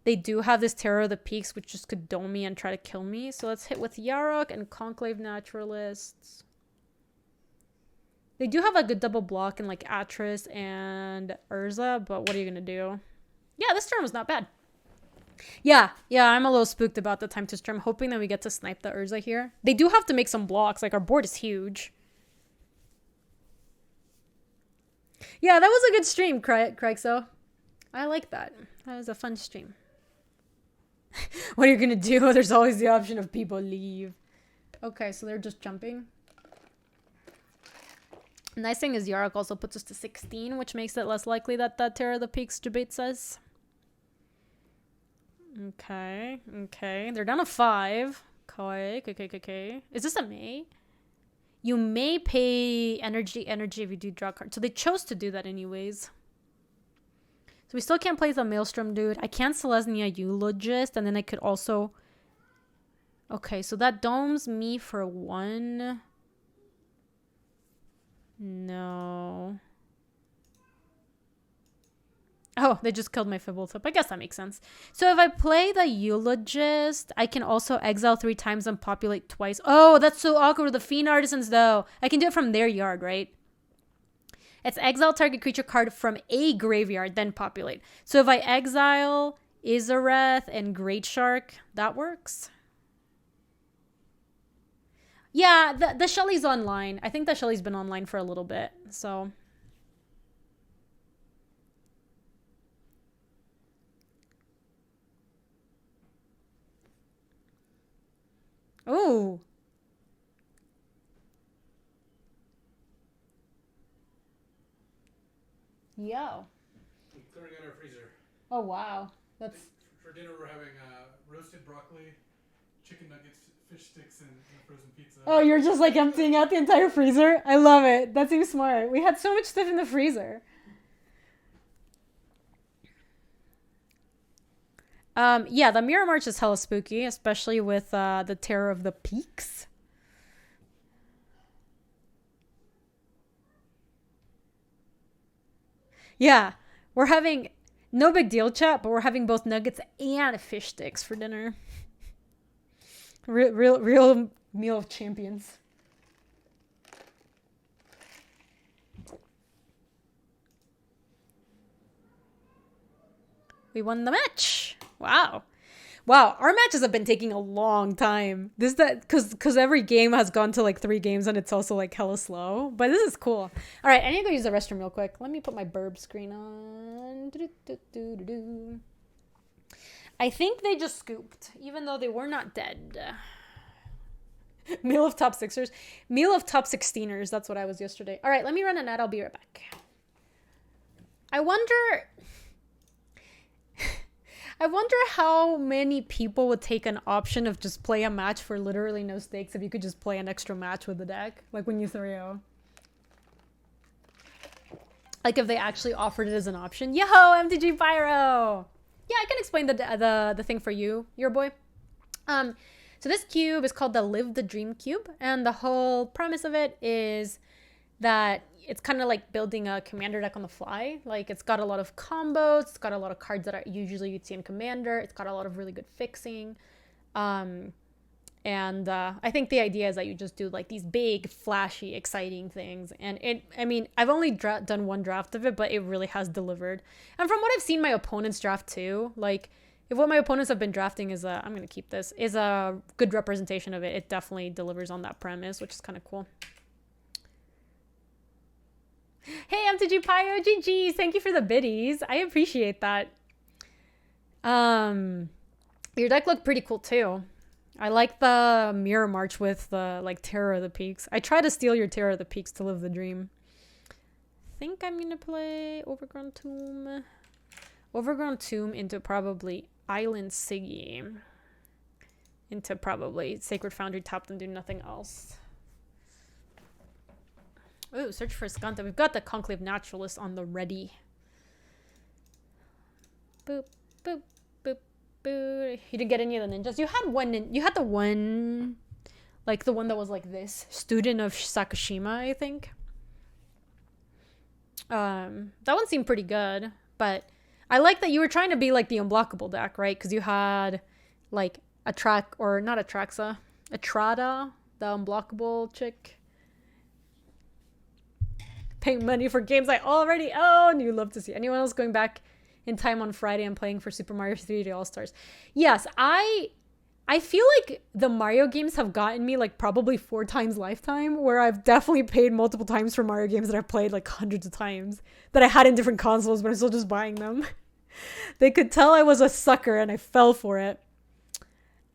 they do have this Terror of the Peaks, which just could dome me and try to kill me. So let's hit with Yarok and Conclave Naturalists. They do have a good double block in like Atris and Urza, but what are you going to do? Yeah, this turn was not bad. Yeah, I'm a little spooked about the time to stream, hoping that we get to snipe the Urza here. They do have to make some blocks, like our board is huge. Yeah, that was a good stream, Craig, so I like that. That was a fun stream. What are you gonna do? There's always the option of people leave. Okay, so they're just jumping. Nice thing is Yarok also puts us to 16, which makes it less likely that the Terror of the Peaks debates us. Okay. They're down to 5. Okay. Is this a May? You may pay energy if you do draw a card. So they chose to do that anyways. So we still can't play the Maelstrom dude. I can Selesnya Eulogist, and then I could also... Okay, so that domes me for 1. No. Oh, they just killed my Fibblethip. I guess that makes sense. So if I play the Eulogist, I can also exile 3 times and populate twice. Oh, that's so awkward with the Fiend Artisans, though. I can do it from their yard, right? It's exile target creature card from a graveyard, then populate. So if I exile Izareth and Great Shark, that works. Yeah, the Shelly's online. I think the Shelly's been online for a little bit, so... Oh. Yo. I'm clearing out our freezer. Oh, wow. That's... For dinner, we're having roasted broccoli, chicken nuggets, fish sticks, and frozen pizza. Oh, you're just like emptying out the entire freezer? I love it. That seems smart. We had so much stuff in the freezer. Yeah, the Mirror March is hella spooky, especially with the Terror of the Peaks. Yeah, we're having, no big deal, chat, but we're having both nuggets and fish sticks for dinner. Real meal of champions. We won the match. Wow. Our matches have been taking a long time. Because every game has gone to like 3 games and it's also like hella slow. But this is cool. All right, I need to go use the restroom real quick. Let me put my burb screen on. I think they just scooped, even though they were not dead. Meal of top 6ers. Meal of top 16ers. That's what I was yesterday. All right, let me run an ad. I'll be right back. I wonder how many people would take an option of just play a match for literally no stakes if you could just play an extra match with the deck, like when you 3-0. Like if they actually offered it as an option. Yo, MTG Pyro! Yeah, I can explain the thing for you, your boy. So this cube is called the Live the Dream Cube, and the whole premise of it is that it's kind of like building a commander deck on the fly. Like it's got a lot of combos, it's got a lot of cards that are usually you'd see in commander, it's got a lot of really good fixing. And I think the idea is that you just do like these big, flashy, exciting things. And I mean, I've only done one draft of it, but it really has delivered. And from what I've seen my opponents draft too, like if what my opponents have been drafting is I'm going to keep this, is a good representation of it, it definitely delivers on that premise, which is kind of cool. Hey, MTG Pio, GG's. Thank you for the biddies. I appreciate that. Your deck looked pretty cool too. I like the Mirror March with the like Terror of the Peaks. I try to steal your Terror of the Peaks to live the dream. I think I'm gonna play Overgrown Tomb. Overgrown Tomb into probably Island Siggy. Into probably Sacred Foundry tapped and do nothing else. Ooh, search for Skanta. We've got the Conclave Naturalist on the ready. Boop, boop. You didn't get any of the ninjas. You had one. You had the one, like the one that was like this, student of Sakushima, I think. That one seemed pretty good, but I like that you were trying to be like the unblockable deck, right? Because you had like Atrada, the unblockable chick. Paying money for games I already own. You love to see anyone else going back in time on Friday and playing for Super Mario 3D All-Stars. Yes, I feel like the Mario games have gotten me like probably 4 times lifetime, where I've definitely paid multiple times for Mario games that I've played like hundreds of times that I had in different consoles, but I'm still just buying them. They could tell I was a sucker and I fell for it.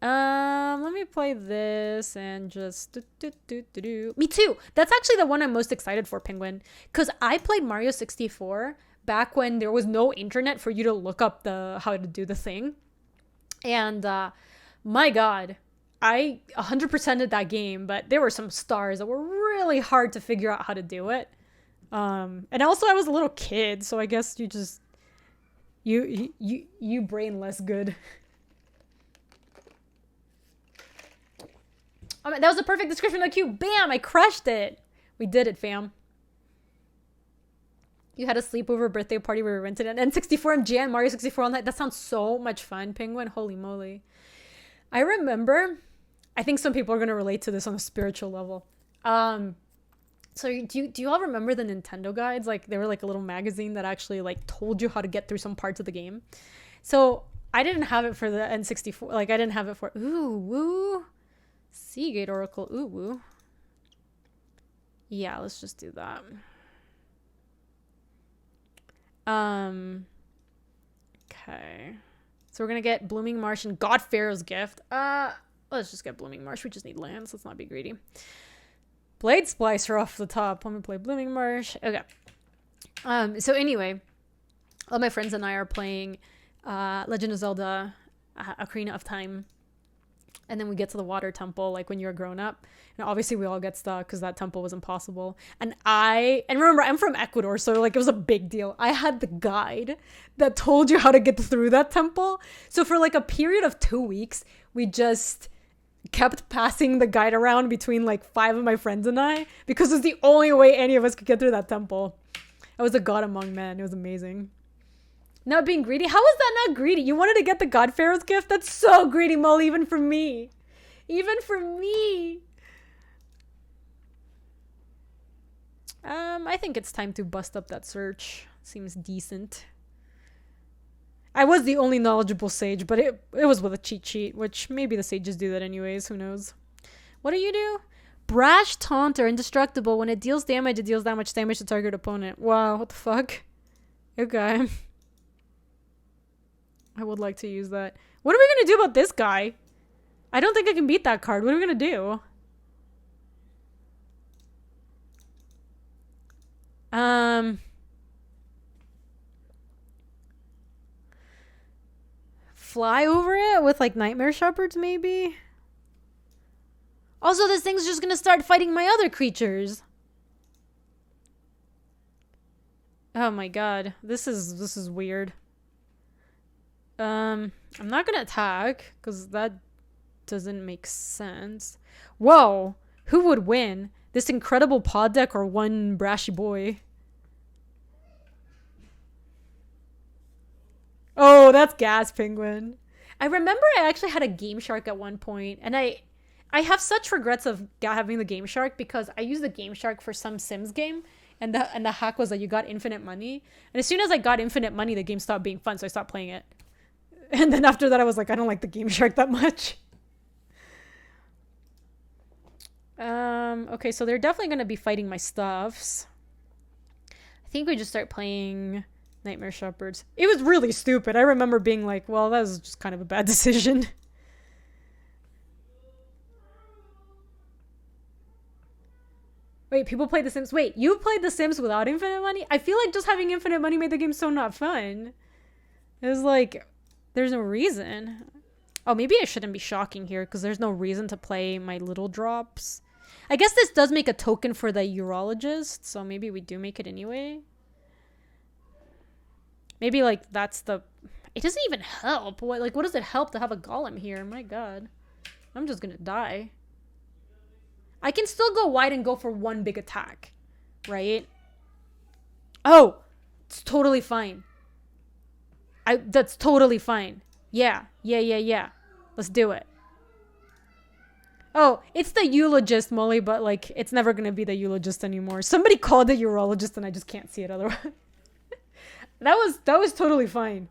Let me play this and just Me too. That's actually the one I'm most excited for, Penguin, because I played Mario 64 back when there was no internet for you to look up how to do the thing. And my God, I 100%ed that game, but there were some stars that were really hard to figure out how to do it. And also I was a little kid, so I guess you just you brain less good. Oh, that was a perfect description of the cube. Bam! I crushed it. We did it, fam. You had a sleepover birthday party where we rented an N64 and Jan Mario 64 all night. That sounds so much fun, Penguin. Holy moly. I remember, I think some people are going to relate to this on a spiritual level. So do you all remember the Nintendo guides? Like they were like a little magazine that actually like told you how to get through some parts of the game. So I didn't have it for the N64. Like I didn't have it for, ooh, woo. Seagate Oracle, ooh, woo. Yeah, let's just do that. Okay. So we're gonna get Blooming Marsh and God Pharaoh's Gift. Let's just get Blooming Marsh. We just need lands. Let's not be greedy. Blade Splicer off the top. Let me play Blooming Marsh. Okay. So anyway, all my friends and I are playing Legend of Zelda Ocarina of Time. And then we get to the water temple, like when you're a grown up. And obviously we all get stuck because that temple was impossible. And remember, I'm from Ecuador, so like it was a big deal. I had the guide that told you how to get through that temple. So for like a period of 2 weeks, we just kept passing the guide around between like 5 of my friends and I, because it's the only way any of us could get through that temple. I was a god among men. It was amazing. Not being greedy? How is that not greedy? You wanted to get the God Pharaoh's Gift? That's so greedy, Molly, even for me. Even for me. I think it's time to bust up that search. Seems decent. I was the only knowledgeable sage, but it was with a cheat sheet, which maybe the sages do that anyways. Who knows? What do? Brash Taunter, indestructible. When it deals damage, it deals that much damage to target opponent. Wow, what the fuck? Okay. I would like to use that. What are we going to do about this guy? I don't think I can beat that card. What are we going to do? Fly over it with like Nightmare Shepherds maybe? Also, this thing's just going to start fighting my other creatures. Oh my god. This is weird. I'm not gonna attack, because that doesn't make sense. Whoa! Who would win? This incredible pod deck or one brashy boy? Oh, that's gas, Penguin. I remember I actually had a Game Shark at one point, and I I have such regrets of having the Game Shark because I used the Game Shark for some Sims game, and the hack was that you got infinite money. And as soon as I got infinite money, the game stopped being fun, so I stopped playing it. And then after that, I was like, I don't like the Game Shark that much. Okay, so they're definitely gonna be fighting my stuffs. I think we just start playing Nightmare Shepherds. It was really stupid. I remember being like, well, that was just kind of a bad decision. Wait, people play The Sims. Wait, you played The Sims without infinite money? I feel like just having infinite money made the game so not fun. It was like, there's no reason. Oh, maybe I shouldn't be shocking here because there's no reason to play my little drops. I guess this does make a token for the urologist, so maybe we do make it anyway. Maybe, like, that's the... It doesn't even help. What does it help to have a golem here? My god. I'm just gonna die. I can still go wide and go for one big attack, right? Oh, it's totally fine. That's totally fine. Yeah. Let's do it. Oh, it's the eulogist, Molly, but like it's never gonna be the eulogist anymore. Somebody called the urologist and I just can't see it otherwise. that was totally fine.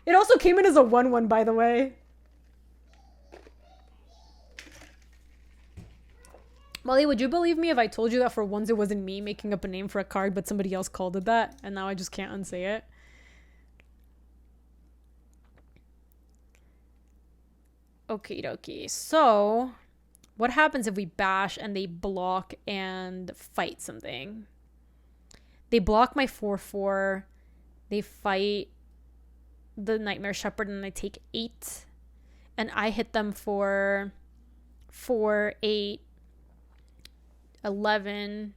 It also came in as a 1/1, by the way. Molly, would you believe me if I told you that for once it wasn't me making up a name for a card, but somebody else called it that, and now I just can't unsay it? Okie dokie. So, what happens if we bash and they block and fight something? They block my 4/4. They fight the Nightmare Shepherd and I take 8. And I hit them for 4, 8, 11,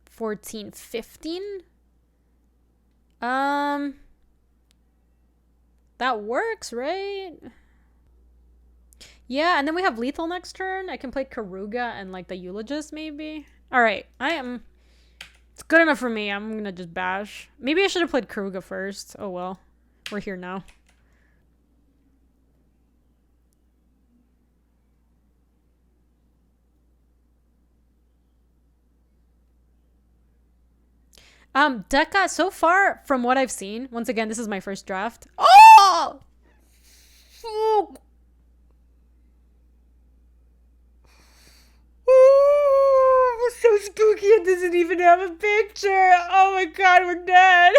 14, 15. That works, right? Yeah, and then we have lethal next turn. I can play Karuga and like the eulogist maybe. All right, it's good enough for me. I'm gonna just bash. Maybe I should have played Karuga first. Oh well, we're here now. Deca, so far from what I've seen, once again, this is my first draft. Oh! Oh, so spooky. It doesn't even have a picture. Oh my god, we're dead.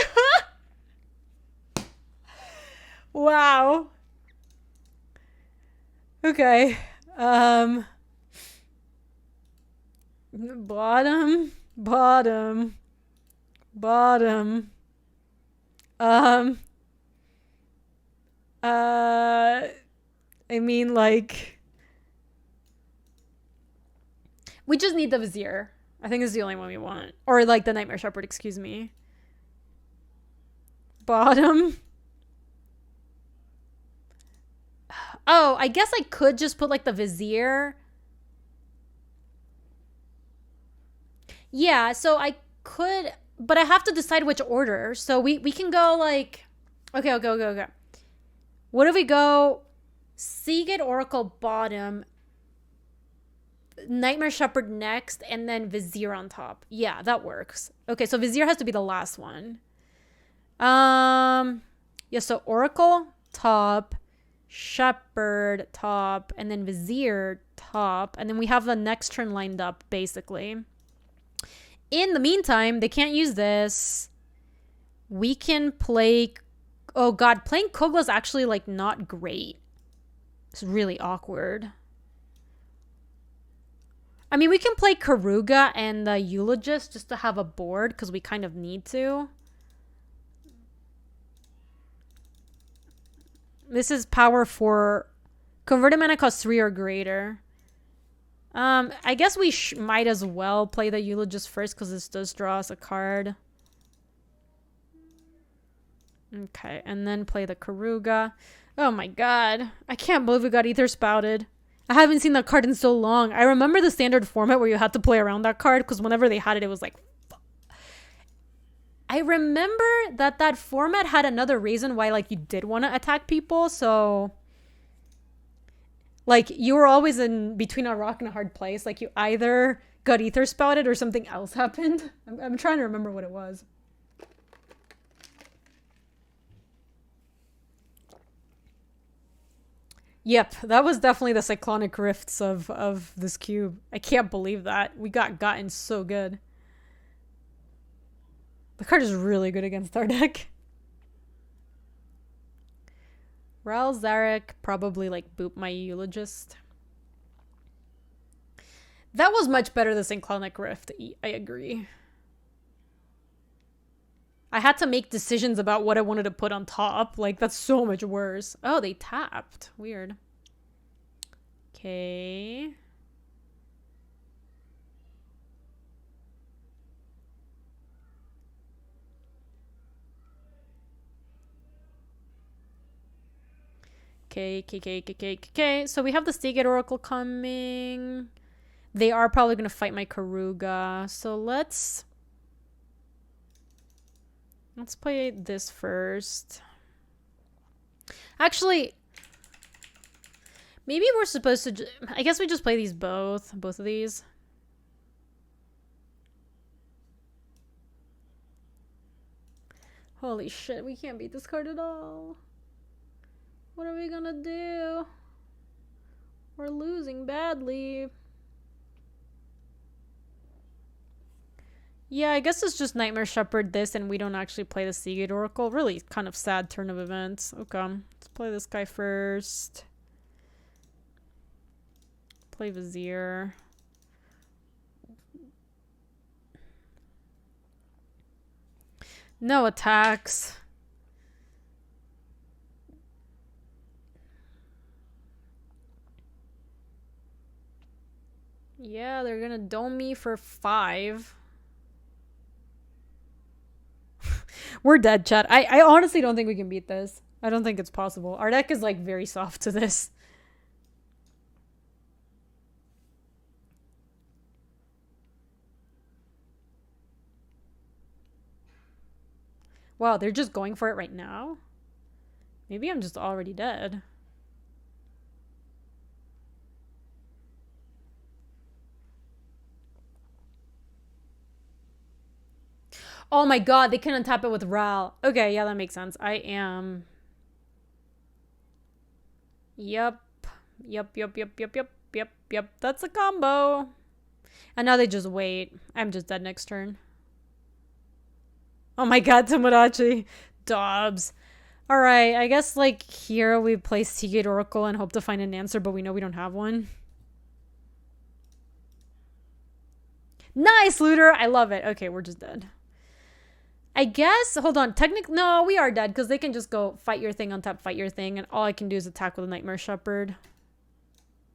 Wow. Okay. Bottom. I mean, like, we just need the Vizier. I think it's the only one we want. Or, like, the Nightmare Shepherd, excuse me. Bottom. Oh, I guess I could just put, like, the Vizier. Yeah, so I could... But I have to decide which order. So we can go, like... Okay. What if we go... Seagate Oracle bottom... Nightmare Shepherd next, and then Vizier on top. Yeah, that works. Okay, so Vizier has to be the last one. Yeah, so Oracle top, Shepherd top, and then Vizier top, and then we have the next turn lined up, basically. In the meantime, they can't use this. We can play... Oh god, playing Kogla is actually, like, not great. It's really awkward. I mean, we can play Karuga and the Eulogist just to have a board, because we kind of need to. This is power 4. Converted mana costs 3 or greater. I guess we might as well play the Eulogist first, because this does draw us a card. Okay, and then play the Karuga. Oh my god. I can't believe we got Ether Spouted. I haven't seen that card in so long. I remember the standard format where you had to play around that card, because whenever they had it, it was like... I remember that format had another reason why, like, you did want to attack people, so... Like, you were always in between a rock and a hard place. Like, you either got ether spouted or something else happened. I'm trying to remember what it was. Yep, that was definitely the cyclonic rifts of this cube. I can't believe that. We got gotten so good. The card is really good against our deck. Ral Zarek probably like boop my eulogist. That was much better than Cyclonic Rift. I agree. I had to make decisions about what I wanted to put on top. Like, that's so much worse. Oh, they tapped. Weird. Okay. Okay. So we have the Stargate Oracle coming. They are probably going to fight my Karuga. So let's play this first. Actually, maybe we're supposed to... I guess we just play these both of these. Holy shit, we can't beat this card at all. What are we gonna do? We're losing badly. Yeah, I guess it's just Nightmare Shepherd this and we don't actually play the Seagate Oracle. Really kind of sad turn of events. Okay, let's play this guy first. Play Vizier. No attacks. Yeah, they're gonna dome me for 5. We're dead, chat. I honestly don't think we can beat this. I don't think it's possible. Our deck is like very soft to this. Wow, they're just going for it right now? Maybe I'm just already dead. Oh my god, they can untap it with Ral. Okay, yeah, that makes sense. I am... Yep. That's a combo. And now they just wait. I'm just dead next turn. Oh my god, Tomodachi. Dobbs. Alright, I guess like here we play Seagate Oracle and hope to find an answer, but we know we don't have one. Nice, Looter! I love it. Okay, we're just dead. I guess, hold on, technically, no, we are dead because they can just go fight your thing on top, fight your thing, and all I can do is attack with a Nightmare Shepherd.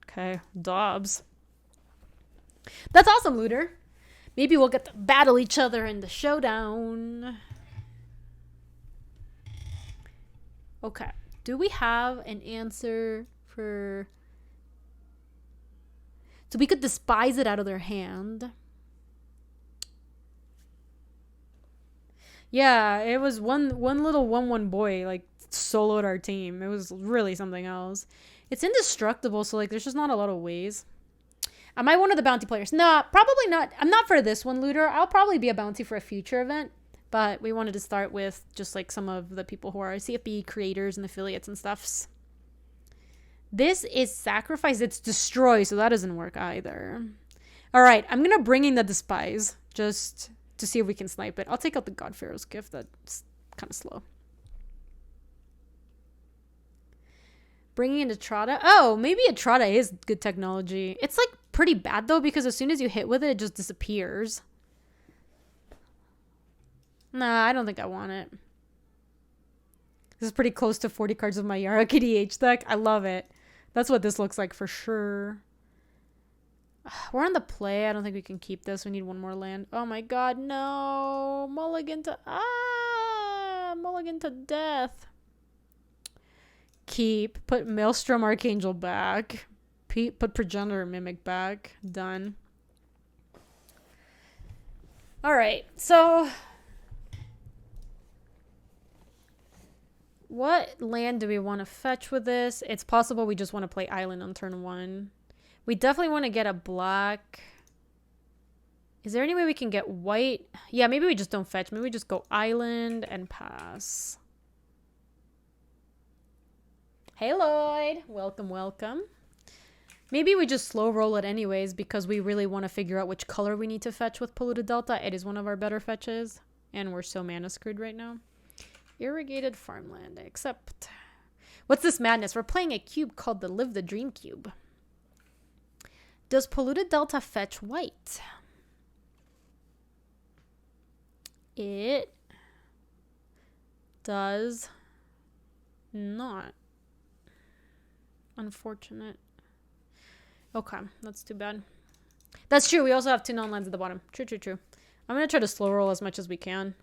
Okay, Dobbs. That's awesome, Looter. Maybe we'll get to battle each other in the showdown. Okay, do we have an answer for... So we could despise it out of their hand. Yeah, it was one little 1/1 boy like soloed our team. It was really something else. It's indestructible, so like there's just not a lot of ways. Am I one of the bounty players? Nah, probably not. I'm not for this one, Looter. I'll probably be a bounty for a future event, but we wanted to start with just like some of the people who are CFB creators and affiliates and stuffs. This is sacrifice. It's destroy, so that doesn't work either. All right, I'm gonna bring in the despise just to see if we can snipe it. I'll take out the God Pharaoh's gift. That's kind of slow. Bringing in Etrata. Oh, maybe Etrata is good technology. It's like pretty bad though because as soon as you hit with it, it just disappears. Nah, I don't think I want it. This is pretty close to 40 cards of my Yara KDH deck. I love it. That's what this looks like for sure. We're on the play. I don't think we can keep this. We need one more land. Oh my god, no. Mulligan to... Mulligan to death. Keep. Put Maelstrom Archangel back. Put Progenitor Mimic back. Done. Alright, so... What land do we want to fetch with this? It's possible we just want to play island on turn 1. We definitely want to get a black. Is there any way we can get white? Yeah, maybe we just don't fetch. Maybe we just go island and pass. Hey, Lloyd. Welcome, welcome. Maybe we just slow roll it anyways because we really want to figure out which color we need to fetch with Polluted Delta. It is one of our better fetches. And we're so mana screwed right now. Irrigated farmland, except... What's this madness? We're playing a cube called the Live the Dream Cube. Does Polluted Delta fetch white? It does not. Unfortunate. Okay, that's too bad. That's true. We also have 2 non-lands at the bottom. True, true, true. I'm going to try to slow roll as much as we can.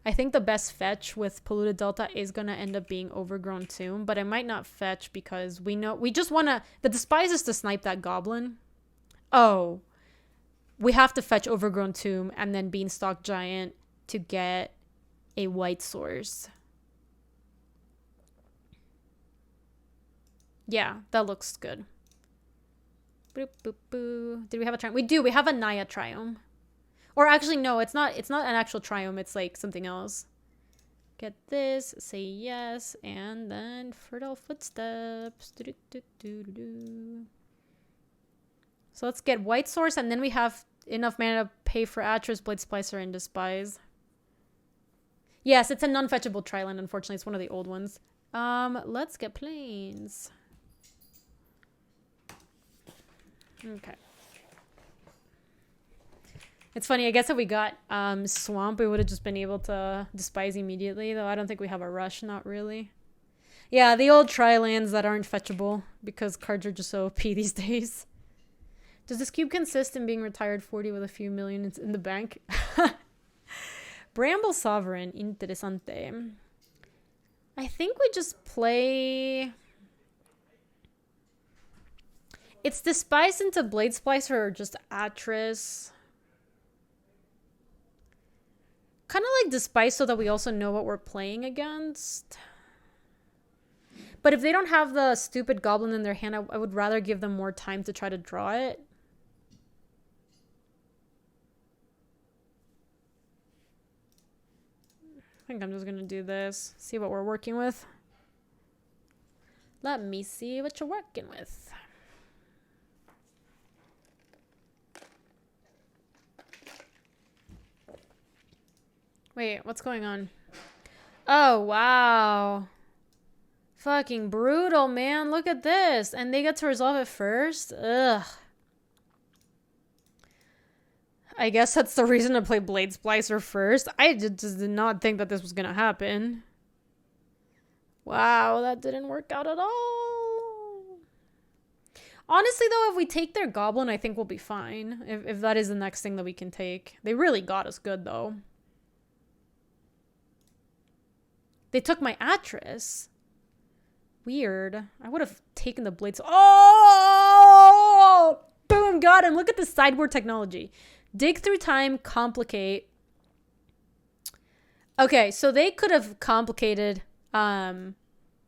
I think the best fetch with Polluted Delta is going to end up being Overgrown Tomb, but I might not fetch because we know... We just want to... The Despise is to snipe that goblin. Oh. We have to fetch Overgrown Tomb and then Beanstalk Giant to get a white source. Yeah, that looks good. Boop, boop, boo. Did we have a triome? We do. We have a Naya triome. Or actually, no, it's not an actual triome. It's like something else. Get this, say yes, and then Fertile Footsteps. So let's get White Source, and then we have enough mana to pay for Atris, Blade Splicer, and Despise. Yes, it's a non-fetchable triland, unfortunately. It's one of the old ones. Let's get Plains. Okay. It's funny, I guess if we got Swamp, we would have just been able to Despise immediately, though I don't think we have a rush, not really. Yeah, the old tri-lands that aren't fetchable, because cards are just so OP these days. Does this cube consist in being retired 40 with a few millions in the bank? Bramble Sovereign, interesante. I think we just play... It's Despise into Blade Splicer or just Atris. Kind of like Despise so that we also know what we're playing against. But if they don't have the stupid goblin in their hand, I would rather give them more time to try to draw it. I think I'm just going to do this. See what we're working with. Let me see what you're working with. Wait, what's going on? Oh, wow. Fucking brutal, man. Look at this. And they get to resolve it first? Ugh. I guess that's the reason to play Blade Splicer first. I just did not think that this was going to happen. Wow, that didn't work out at all. Honestly, though, if we take their goblin, I think we'll be fine. If that is the next thing that we can take. They really got us good, though. They took my Atris. Weird. I would have taken the blades. Oh! Boom, got him. Look at the sideboard technology. Dig through time, complicate. Okay, so they could have complicated. They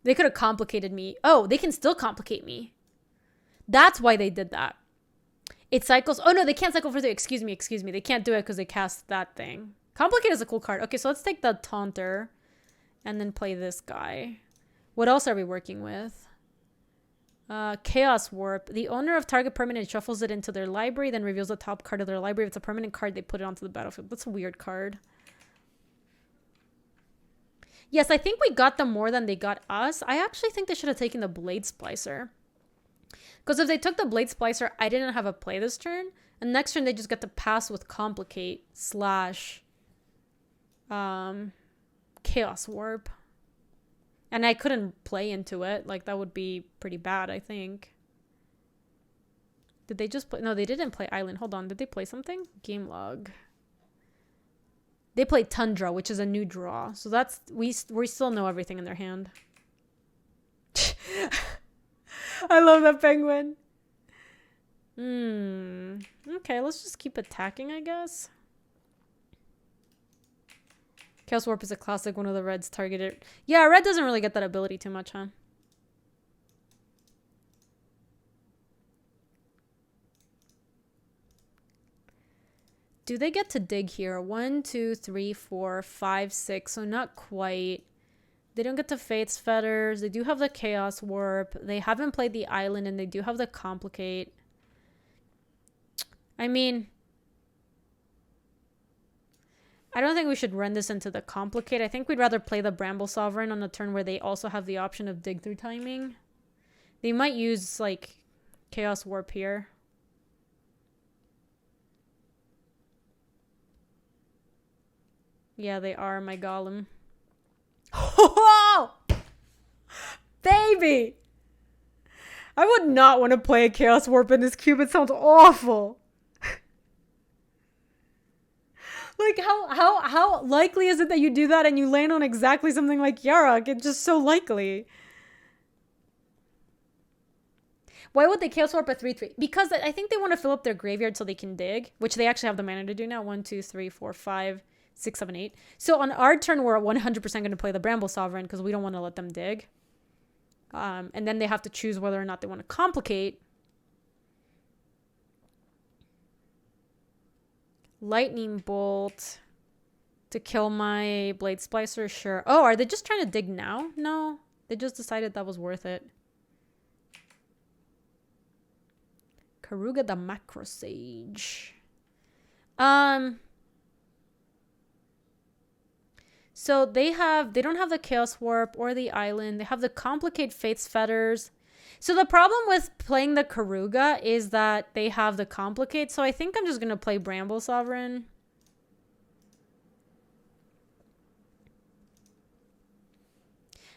could have complicated me. Oh, they can still complicate me. That's why they did that. It cycles. Oh, no, they can't cycle for the. Excuse me. They can't do it because they cast that thing. Complicate is a cool card. Okay, so let's take the Taunter. And then play this guy. What else are we working with? Chaos Warp. The owner of target permanent shuffles it into their library, then reveals the top card of their library. If it's a permanent card, they put it onto the battlefield. That's a weird card. Yes, I think we got them more than they got us. I actually think they should have taken the Blade Splicer. Because if they took the Blade Splicer, I didn't have a play this turn. And next turn, they just get to pass with Complicate / Chaos Warp. And I couldn't play into it. Like, that would be pretty bad, I think. Did they just play? No, they didn't play Island. Hold on. Did they play something? Game log. They played Tundra, which is a new draw. So that's... We still know everything in their hand. I love that penguin. Okay, let's just keep attacking, I guess. Chaos Warp is a classic, one of the reds targeted. Yeah, red doesn't really get that ability too much, huh? Do they get to dig here? 1, 2, 3, 4, 5, 6. So not quite. They don't get to Fate's Fetters. They do have the Chaos Warp. They haven't played the Island, and they do have the Complicate. I mean, I don't think we should run this into the Complicate. I think we'd rather play the Bramble Sovereign on a turn where they also have the option of dig through timing. They might use, like, Chaos Warp here. Yeah, they are, my golem. Oh! Baby! I would not want to play a Chaos Warp in this cube. It sounds awful. Like, how likely is it that you do that and you land on exactly something like Yarok? It's just so likely. Why would they Chaos Warp a 3/3? Because I think they want to fill up their graveyard so they can dig, which they actually have the mana to do now. 1, 2, 3, 4, 5, 6, 7, 8. So on our turn, we're 100% going to play the Bramble Sovereign because we don't want to let them dig. And then they have to choose whether or not they want to Complicate. Lightning Bolt to kill my Blade Splicer, sure. Oh, are they just trying to dig now? No, they just decided that was worth it. Karuga the Macro Sage. So they don't have the Chaos Warp or the Island. They have the Complicate Fate's Fetters. So the problem with playing the Karuga is that they have the Complicate. So I think I'm just going to play Bramble Sovereign.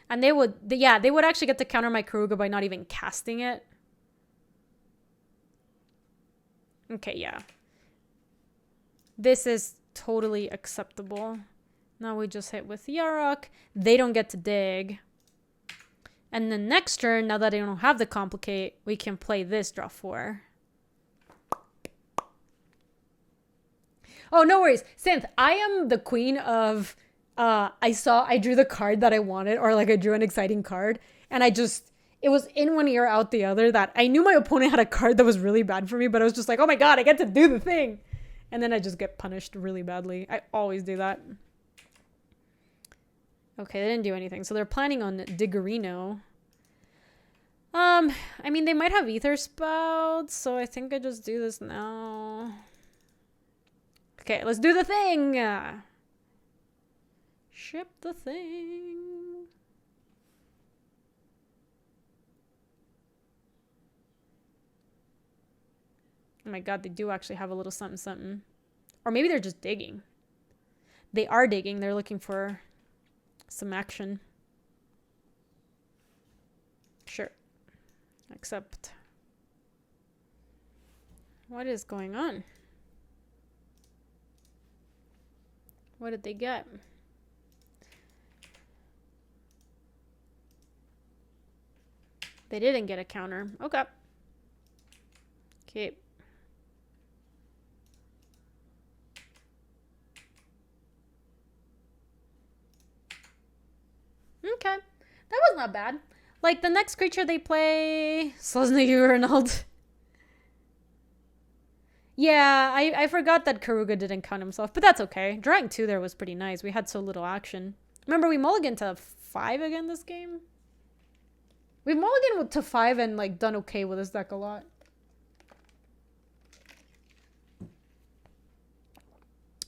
And they would actually get to counter my Karuga by not even casting it. Okay, yeah. This is totally acceptable. Now we just hit with Yarok. They don't get to dig. And then next turn, now that I don't have the Complicate, we can play this draw 4. Oh, no worries. Synth, I am the queen of, I drew the card that I wanted, or like I drew an exciting card, and it was in one ear, out the other, that I knew my opponent had a card that was really bad for me, but I was just like, oh my god, I get to do the thing. And then I just get punished really badly. I always do that. Okay, they didn't do anything. So they're planning on Diggerino. I mean, they might have Ether Spouts, so I think I just do this now. Okay, let's do the thing! Ship the thing. Oh my god, they do actually have a little something something. Or maybe they're just digging. They are digging. They're looking for some action. Sure. Except, what is going on? What did they get? They didn't get a counter. Okay. Okay. Okay. That was not bad. Like, the next creature they play... Sluzny Urinald. Yeah, I forgot that Karuga didn't count himself, but that's okay. Drawing 2 there was pretty nice. We had so little action. Remember, we mulliganed to 5 again this game? We've mulliganed to 5 and, like, done okay with this deck a lot.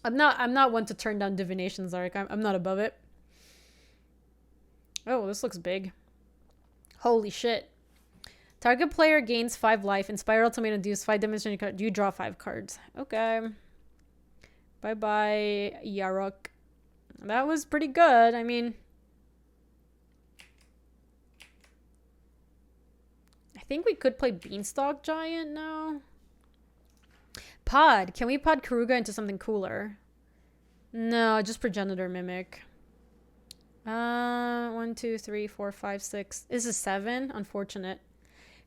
I'm not one to turn down Divination Zark. I'm not above it. Oh, this looks big. Holy shit. Target player gains 5 life. Inspire Ultimatum deals 5 damage on your card. You draw 5 cards. Okay. Bye-bye, Yarok. That was pretty good. I mean... I think we could play Beanstalk Giant now. Pod. Can we pod Karuga into something cooler? No, just Progenitor Mimic. 1, 2, 3, 4, 5, 6. This is 7. Unfortunate.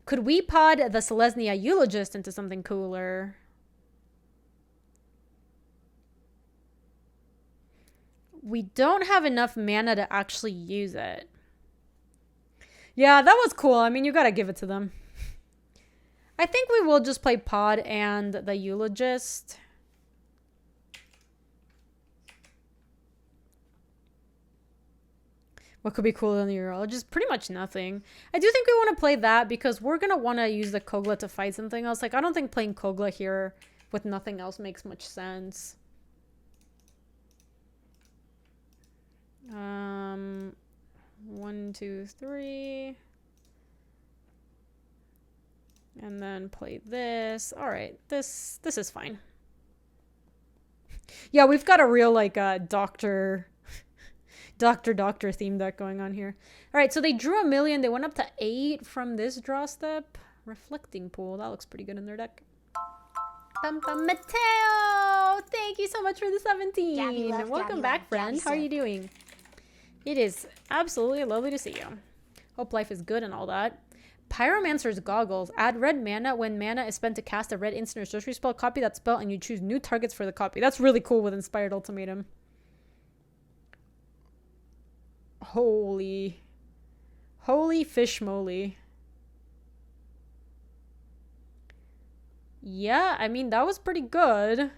Could we pod the Selesnya Eulogist into something cooler? we don't have enough mana to actually use it. Yeah, that was cool. I mean, you gotta give it to them. I think we will just play Pod and the Eulogist. What could be cooler than the Urologist? Pretty much nothing. I do think we want to play that because we're going to want to use the Kogla to fight something else. Like, I don't think playing Kogla here with nothing else makes much sense. 1, 2, 3. And then play this. All right, this is fine. Yeah, we've got a real, like, doctor theme deck going on here. All right, so they drew 1 million. They went up to 8 from this draw step. Reflecting Pool. That looks pretty good in their deck. Mateo! Thank you so much for the 17. Welcome back, friend. How are you doing? It is absolutely lovely to see you. Hope life is good and all that. Pyromancer's Goggles. Add red mana when mana is spent to cast a red instant or sorcery spell. Copy that spell and you choose new targets for the copy. That's really cool with Inspired Ultimatum. Holy fish moly. Yeah, I mean, that was pretty good.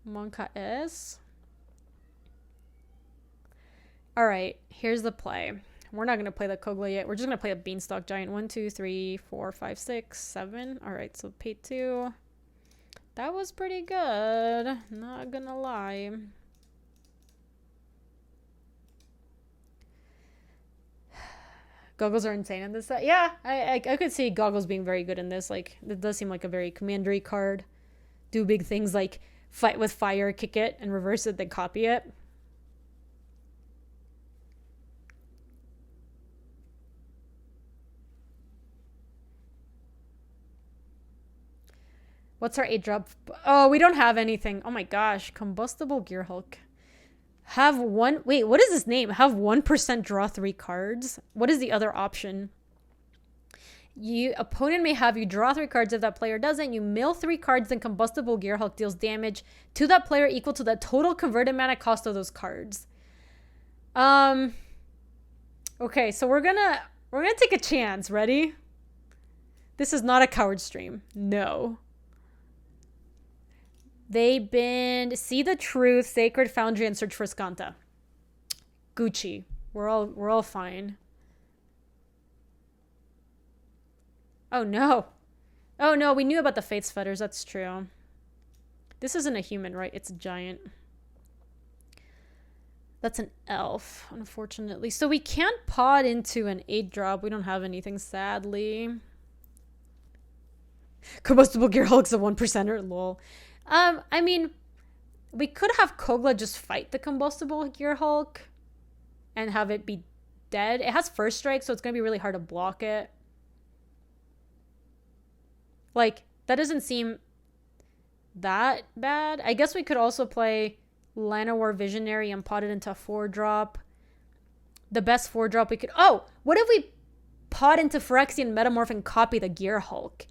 Monka S. Alright, here's the play. We're not going to play the Kogla yet. We're just going to play a Beanstalk Giant. 1, 2, 3, 4, 5, 6, 7. Alright, so pay 2. That was pretty good. Not gonna lie. Goggles are insane in this set. Yeah, I could see Goggles being very good in this. Like, it does seem like a very commandery card. Do big things like fight with fire, kick it, and reverse it, then copy it. What's our 8-drop? Oh, we don't have anything. Oh my gosh. Combustible Gear Hulk. Have one... Wait, what is this name? Have 1% draw 3 cards? What is the other option? Opponent may have you draw 3 cards. If that player doesn't, you mill 3 cards, then Combustible Gear Hulk deals damage to that player equal to the total converted mana cost of those cards. Okay, so we're gonna take a chance. Ready? This is not a coward stream. No. They banned See the Truth, Sacred Foundry, and Search for Skanta. Gucci. We're all fine. Oh no. Oh no, we knew about the Fates Fetters, that's true. This isn't a human, right? It's a giant. That's an elf, unfortunately. So we can't pod into an 8-drop. We don't have anything, sadly. Combustible Gear Hulk's a 1%er, lol. I mean, we could have Kogla just fight the Combustible Gear Hulk and have it be dead. It has first strike, so it's going to be really hard to block it. Like, that doesn't seem that bad. I guess we could also play Llanowar Visionary and pod it into a 4-drop. The best 4-drop we could... Oh! What if we pod into Phyrexian Metamorph and copy the Gear Hulk?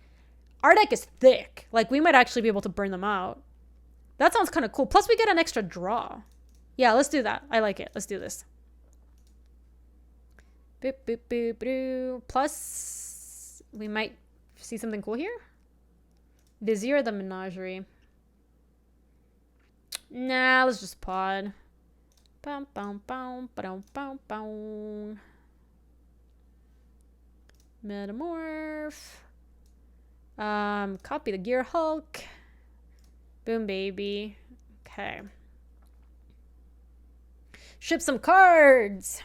Our deck is thick. Like, we might actually be able to burn them out. That sounds kind of cool. Plus, we get an extra draw. Yeah, let's do that. I like it. Let's do this. Boop, boop, boop, boop. Plus, we might see something cool here. Vizier the Menagerie. Nah, let's just pod. Bum, bum, bum, ba-dum, bum, bum. Metamorph. Copy the Gear Hulk. Boom, baby. Okay. Ship some cards.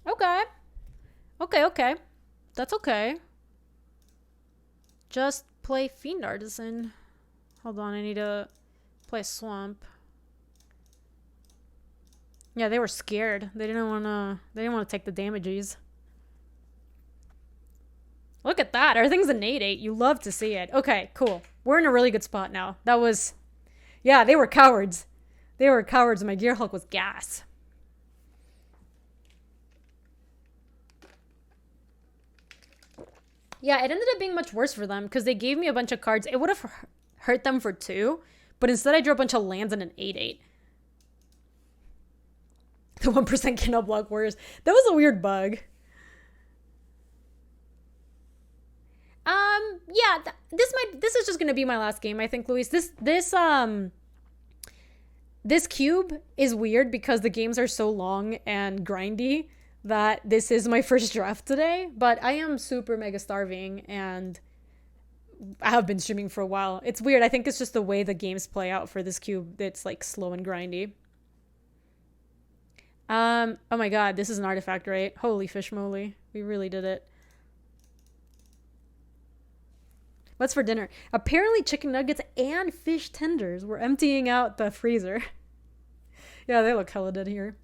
Okay. Okay. That's okay. Just play Fiend Artisan. Hold on, I need to play Swamp. Yeah, they were scared. They didn't want to take the damages. Look at that. Everything's an 8/8. You love to see it. Okay, cool. We're in a really good spot now. That was... Yeah, they were cowards. They were cowards. My Gear Hulk was gas. Yeah, it ended up being much worse for them because they gave me a bunch of cards. It would have hurt them for 2, but instead I drew a bunch of lands and an 8/8. The 1% cannot block warriors. That was a weird bug. Yeah, this is just gonna be my last game, I think, Luis. This cube is weird because the games are so long and grindy that this is my first draft today, but I am super mega starving and I have been streaming for a while. It's weird. I think it's just the way the games play out for this cube that's like slow and grindy. Oh my god, this is an artifact, right? Holy fish moly. We really did it. What's for dinner? Apparently chicken nuggets and fish tenders. We're emptying out the freezer. Yeah, they look hella dead here.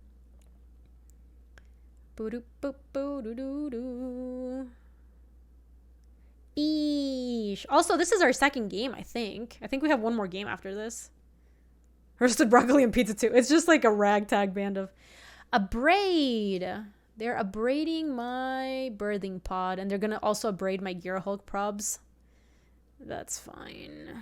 Eesh. Also, this is our second game, I think. I think we have one more game after this. Roasted broccoli and pizza too. It's just like a ragtag band of... A braid. They're abrading my birthing pod, and they're gonna also abrade my Gear Hulk probs. That's fine.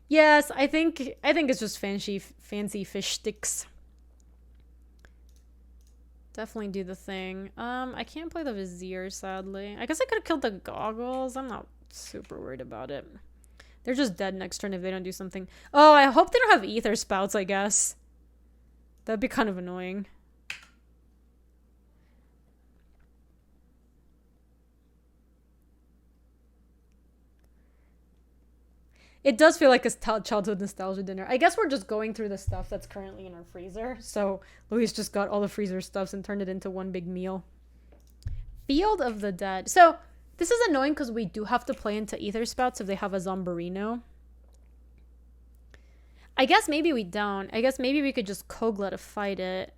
Yes, I think it's just fancy fish sticks. Definitely do the thing. I can't play the Vizier, sadly. I guess I could have killed the goggles. I'm not super worried about it. They're just dead next turn if they don't do something. Oh, I hope they don't have ether spouts, I guess. That'd be kind of annoying. It does feel like a childhood nostalgia dinner. I guess we're just going through the stuff that's currently in our freezer. So Luis just got all the freezer stuffs and turned it into one big meal. Field of the Dead. So this is annoying because we do have to play into ether spouts if they have a Zombarino. I guess maybe we don't. I guess maybe we could just Kogla to fight it.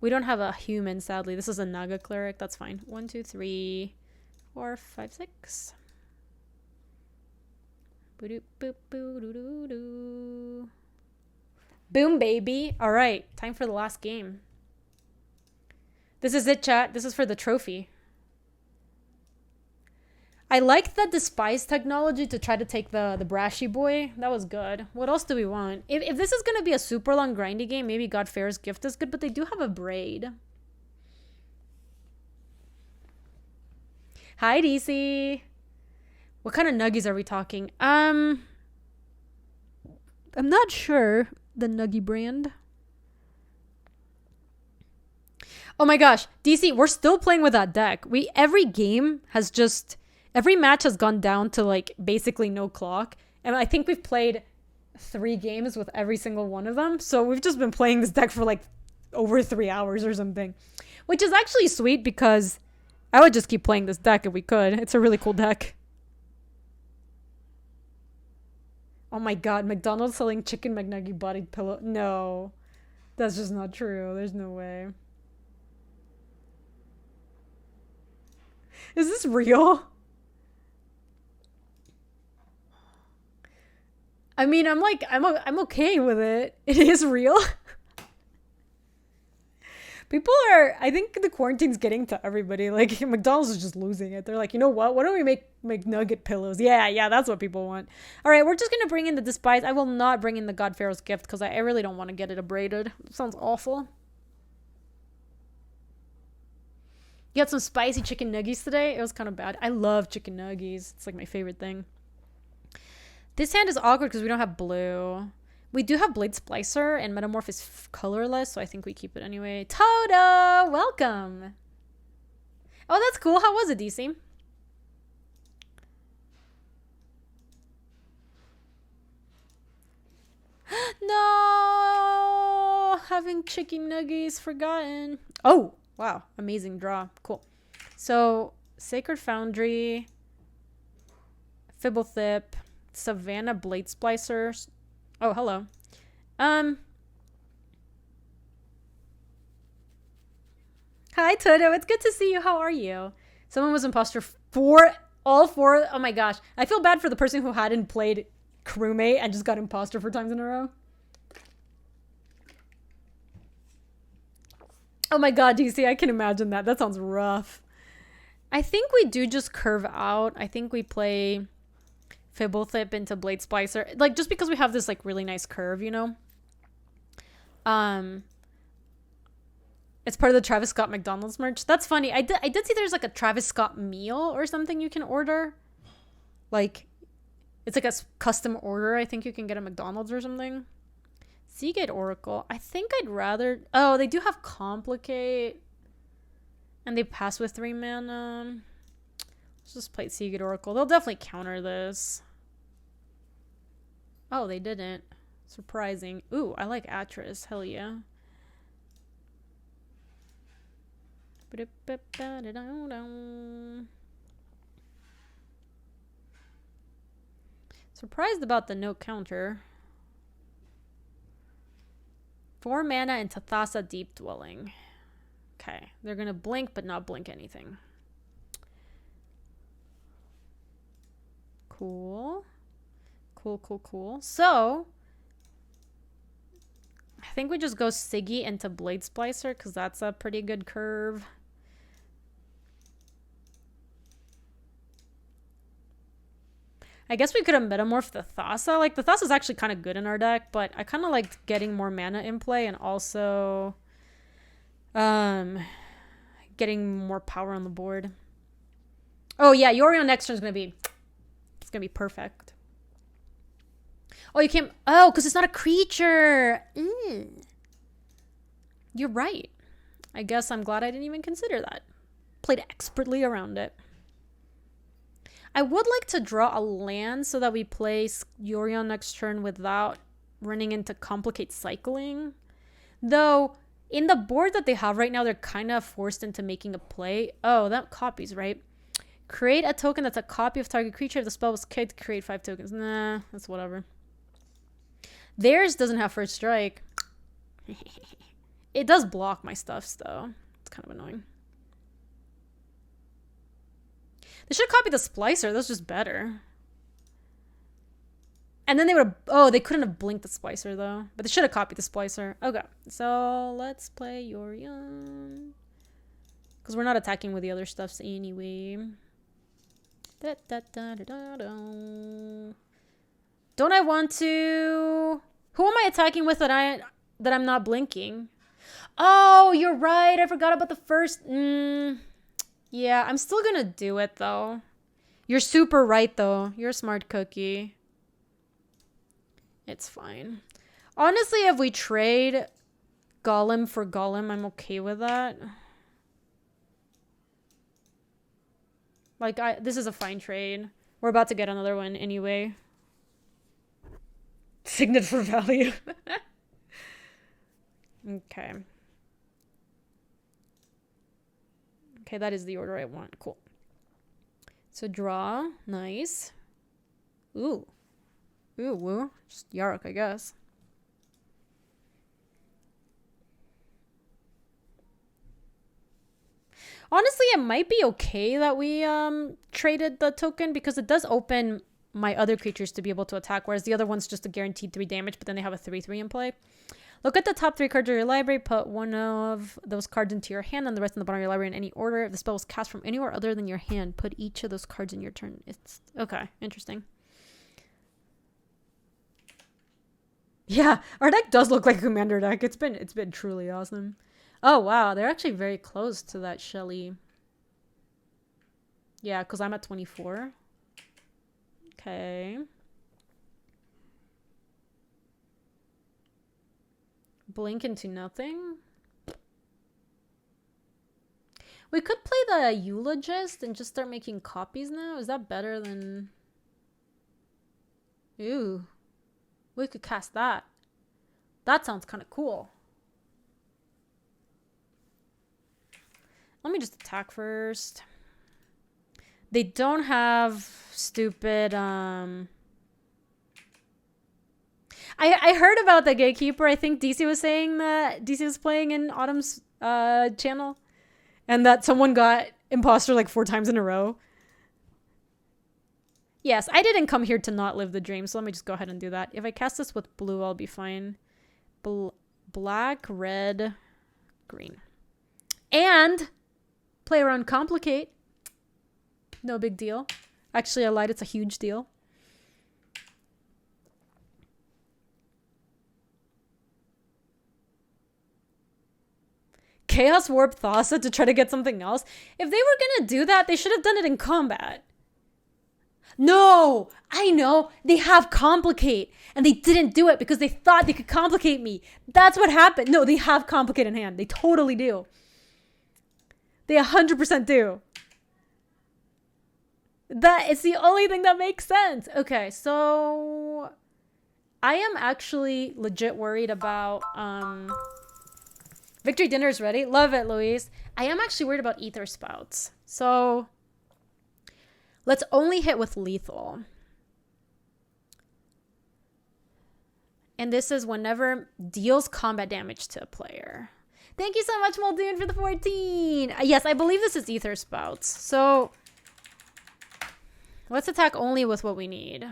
We don't have a human, sadly. This is a Naga cleric. That's fine. 1, 2, 3, 4, 5, 6. Boom, baby. All right, time for the last game. This is it, chat. This is for the trophy. I like the despise technology to try to take the Brashy boy. That was good. What else do we want? If this is going to be a super long grindy game, maybe Godfair's Gift is good, but they do have a braid. Hi, DC. What kind of nuggies are we talking? I'm not sure. The Nuggie brand. Oh my gosh. DC, we're still playing with that deck. Every match has gone down to like basically no clock. And I think we've played 3 games with every single one of them. So we've just been playing this deck for like over 3 hours or something. Which is actually sweet because I would just keep playing this deck if we could. It's a really cool deck. Oh my god, McDonald's selling chicken McNugget bodied pillow. No, that's just not true. There's no way. Is this real? I mean, I'm okay with it. It is real. People I think the quarantine's getting to everybody. Like, McDonald's is just losing it. They're like, you know what? Why don't we make nugget pillows? Yeah, that's what people want. All right, we're just going to bring in the Despise. I will not bring in the Godpharaoh's Gift because I really don't want to get it abraded. It sounds awful. You had some spicy chicken nuggies today? It was kind of bad. I love chicken nuggies. It's like my favorite thing. This hand is awkward because we don't have blue. We do have Blade Splicer, and Metamorph is colorless, so I think we keep it anyway. Toto! Welcome! Oh, that's cool. How was it, DC? No! Having chicken nuggies forgotten. Oh, wow. Amazing draw. Cool. So, Sacred Foundry, Fibblethip, Savannah Blade Splicer. Oh, hello. Hi, Toto. It's good to see you. How are you? Someone was imposter for all 4. Oh my gosh. I feel bad for the person who hadn't played crewmate and just got imposter 4 times in a row. Oh my god, DC, I can imagine that. That sounds rough. I think we do just curve out. I think we play Fibblethip into Blade Splicer. Like, just because we have this, like, really nice curve, you know? It's part of the Travis Scott McDonald's merch. That's funny. I did see there's, like, a Travis Scott meal or something you can order. Like, it's like a custom order. I think you can get at McDonald's or something. Seagate Oracle. I think I'd rather... Oh, they do have Complicate. And they pass with 3 mana. Let's just play Seagate Oracle. They'll definitely counter this. Oh, they didn't. Surprising. Ooh, I like Atris. Hell yeah. Surprised about the no counter. 4 mana into Thassa Deep Dwelling. Okay, they're gonna blink but not blink anything. Cool. Cool. So, I think we just go Siggy into Blade Splicer because that's a pretty good curve. I guess we could have metamorphed the Thassa. Like, the Thassa is actually kind of good in our deck, but I kind of liked getting more mana in play and also getting more power on the board. Oh, yeah, Yorion next turn is going to be... It's going to be perfect. Oh, you can't... Oh, because it's not a creature. You're right. I guess I'm glad I didn't even consider that. Played expertly around it. I would like to draw a land so that we play Yorion next turn without running into Complicate cycling. Though, in the board that they have right now, they're kind of forced into making a play. Oh, that copies, right? Create a token that's a copy of target creature. If the spell was kicked, create 5 tokens. Nah, that's whatever. Theirs doesn't have first strike. It does block my stuffs, though. It's kind of annoying. They should copy the Splicer. That's just better. And then they would have... Oh, they couldn't have blinked the Splicer, though. But they should have copied the Splicer. Okay. So, let's play Yorion. Because we're not attacking with the other stuffs anyway. Don't I want to... Who am I attacking with that I'm not blinking? Oh, you're right. I forgot about the first... Yeah, I'm still gonna do it, though. You're super right, though. You're a smart cookie. It's fine. Honestly, if we trade Golem for Golem, I'm okay with that. Like, this is a fine trade. We're about to get another one anyway. Signet for value. Okay. Okay, that is the order I want. Cool. So draw. Nice. Ooh. Ooh, woo. Just Yarok, I guess. Honestly, it might be okay that we traded the token because it does open my other creatures to be able to attack, whereas the other one's just a guaranteed 3 damage, but then they have a 3/3 in play. Look at the top 3 cards of your library. Put one of those cards into your hand and the rest in the bottom of your library in any order. If the spell was cast from anywhere other than your hand, put each of those cards in your turn. It's okay. Interesting. Yeah, our deck does look like a commander deck. It's been truly awesome. Oh, wow. They're actually very close to that Shelly. Yeah, because I'm at 24. Okay. Blink into nothing. We could play the Eulogist and just start making copies now. Is that better than... Ooh. We could cast that. That sounds kind of cool. Let me just attack first. They don't have stupid... I heard about the Gatekeeper. I think DC was saying that DC was playing in Autumn's channel. And that someone got Imposter like 4 times in a row. Yes, I didn't come here to not live the dream. So let me just go ahead and do that. If I cast this with blue, I'll be fine. Black, red, green. And play around complicate. No big deal. Actually, I lied. It's a huge deal. Chaos Warp Thassa to try to get something else. If they were gonna do that, they should have done it in combat. No, I know. They have complicate, and they didn't do it because they thought they could complicate me. That's what happened. No, they have complicate in hand. They totally do. They 100% do. That is the only thing that makes sense. Okay, so I am actually legit worried about Victory Dinner's ready. Love it, Louise. I am actually worried about Ether Spouts. So let's only hit with lethal. And this is whenever deals combat damage to a player. Thank you so much, Muldoon, for the 14. Yes, I believe this is Ether Spouts. So let's attack only with what we need.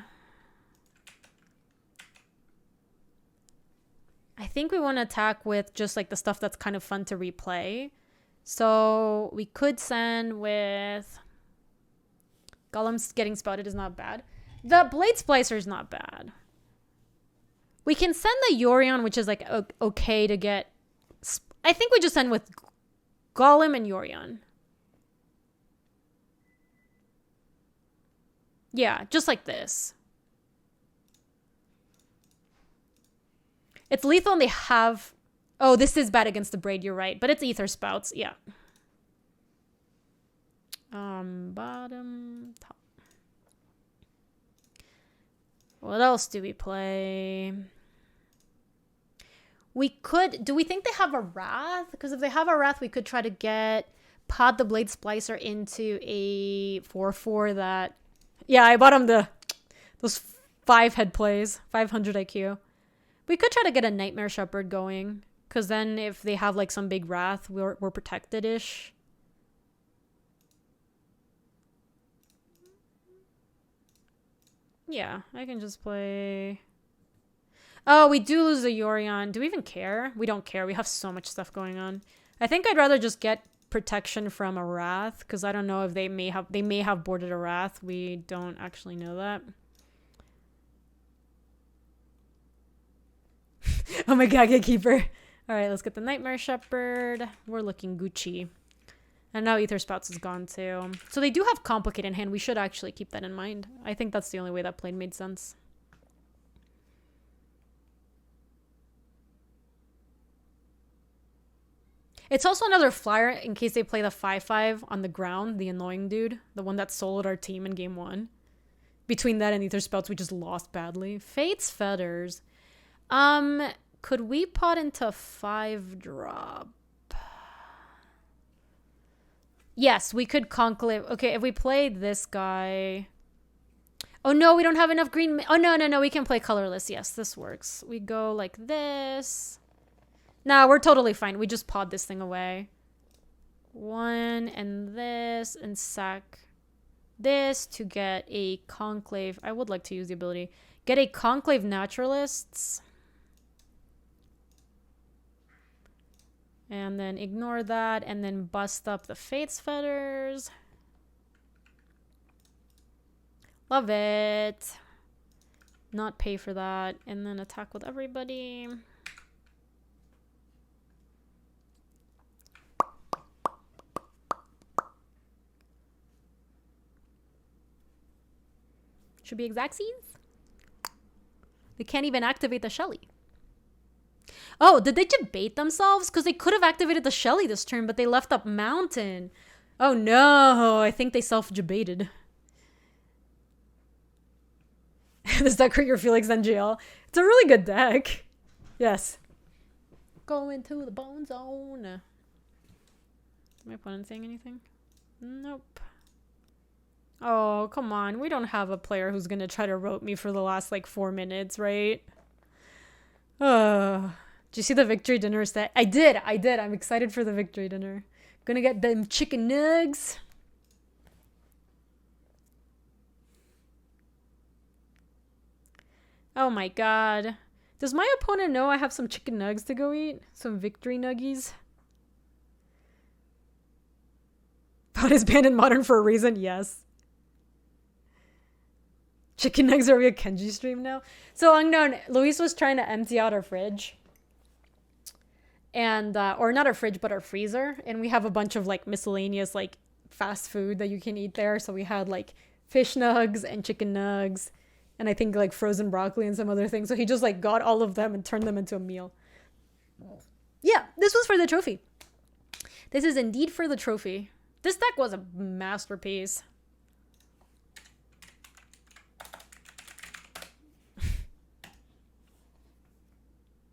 I think we want to attack with just like the stuff that's kind of fun to replay. So we could send with... Golem's getting spouted is not bad. The Blade Splicer is not bad. We can send the Yorion, which is like okay to get... I think we just send with Golem and Yorion. Yeah, just like this. It's lethal and they have... Oh, this is bad against the Braid, you're right. But it's Ether Spouts, yeah. Bottom, top. What else do we play? We could... Do we think they have a Wrath? Because if they have a Wrath, we could try to get... Pod the Blade Splicer into a 4/4 that... Yeah, I bought him those 5 head plays. 500 IQ. We could try to get a Nightmare Shepherd going. Because then if they have like some big Wrath, we're protected-ish. Yeah, I can just play... Oh, we do lose the Yorion. Do we even care? We don't care. We have so much stuff going on. I think I'd rather just get protection from a Wrath. Because I don't know if they may have boarded a Wrath. We don't actually know that. Oh my god, Gatekeeper. Alright, let's get the Nightmare Shepherd. We're looking Gucci. And now Ether Spouts is gone too. So they do have Complicate in hand. We should actually keep that in mind. I think that's the only way that play made sense. It's also another flyer in case they play the 5/5 on the ground, the annoying dude. The one that soloed our team in game 1. Between that and Ether Spouts, we just lost badly. Fate's Fetters. Could we pot into 5-drop? Yes, we could Conclave. Okay, if we play this guy... Oh no, we don't have enough green... Oh no, we can play colorless. Yes, this works. We go like this. No, we're totally fine. We just pod this thing away. 1 and this and sack this to get a Conclave. I would like to use the ability. Get a Conclave Naturalists. And then ignore that and then bust up the Fate's Fetters. Love it. Not pay for that. And then attack with everybody. Should be Xaxes. They can't even activate the Shelly. Oh, did they debate themselves? Because they could have activated the Shelly this turn, but they left up Mountain. Oh no, I think they self-debated. Does that hurt your feelings, NGL? It's a really good deck. Yes. Go into the bone zone. Is my opponent saying anything? Nope. Oh, come on. We don't have a player who's going to try to rope me for the last, like, 4 minutes, right? Did you see the Victory Dinner set? I did. I'm excited for the Victory Dinner. Gonna get them chicken nugs. Oh my god. Does my opponent know I have some chicken nugs to go eat? Some Victory Nuggies? Pot is banned in modern for a reason. Yes. Chicken nugs are we a Kenji stream now? So unknown. Luis was trying to empty out our fridge. And or not our fridge, but our freezer. And we have a bunch of like miscellaneous like fast food that you can eat there. So we had like fish nugs and chicken nugs. And I think like frozen broccoli and some other things. So he just like got all of them and turned them into a meal. Yeah, this was for the trophy. This is indeed for the trophy. This deck was a masterpiece.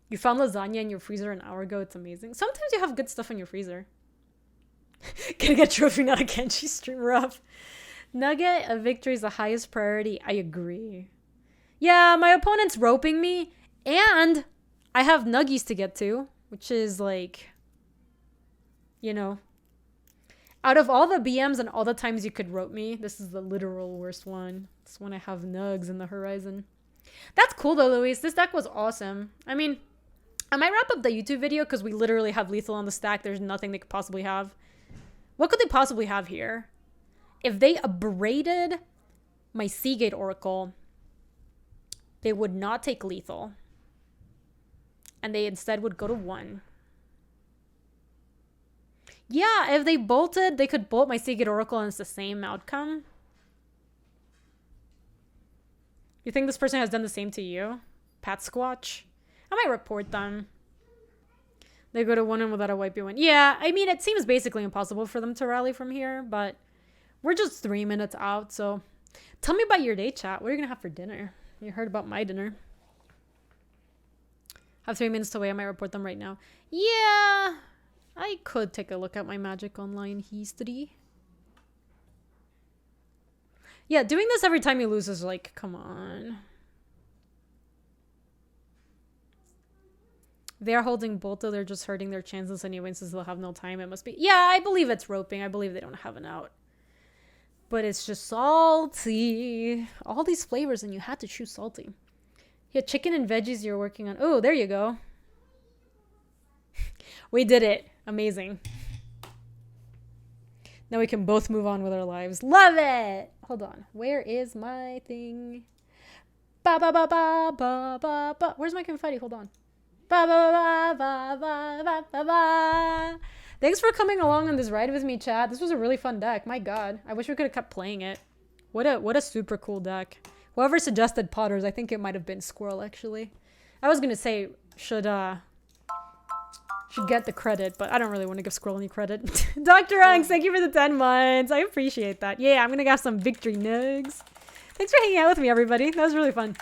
You found lasagna in your freezer an hour ago. It's amazing. Sometimes you have good stuff in your freezer. Gonna get trophy, not a Kenshi stream. Rough. Nugget of victory is the highest priority. I agree. Yeah, my opponent's roping me. And I have nuggies to get to. Which is like... You know. Out of all the BMs and all the times you could rope me, this is the literal worst one. It's when I have nugs in the horizon. That's cool though, Luis. This deck was awesome. I mean... I might wrap up the YouTube video because we literally have lethal on the stack. There's nothing they could possibly have. What could they possibly have here? If they abraded my Seagate Oracle, they would not take lethal. And they instead would go to 1. Yeah, if they bolted, they could bolt my Seagate Oracle and it's the same outcome. You think this person has done the same to you? Pat Squatch? I might report them. They go to 1 without a wipe you win. Yeah, I mean, it seems basically impossible for them to rally from here, but we're just 3 minutes out, so tell me about your day, chat. What are you going to have for dinner? You heard about my dinner. Have 3 minutes to wait. I might report them right now. Yeah, I could take a look at my Magic Online history. Yeah, doing this every time you lose is like, come on. They're holding Bolto, they're just hurting their chances anyway since they'll have no time. It must be... Yeah, I believe it's roping. I believe they don't have an out. But it's just salty. All these flavors and you had to choose salty. Yeah, chicken and veggies you're working on. Oh, there you go. We did it. Amazing. Now we can both move on with our lives. Love it! Hold on. Where is my thing? Ba ba ba ba ba ba ba. Where's my confetti? Hold on. Ba ba ba ba ba ba ba. Thanks for coming along on this ride with me, chat. This was a really fun deck. My god. I wish we could have kept playing it. What a super cool deck. Whoever suggested Potters, I think it might have been Squirrel actually. I was gonna say should get the credit, but I don't really want to give Squirrel any credit. Dr. Ranks, thank you for the 10 months. I appreciate that. Yeah, I'm gonna get some victory nugs. Thanks for hanging out with me, everybody. That was really fun.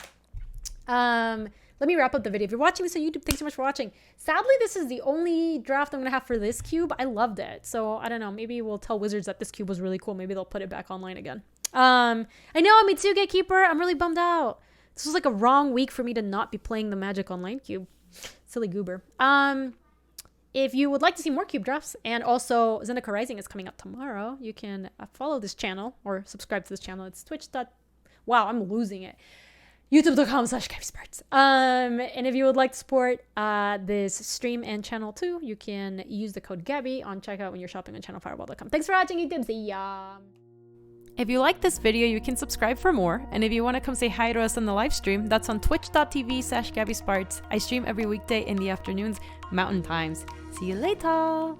Let me wrap up the video. If you're watching this on YouTube, thanks so much for watching. Sadly, this is the only draft I'm going to have for this cube. I loved it. So, I don't know. Maybe we'll tell Wizards that this cube was really cool. Maybe they'll put it back online again. I know I'm Mitsuyo Gatekeeper. I'm really bummed out. This was like a wrong week for me to not be playing the Magic Online cube. Silly goober. If you would like to see more cube drafts, and also Zendika Rising is coming up tomorrow, you can follow this channel or subscribe to this channel. It's Twitch. Wow, I'm losing it. YouTube.com/GabySpartz. And if you would like to support this stream and channel too, you can use the code Gaby on checkout when you're shopping on channelfireball.com. Thanks for watching, YouTube. See ya. If you like this video, you can subscribe for more. And if you want to come say hi to us on the live stream, that's on twitch.tv/GabySpartz. I stream every weekday in the afternoons, Mountain Times. See you later.